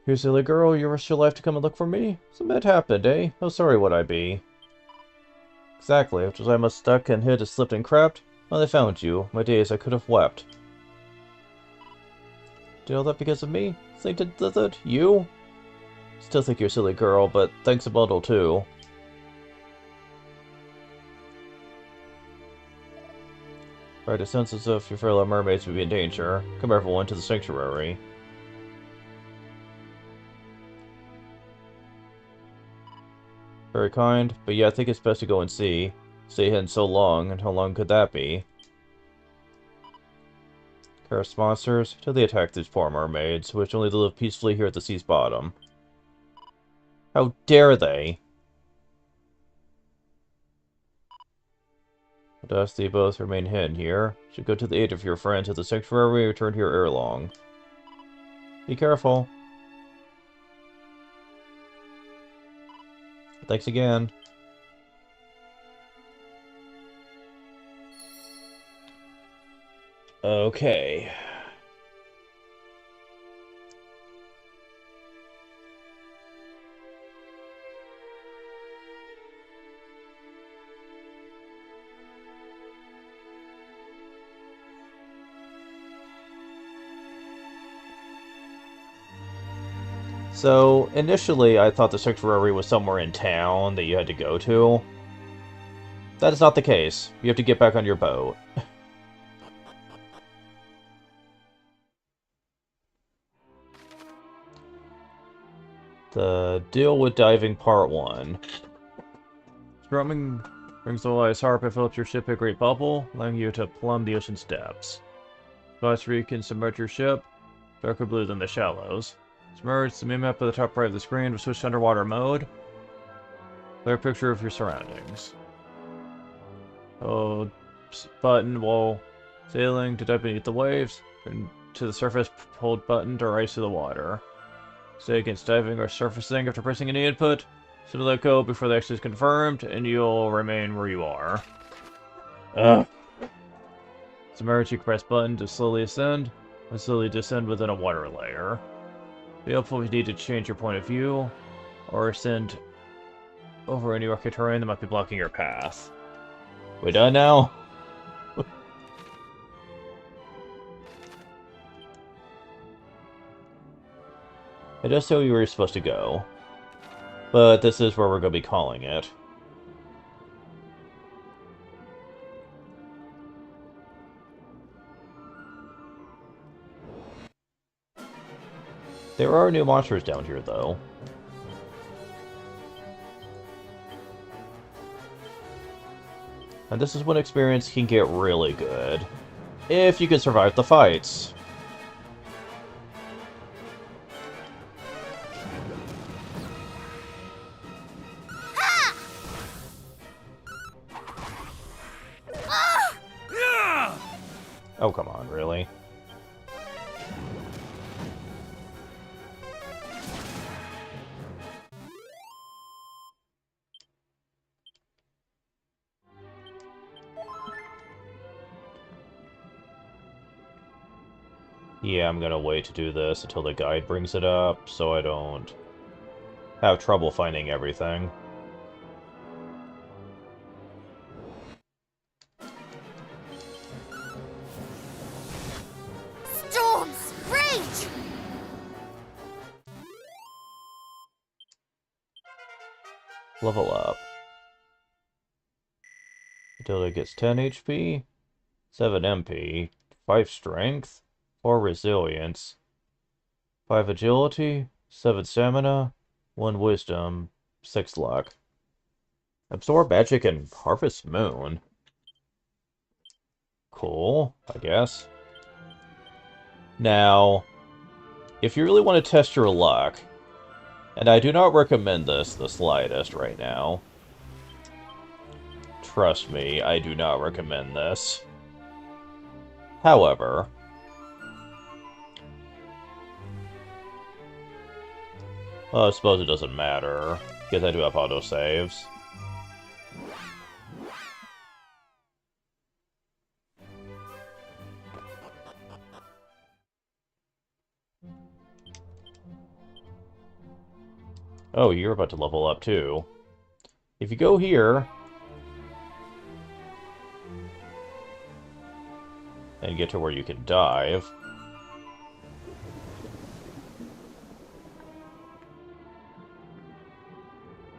You silly girl, you risked your life to come and look for me? Some bad happened, eh? How sorry would I be? Exactly, after I must stuck and hid and slipped and crept. When they found you, my days I could have wept. Did all that because of me? Sainted Lizard? You? Still think you're a silly girl, but thanks a bundle too. Right, it sounds as if your fellow mermaids would be in danger. Come everyone to the sanctuary. Very kind, but yeah, I think it's best to go and see. Stay hidden so long, and how long could that be? Cursed monsters, till they attack these poor mermaids, which only live peacefully here at the sea's bottom. How dare they? Thus they both remain hidden here. Should go to the aid of your friends at the sanctuary and return here ere long. Be careful. Thanks again. Okay. So, initially I thought the sanctuary was somewhere in town that you had to go to. That is not the case. You have to get back on your boat. The Deal with Diving Part 1. Strumming brings the wise harp and fills your ship a great bubble, allowing you to plumb the ocean's depths. Spots where you can submerge your ship, darker blue than the shallows. Submerge the map at the top right of the screen to switch to underwater mode. Clear picture of your surroundings. Hold button while sailing to dive beneath the waves. Turn to the surface, hold button to rise to the water. Stay against diving or surfacing after pressing any input. So let go before the action is confirmed, and you'll remain where you are. Ugh. Submerge, you can press button to slowly ascend, and slowly descend within a water layer. Be helpful if you need to change your point of view, or ascend over any rocky terrain that might be blocking your path. We done now? It does tell you where you're supposed to go, but this is where we're going to be calling it. There are new monsters down here, though. And this is when experience can get really good. If you can survive the fights. Oh, come on, really? Yeah, I'm gonna wait to do this until the guide brings it up, so I don't have trouble finding everything. level up. Until it gets 10 HP, 7 MP, 5 strength, 4 resilience, 5 agility, 7 stamina, 1 wisdom, 6 luck. Absorb magic and harvest moon. Cool, I guess. Now, if you really want to test your luck, and I do not recommend this the slightest right now. Trust me, I do not recommend this. However, well, I suppose it doesn't matter, because I do have autosaves. Oh, you're about to level up too. If you go here, and get to where you can dive,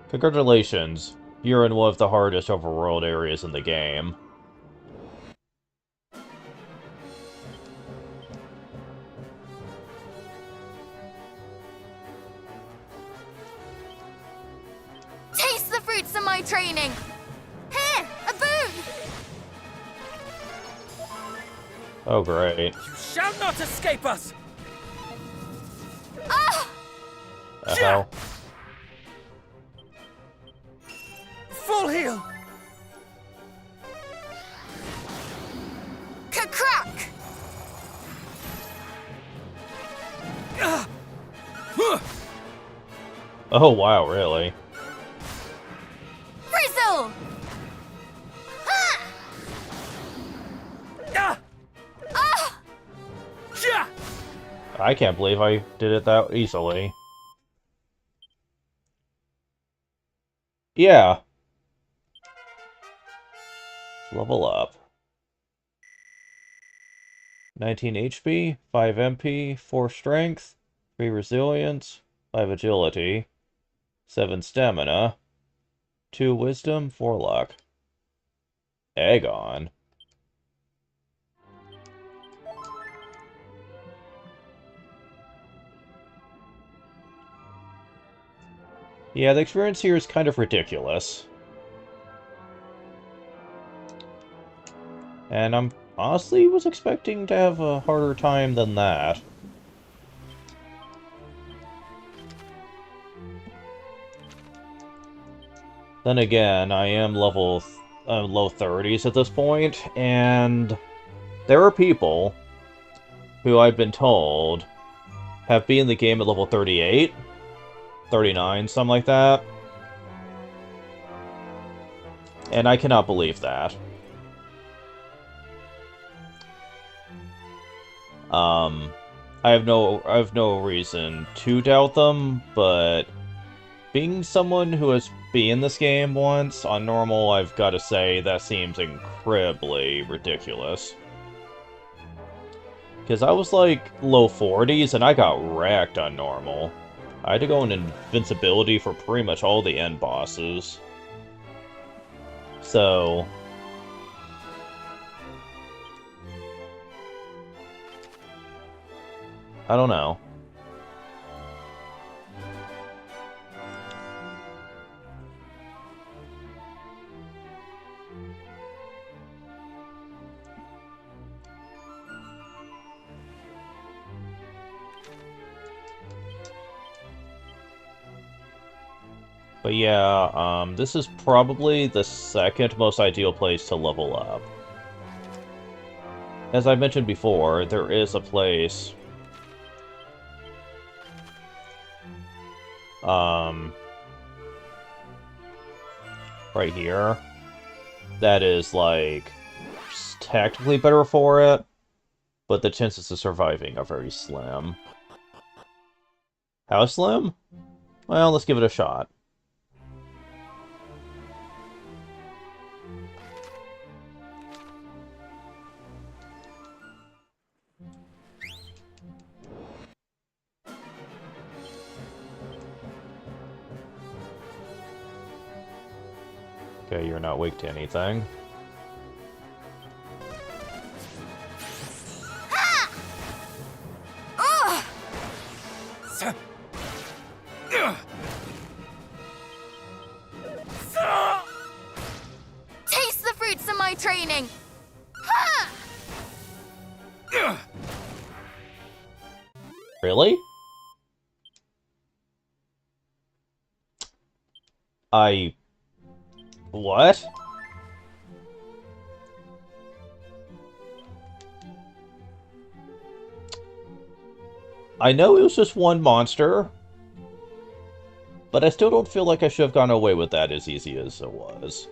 congratulations, you're in one of the hardest overworld areas in the game. Taste the fruits of my training! Here, a boon! Oh, great. You shall not escape us! Ah! The hell? Full heal! Ka-crack! Oh, wow, really? Frizzle! Ha! Ah! I can't believe I did it that easily. Yeah. Level up. 19 HP, 5 MP, 4 strength, 3 resilience, 5 agility, 7 stamina, 2 wisdom, 4 luck. Aegon. Yeah, the experience here is kind of ridiculous. And I'm honestly was expecting to have a harder time than that. Then again, I am level low 30s at this point, and there are people who I've been told have been in the game at level 38, 39, something like that. And I cannot believe that. I have no reason to doubt them, but being someone who has been in this game once on normal, I've got to say that seems incredibly ridiculous. Because I was like low 40s and I got wrecked on normal. I had to go in invincibility for pretty much all the end bosses. So I don't know. But yeah, this is probably the second most ideal place to level up. As I mentioned before, there is a place right here that is like technically better for it, but the chances of surviving are very slim. How slim? Well, let's give it a shot. Okay, you're not weak to anything. Taste the fruits of my training! Really? What? I know it was just one monster, but I still don't feel like I should have gone away with that as easy as it was.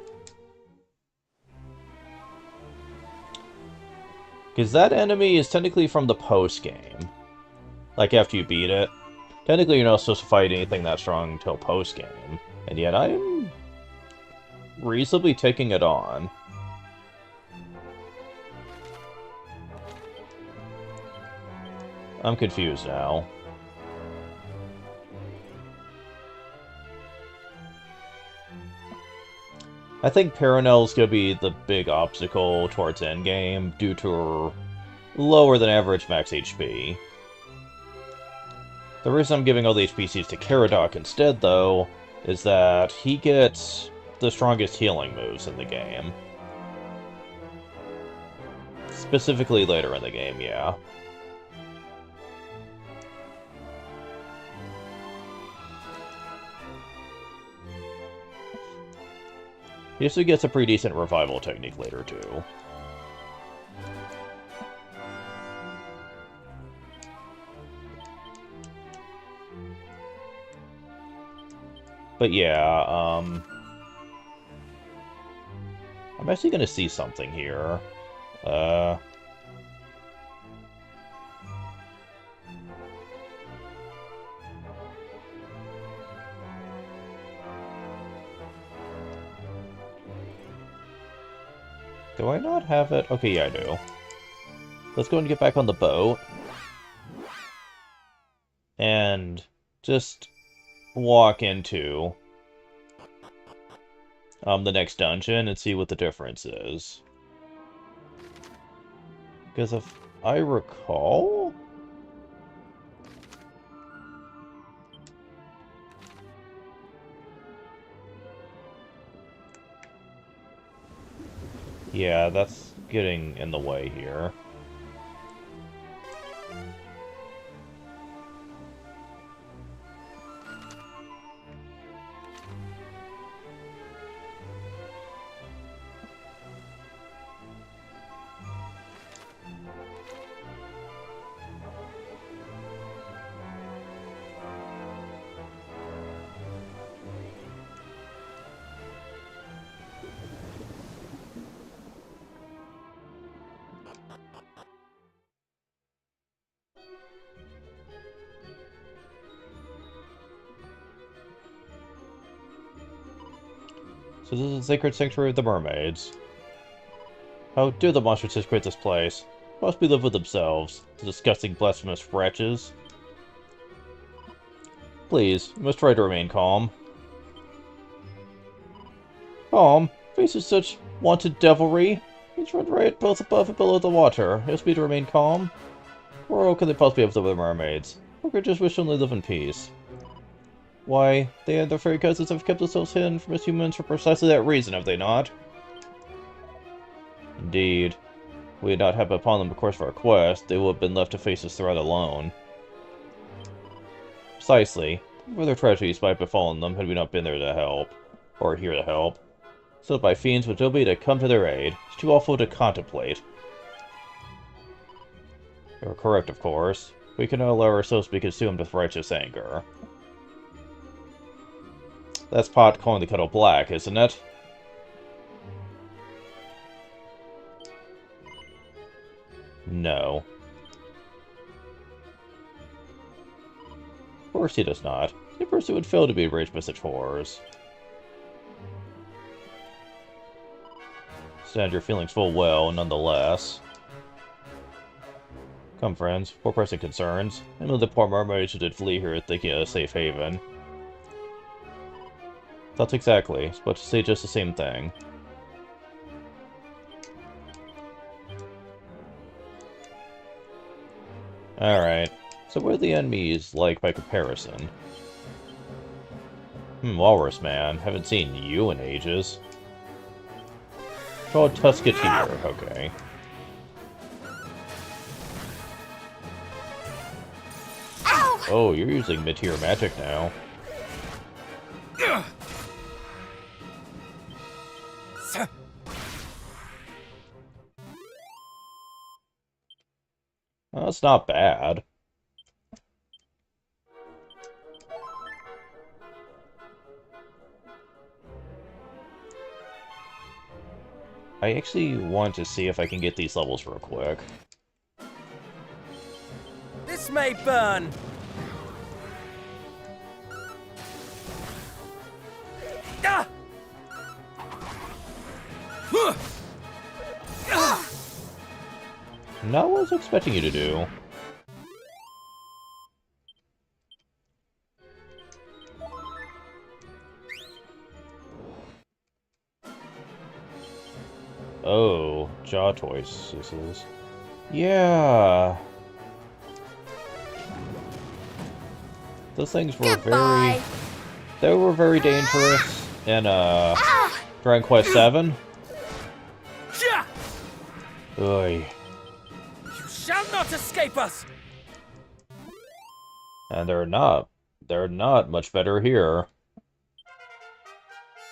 Because that enemy is technically from the post-game. Like, after you beat it. Technically, you're not supposed to fight anything that strong until post-game. And yet, I'm reasonably taking it on. I'm confused now. I think Perenel's gonna be the big obstacle towards endgame due to her lower than average max HP. The reason I'm giving all the HPCs to Caradoc instead, though, is that he gets the strongest healing moves in the game. Specifically later in the game, yeah. He also gets a pretty decent revival technique later, too. But yeah, I'm actually gonna see something here. Do I not have it? Okay, yeah, I do. Let's go and get back on the boat. And just walk into the next dungeon and see what the difference is. Because if I recall... Yeah, that's getting in the way here. So this is the sacred sanctuary of the mermaids. How dare the monsters desecrate this place? Must be live with themselves, the disgusting blasphemous wretches. Please, you must try to remain calm. Calm? Faces such wanted devilry? He's run right both above and below the water. It must be to remain calm? Or how can they possibly have the mermaids? Or could just wish to only live in peace? Why, they and their fairy cousins have kept themselves hidden from us humans for precisely that reason, have they not? Indeed. If we had not happened upon them, of course, for our quest, they would have been left to face this threat alone. Precisely. Further tragedies might have befallen them had we not been there to help. Or here to help. So by fiends would be to come to their aid. It's too awful to contemplate. You're correct, of course. We cannot allow ourselves to be consumed with righteous anger. That's Pot calling the kettle black, isn't it? No. Of course he does not. A person would fail to be enraged by such horrors. Stand your feelings full well, nonetheless. Come, friends, poor pressing concerns. I know the poor mermaids who did flee here thinking of a safe haven. That's exactly. I was about to say just the same thing. Alright. So what are the enemies like by comparison? Walrus Man. Haven't seen you in ages. Oh, Tusketeer. Okay. Oh, you're using mid-tier magic now. Well, that's not bad. I actually want to see if I can get these levels real quick. This may burn! Ah! Not what I was expecting you to do. Oh, jaw toys. This is. Yeah. Those things were Goodbye. They were very dangerous in Dragon Quest VII. Oy. You shall not escape us! And they're not much better here.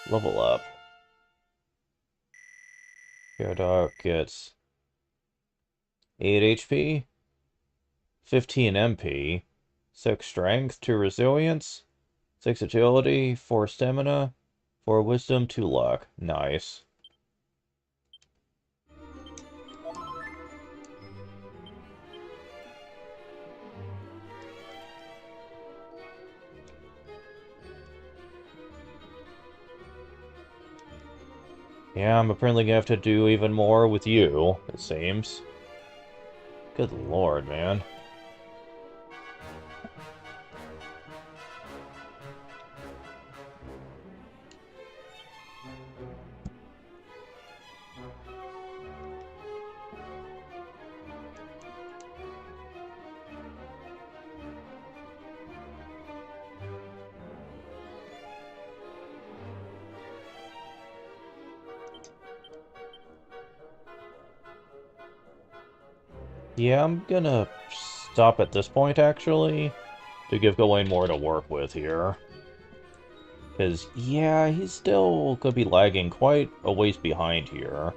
Level up. Gyarados gets 8 HP, 15 MP, 6 strength, 2 resilience, 6 agility, 4 stamina, 4 wisdom, 2 luck. Nice. Yeah, I'm apparently gonna have to do even more with you, it seems. Good lord, man. Yeah, I'm gonna stop at this point, actually, to give Gawain more to work with here. Because, yeah, he's still gonna be lagging quite a ways behind here.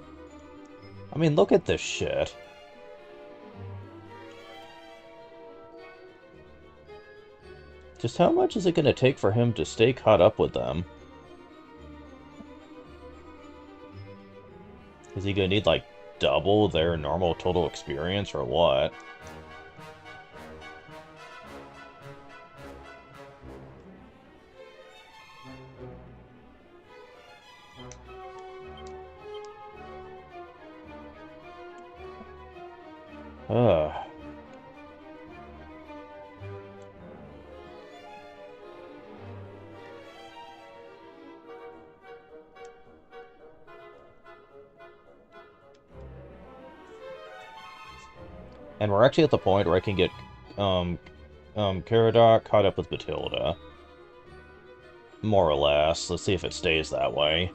I mean, look at this shit. Just how much is it gonna take for him to stay caught up with them? Is he gonna need, like, double their normal total experience, or what? Ugh. And we're actually at the point where I can get, Caradoc caught up with Matilda. More or less. Let's see if it stays that way.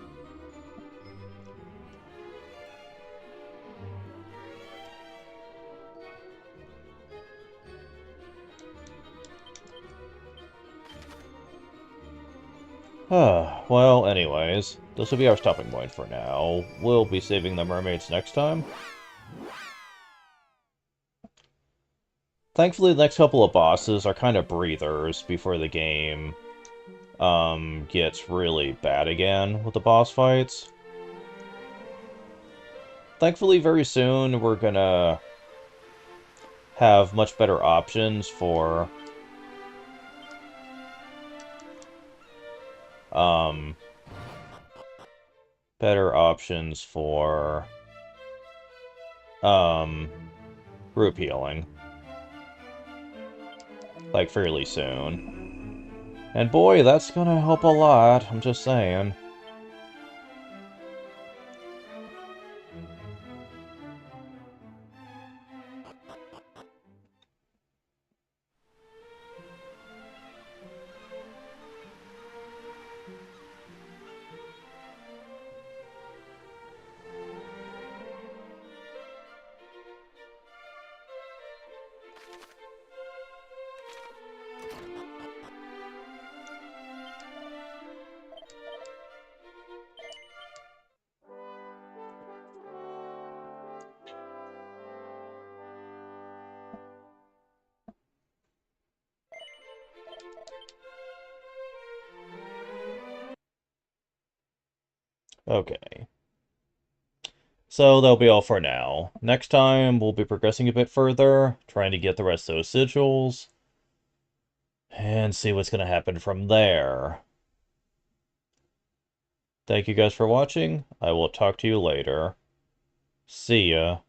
Well, anyways, this will be our stopping point for now. We'll be saving the mermaids next time. Thankfully, the next couple of bosses are kind of breathers before the game gets really bad again with the boss fights. Thankfully, very soon, we're gonna have much better options for group healing. Like, fairly soon. And boy, that's gonna help a lot, I'm just saying. Okay. So that'll be all for now. Next time, we'll be progressing a bit further, trying to get the rest of those sigils, and see what's going to happen from there. Thank you guys for watching. I will talk to you later. See ya.